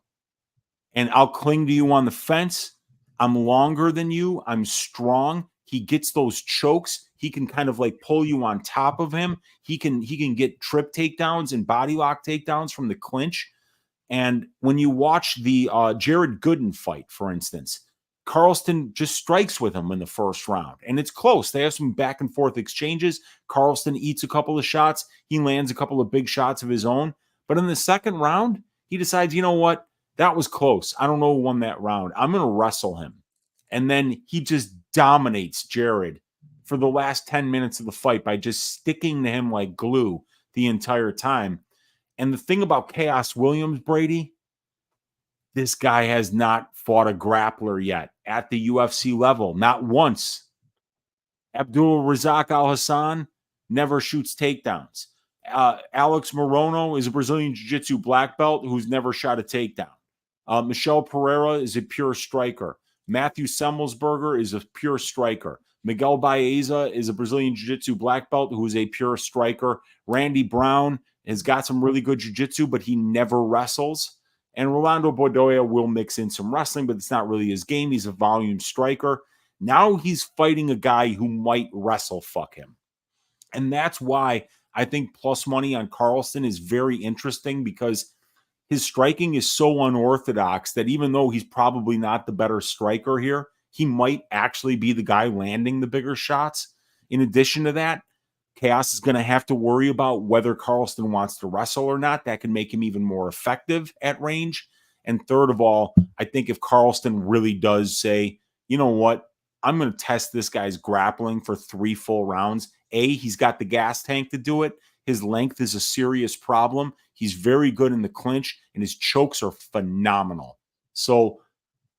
And I'll cling to you on the fence. I'm longer than you. I'm strong. He gets those chokes. He can kind of like pull you on top of him. He can get trip takedowns and body lock takedowns from the clinch. And when you watch the Jared Gooden fight, for instance, Carlston just strikes with him in the first round. And it's close. They have some back and forth exchanges. Carlston eats a couple of shots. He lands a couple of big shots of his own. But in the second round, he decides, you know what? That was close. I don't know who won that round. I'm going to wrestle him. And then he just dominates Jared for the last 10 minutes of the fight by just sticking to him like glue the entire time. And the thing about Khaos Williams, Brady, this guy has not fought a grappler yet at the UFC level. Not once. Abdul Razak Al Hassan never shoots takedowns. Alex Morono is a Brazilian Jiu-Jitsu black belt who's never shot a takedown. Michel Pereira is a pure striker. Matthew Semmelsberger is a pure striker. Miguel Baeza is a Brazilian Jiu-Jitsu black belt who is a pure striker. Randy Brown has got some really good Jiu-Jitsu, but he never wrestles. And Rolando Bedoya will mix in some wrestling, but it's not really his game. He's a volume striker. Now he's fighting a guy who might wrestle fuck him. And that's why I think plus money on Carlston is very interesting, because his striking is so unorthodox that even though he's probably not the better striker here, he might actually be the guy landing the bigger shots. In addition to that, Khaos is going to have to worry about whether Carlston wants to wrestle or not. That can make him even more effective at range. And third of all, I think if Carlston really does say, you know what, I'm going to test this guy's grappling for 3 full rounds. He's got the gas tank to do it. His length is a serious problem. He's very good in the clinch, and his chokes are phenomenal. So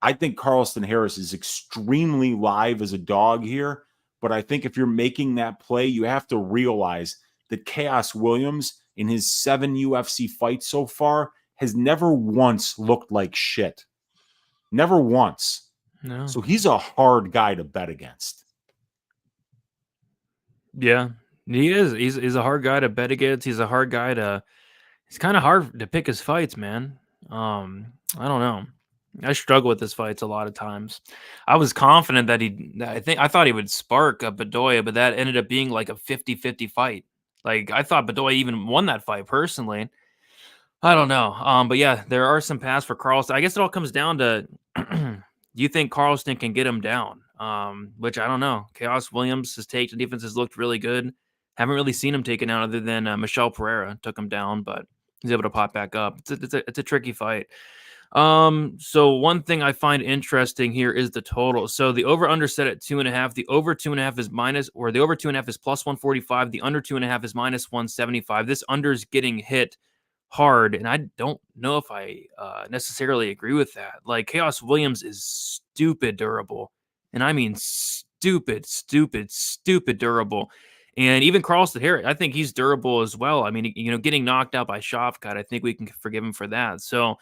I think Carlston Harris is extremely live as a dog here. But I think if you're making that play, you have to realize that Khaos Williams, in his 7 UFC fights so far, has never once looked like shit. Never once. No. So he's a hard guy to bet against. Yeah, he is. He's a hard guy to bet against. He's a hard guy to. It's kind of hard to pick his fights, man. I don't know. I struggle with his fights a lot of times. I was confident that I thought he would spark a Bedoya, but that ended up being like a 50-50 fight. Like, I thought Bedoya even won that fight personally. I don't know. But yeah, there are some paths for Carlston. I guess it all comes down to do you think Carlston can get him down? Which I don't know. Khaos Williams, his take defense has looked really good. Haven't really seen him taken out other than Michel Pereira took him down, but he's able to pop back up. It's a tricky fight. So one thing I find interesting here is the total. So the over under set at 2.5. The over 2.5 is the over 2.5 is plus 145. The under 2.5 is minus 175. This under is getting hit hard, and I don't know if I necessarily agree with that. Like, Khaos Williams is stupid durable, and I mean stupid durable. And even Carlston here, I think he's durable as well. I mean, getting knocked out by Shafkat, I think we can forgive him for that. So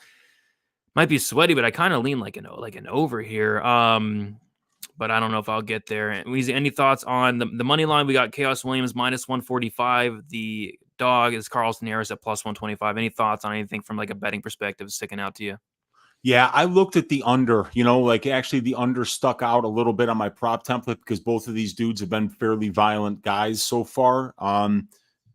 might be sweaty, but I kind of lean like an over here. But I don't know if I'll get there. And Weezy, any thoughts on the money line? We got Khaos Williams minus 145. The dog is Carlston Harris at plus 125. Any thoughts on anything from like a betting perspective sticking out to you? Yeah, I looked at the under, like actually the under stuck out a little bit on my prop template because both of these dudes have been fairly violent guys so far.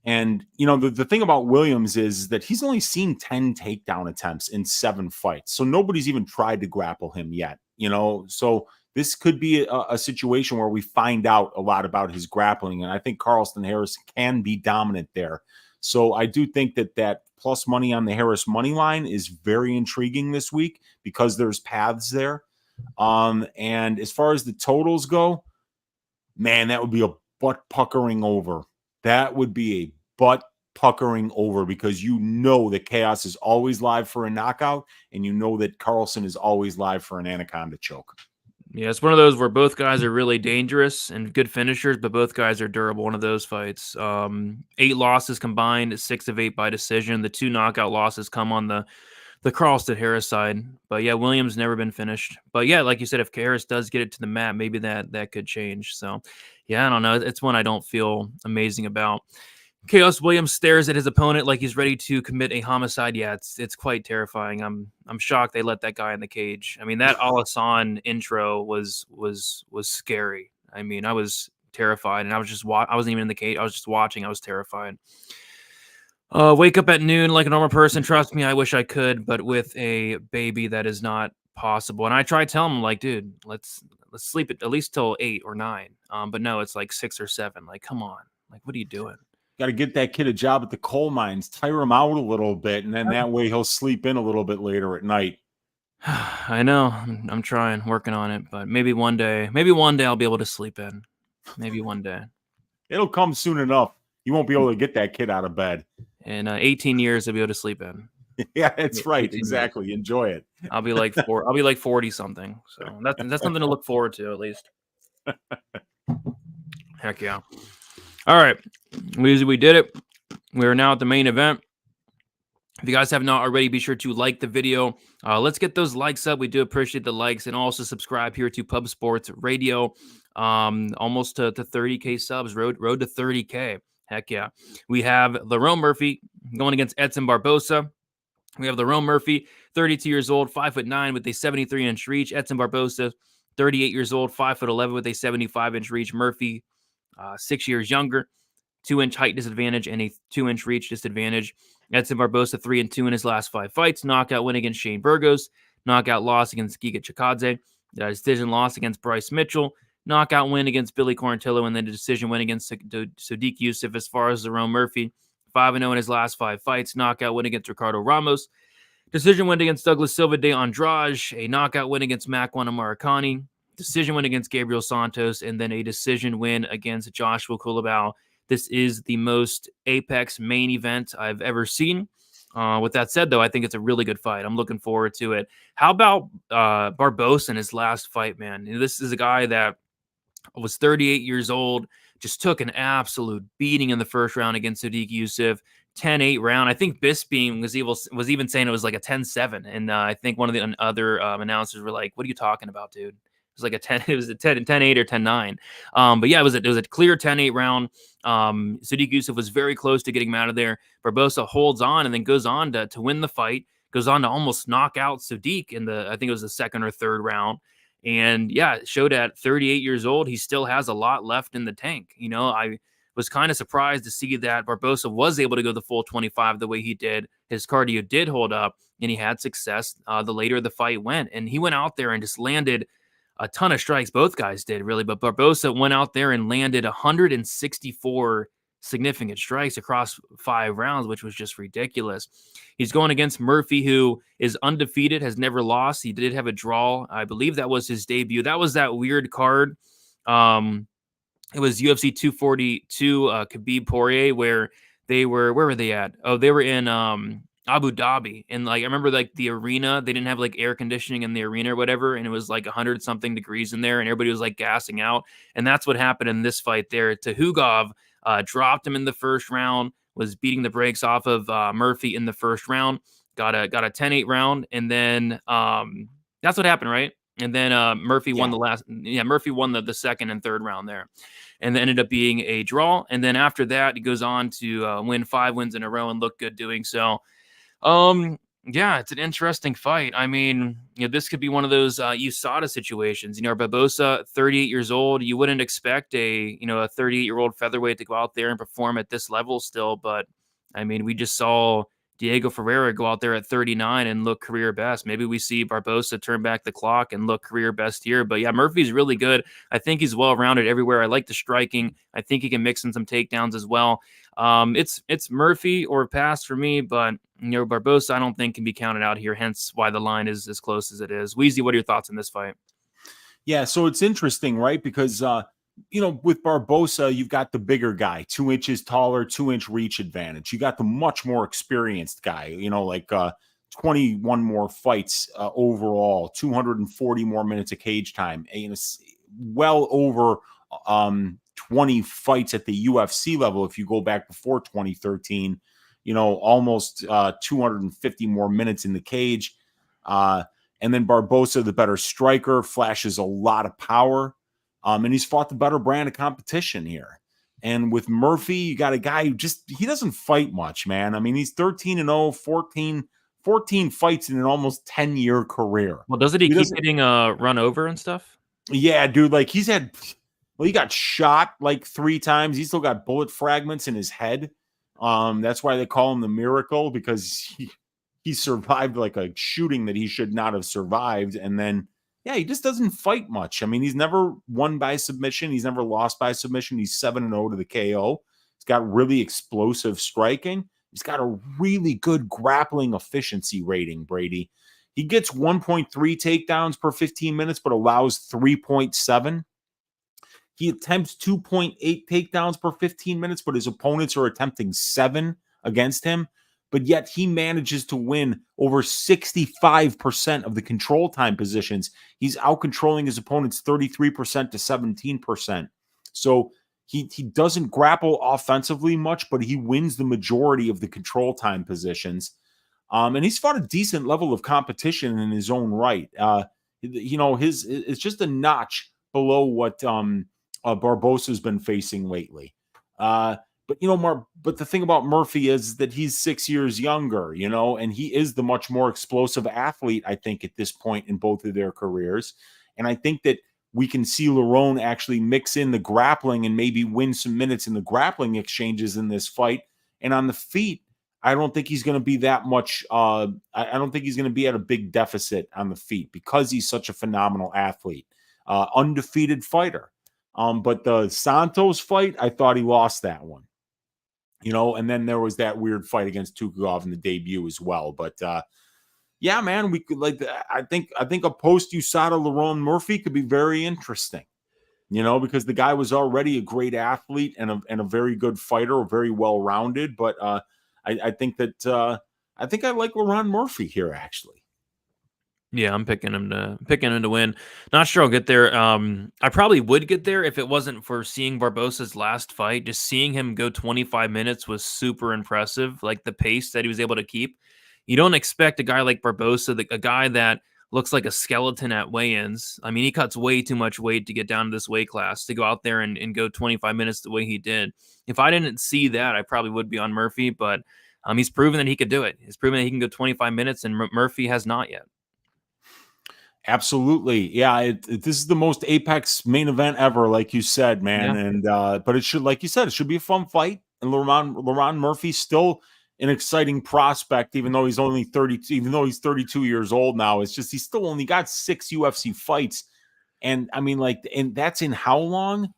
And the thing about Williams is that he's only seen 10 takedown attempts in 7 fights. So nobody's even tried to grapple him yet, so this could be a situation where we find out a lot about his grappling. And I think Carlston Harris can be dominant there. So I do think that plus money on the Harris money line is very intriguing this week because there's paths there. And as far as the totals go, man, that would be a butt puckering over. That would be a butt puckering over because that Khaos is always live for a knockout and that Carlston is always live for an anaconda choke. Yeah, it's one of those where both guys are really dangerous and good finishers, but both guys are durable. One of those fights. 8 losses combined, 6 of 8 by decision. The 2 knockout losses come on the Carlston Harris side. But yeah, Williams never been finished. But yeah, like you said, if Harris does get it to the mat, maybe that could change. So yeah, I don't know. It's one I don't feel amazing about. Khaos Williams stares at his opponent like he's ready to commit a homicide. Yeah, it's quite terrifying. I'm shocked they let that guy in the cage. I mean, that Al-Hassan intro was scary. I mean, I was terrified, and I wasn't even in the cage. I was just watching. I was terrified. Wake up at noon like a normal person. Trust me, I wish I could, but with a baby, that is not possible. And I try telling him, like, dude, let's sleep at least till 8 or 9. But no, it's like 6 or 7. Like, come on, like, what are you doing? Got to get that kid a job at the coal mines, tire him out a little bit, and then that way he'll sleep in a little bit later at night. I know. I'm trying, working on it, but maybe one day I'll be able to sleep in. Maybe one day. It'll come soon enough. You won't be able to get that kid out of bed. In 18 years, I'll be able to sleep in. Yeah, that's right. Exactly. Years. Enjoy it. I'll be like 40 something. So that's something to look forward to at least. Heck yeah. All right, we did it. We're now at the main event. If you guys have not already, be sure to like the video. Let's get those likes up. We do appreciate the likes, and also subscribe here to Pub Sports Radio. Almost to 30K subs. Road to 30K. Heck yeah. We have Lerone Murphy going against Edson Barboza. We have Lerone Murphy, 32 years old, 5'9" with a 73-inch reach. Edson Barboza, 38 years old, 5'11" with a 75-inch reach. Murphy, 6 years younger, 2-inch height disadvantage and a 2-inch reach disadvantage. Edson Barboza 3-2 in his last 5 fights. Knockout win against Shane Burgos. Knockout loss against Giga Chikadze. Decision loss against Bryce Mitchell. Knockout win against Billy Quarantillo, and then a decision win against Sodiq Yusuff. As far as Lerone Murphy, 5-0 in his last 5 fights. Knockout win against Ricardo Ramos. Decision win against Douglas Silva de Andrade. A knockout win against Makwan Amarikani. Decision win against Gabriel Santos, and then a decision win against Joshua Culibao. This is the most Apex main event I've ever seen. With that said, though, I think it's a really good fight. I'm looking forward to it. How about Barboza in his last fight, man? This is a guy that was 38 years old, just took an absolute beating in the first round against Sodiq Yusuff. 10-8 round. I think Bisping was even saying it was like a 10-7. And I think one of the other announcers were like, what are you talking about, dude? It was like a 10, it was a 10-8 or 10-9. But yeah, it was a clear 10-8 round. Sodiq Yusuff was very close to getting him out of there. Barboza holds on and then goes on to win the fight, goes on to almost knock out Sodiq in I think it was the 2nd or 3rd round. And yeah, it showed at 38 years old, he still has a lot left in the tank. I was kind of surprised to see that Barboza was able to go the full 25 the way he did. His cardio did hold up, and he had success the later the fight went. And he went out there and just landed a ton of strikes. Both guys did, really. But Barboza went out there and landed 164 significant strikes across 5 rounds, which was just ridiculous. He's going against Murphy, who is undefeated, has never lost. He did have a draw. I believe that was his debut. That was that weird card. It was UFC 242, Khabib Poirier, where where were they at? Oh, they were in Abu Dhabi. And I remember the arena, they didn't have air conditioning in the arena or whatever. And it was 100-something degrees in there, and everybody was gassing out. And that's what happened in this fight there. To Hugov, dropped him in the first round, was beating the brakes off of Murphy in the first round, got a 10-8 round, and then that's what happened, right? And then Murphy won Murphy won the second and third round there, and then ended up being a draw. And then after that, he goes on to win 5 wins in a row and look good doing so. Yeah, it's an interesting fight. I mean, this could be one of those USADA situations. Barboza, 38 years old. You wouldn't expect a 38-year-old featherweight to go out there and perform at this level still. But, I mean, we just saw Diego Ferreira go out there at 39 and look career best. Maybe we see Barboza turn back the clock and look career best here. But, yeah, Murphy's really good. I think he's well-rounded everywhere. I like the striking. I think he can mix in some takedowns as well. It's Murphy or pass for me, but Barboza I don't think can be counted out here, hence why the line is as close as it is. Weezy, what are your thoughts on this fight? Yeah, so it's interesting, right? Because with Barboza, you've got the bigger guy, 2 inches taller, 2-inch reach advantage. You got the much more experienced guy, 21 more fights overall, 240 more minutes of cage time, well over 20 fights at the UFC level. If you go back before 2013, almost 250 more minutes in the cage. And then Barboza, the better striker, flashes a lot of power. And he's fought the better brand of competition here. And with Murphy, you got a guy who he doesn't fight much, man. I mean, he's 13-0, 14 fights in an almost 10-year career. Well, doesn't he keep getting run over and stuff? Yeah, dude. Like he got shot like 3 times. He's still got bullet fragments in his head. That's why they call him the Miracle, because he survived like a shooting that he should not have survived. And then, yeah, he just doesn't fight much. I mean, he's never won by submission. He's never lost by submission. He's 7-0 to the KO. He's got really explosive striking. He's got a really good grappling efficiency rating, Brady. He gets 1.3 takedowns per 15 minutes, but allows 3.7. He attempts 2.8 takedowns per 15 minutes, but his opponents are attempting 7 against him. But yet he manages to win over 65% of the control time positions. He's out-controlling his opponents 33% to 17%. So he doesn't grapple offensively much, but he wins the majority of the control time positions. And he's fought a decent level of competition in his own right. It's just a notch below what Barboza's been facing lately. But the thing about Murphy is that he's 6 years younger, and he is the much more explosive athlete, I think, at this point in both of their careers. And I think that we can see Lerone actually mix in the grappling and maybe win some minutes in the grappling exchanges in this fight. And on the feet, I don't think he's going to be that much. I don't think he's going to be at a big deficit on the feet because he's such a phenomenal athlete, undefeated fighter. But the Santos fight, I thought he lost that one. And then there was that weird fight against Tukhugov in the debut as well. But yeah, man, we could I think a post USADA Lerone Murphy could be very interesting. Because the guy was already a great athlete and a very good fighter, very well rounded. But I think I like Lerone Murphy here actually. Yeah, I'm picking him to win. Not sure I'll get there. I probably would get there if it wasn't for seeing Barboza's last fight. Just seeing him go 25 minutes was super impressive. Like the pace that he was able to keep. You don't expect a guy like Barboza, a guy that looks like a skeleton at weigh-ins. I mean, he cuts way too much weight to get down to this weight class, to go out there and go 25 minutes the way he did. If I didn't see that, I probably would be on Murphy, but he's proven that he could do it. He's proven that he can go 25 minutes, and Murphy has not yet. Absolutely. Yeah. This is the most Apex main event ever, like you said, man. Yeah. And, but it should, like you said, it should be a fun fight. And Lerone Murphy still an exciting prospect, even though he's only 32, even though he's 32 years old now. It's just, he's still only got 6 UFC fights. And I mean, and that's in how long?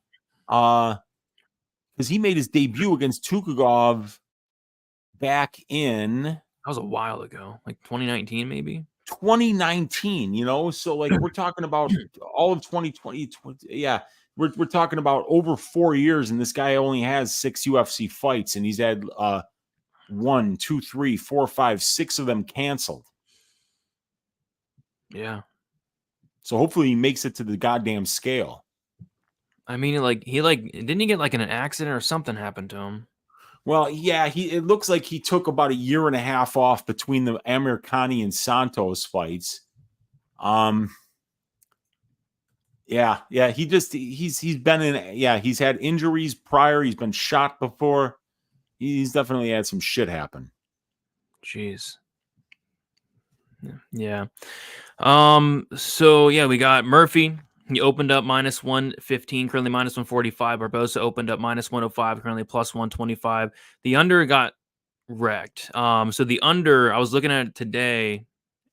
Because he made his debut against Tukhugov back in. That was a while ago, like 2019, maybe. 2019, so like we're talking about all of 2020, yeah, we're talking about over 4 years, and this guy only has 6 UFC fights, and he's had 1, 2, 3, 4, 5, 6 of them canceled. Yeah. So hopefully he makes it to the goddamn scale. I mean, didn't he get like in an accident or something happened to him? Well, yeah, it looks like he took about a year and a half off between the Amirkhani and Santos fights. Yeah, he's been in, yeah, he's had injuries prior, he's been shot before. He's definitely had some shit happen. Jeez. Yeah. So yeah, we got Murphy. He opened up minus 115, currently minus 145. Barboza opened up minus 105, currently plus 125. The under got wrecked. So the under, I was looking at it today,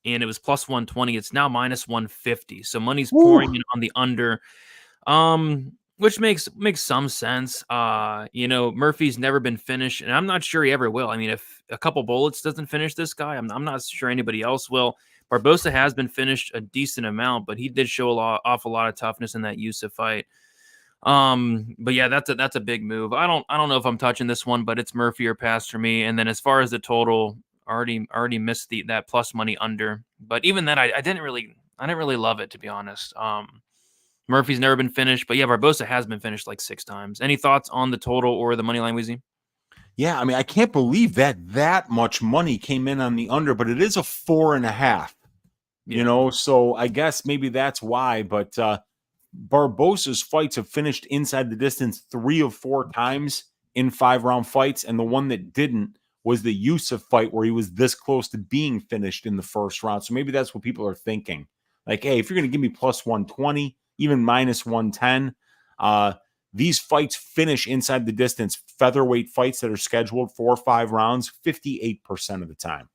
and it was plus 120. It's now minus 150. So money's pouring in on the under. Which makes some sense. Murphy's never been finished, and I'm not sure he ever will. I mean, if a couple bullets doesn't finish this guy, I'm not sure anybody else will. Barboza has been finished a decent amount, but he did show awful lot of toughness in that Yusuf fight. But yeah, that's a big move. I don't know if I'm touching this one, but it's Murphy or pass for me. And then as far as the total, already missed that plus money under. But even then, I didn't really love it, to be honest. Murphy's never been finished, but yeah, Barboza has been finished like 6 times. Any thoughts on the total or the money line, Weezy? Yeah, I mean, I can't believe that much money came in on the under, but it is a 4.5. Yeah. So I guess maybe that's why. But Barboza's fights have finished inside the distance 3 of 4 times in 5-round fights, and the one that didn't was the Yusuf fight where he was this close to being finished in the first round. So maybe that's what people are thinking. Like, hey, if you're going to give me plus 120, even minus 110, these fights finish inside the distance. Featherweight fights that are scheduled 4 or 5 rounds, 58% of the time.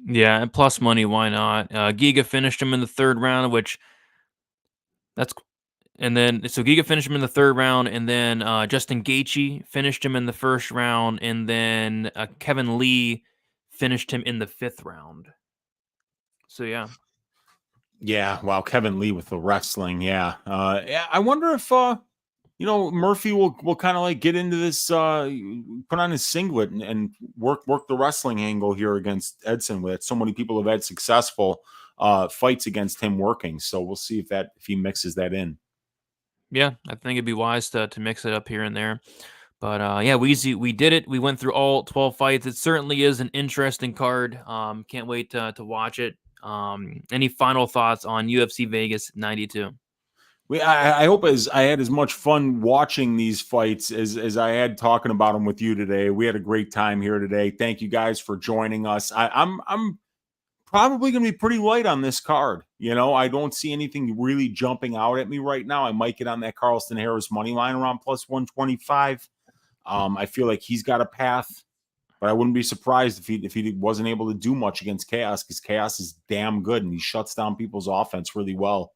Yeah, and plus money, why not? Giga finished him in the 3rd round, so Giga finished him in the 3rd round, and then Justin Gaethje finished him in the 1st round, and then Kevin Lee finished him in the 5th round. So yeah. Yeah, wow, Kevin Lee with the wrestling. Yeah. I wonder if Murphy will kind of like get into this, put on his singlet and work the wrestling angle here against Edson, with so many people have had successful fights against him working. So we'll see if he mixes that in. Yeah, I think it'd be wise to mix it up here and there. But yeah, we did it. We went through all 12 fights. It certainly is an interesting card. Can't wait to watch it. Any final thoughts on UFC Vegas 92? I hope I had as much fun watching these fights as I had talking about them with you today. We had a great time here today. Thank you guys for joining us. I'm probably going to be pretty light on this card. I don't see anything really jumping out at me right now. I might get on that Carlston Harris money line around plus 125. I feel like he's got a path, but I wouldn't be surprised if he wasn't able to do much against Khaos, because Khaos is damn good and he shuts down people's offense really well.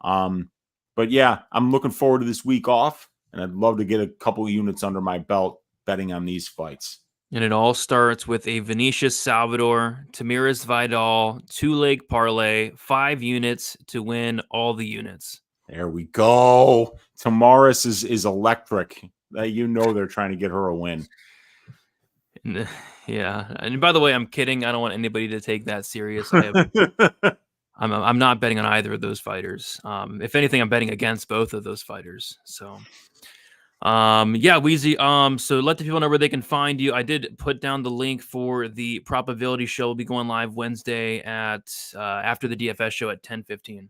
But yeah, I'm looking forward to this week off, and I'd love to get a couple of units under my belt betting on these fights. And it all starts with a Vinicius Salvador, Tamiris Vidal, 2-leg parlay, 5 units to win all the units. There we go. Tamaris is electric. They're trying to get her a win. Yeah. And by the way, I'm kidding. I don't want anybody to take that serious. I'm not betting on either of those fighters. If anything, I'm betting against both of those fighters. So, yeah, Weezy. So let the people know where they can find you. I did put down the link for the Propability show. We'll be going live Wednesday at after the DFS show at 10:15.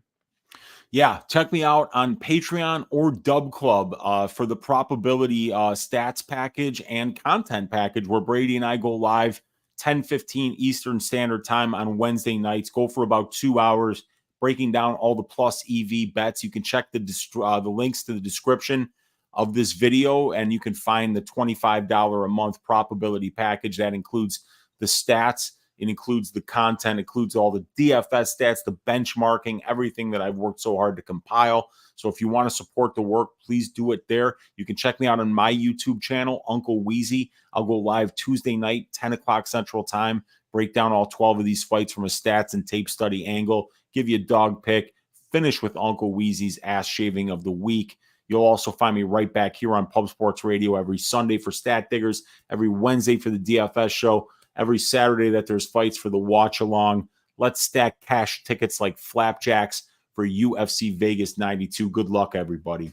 Yeah, check me out on Patreon or Dub Club for the Propability stats package and content package, where Brady and I go live 10:15 Eastern Standard Time on Wednesday nights. Go for about 2 hours, breaking down all the plus EV bets. You can check the links to the description of this video, and you can find the $25 a month Propability package. That includes the stats. It includes the content, includes all the DFS stats, the benchmarking, everything that I've worked so hard to compile. So if you want to support the work, please do it there. You can check me out on my YouTube channel, Uncle Weezy. I'll go live Tuesday night, 10 o'clock Central Time, break down all 12 of these fights from a stats and tape study angle, give you a dog pick, finish with Uncle Weezy's ass shaving of the week. You'll also find me right back here on Pub Sports Radio every Sunday for Stat Diggers, every Wednesday for the DFS show, every Saturday that there's fights for the watch along. Let's stack cash tickets like flapjacks for UFC Vegas 92. Good luck, everybody.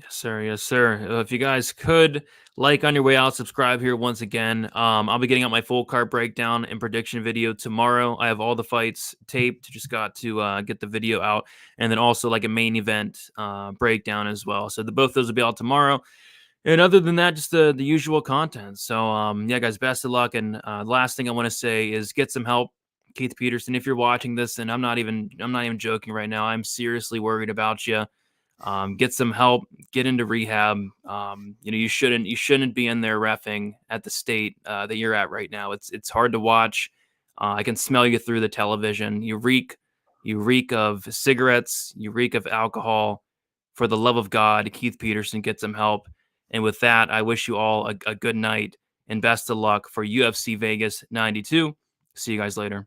Yes, sir. Yes, sir. If you guys could like on your way out, subscribe here once again. I'll be getting out my full card breakdown and prediction video tomorrow. I have all the fights taped. Just got to get the video out, and then also like a main event breakdown as well. So both those will be out tomorrow. And other than that, just the usual content. So yeah, guys, best of luck. And last thing I want to say is get some help, Keith Peterson. If you're watching this, and I'm not even joking right now, I'm seriously worried about you. Get some help, get into rehab. You shouldn't be in there reffing at the state that you're at right now. It's hard to watch. I can smell you through the television. You reek of cigarettes. You reek of alcohol. For the love of God, Keith Peterson, get some help. And with that, I wish you all a good night and best of luck for UFC Vegas 92. See you guys later.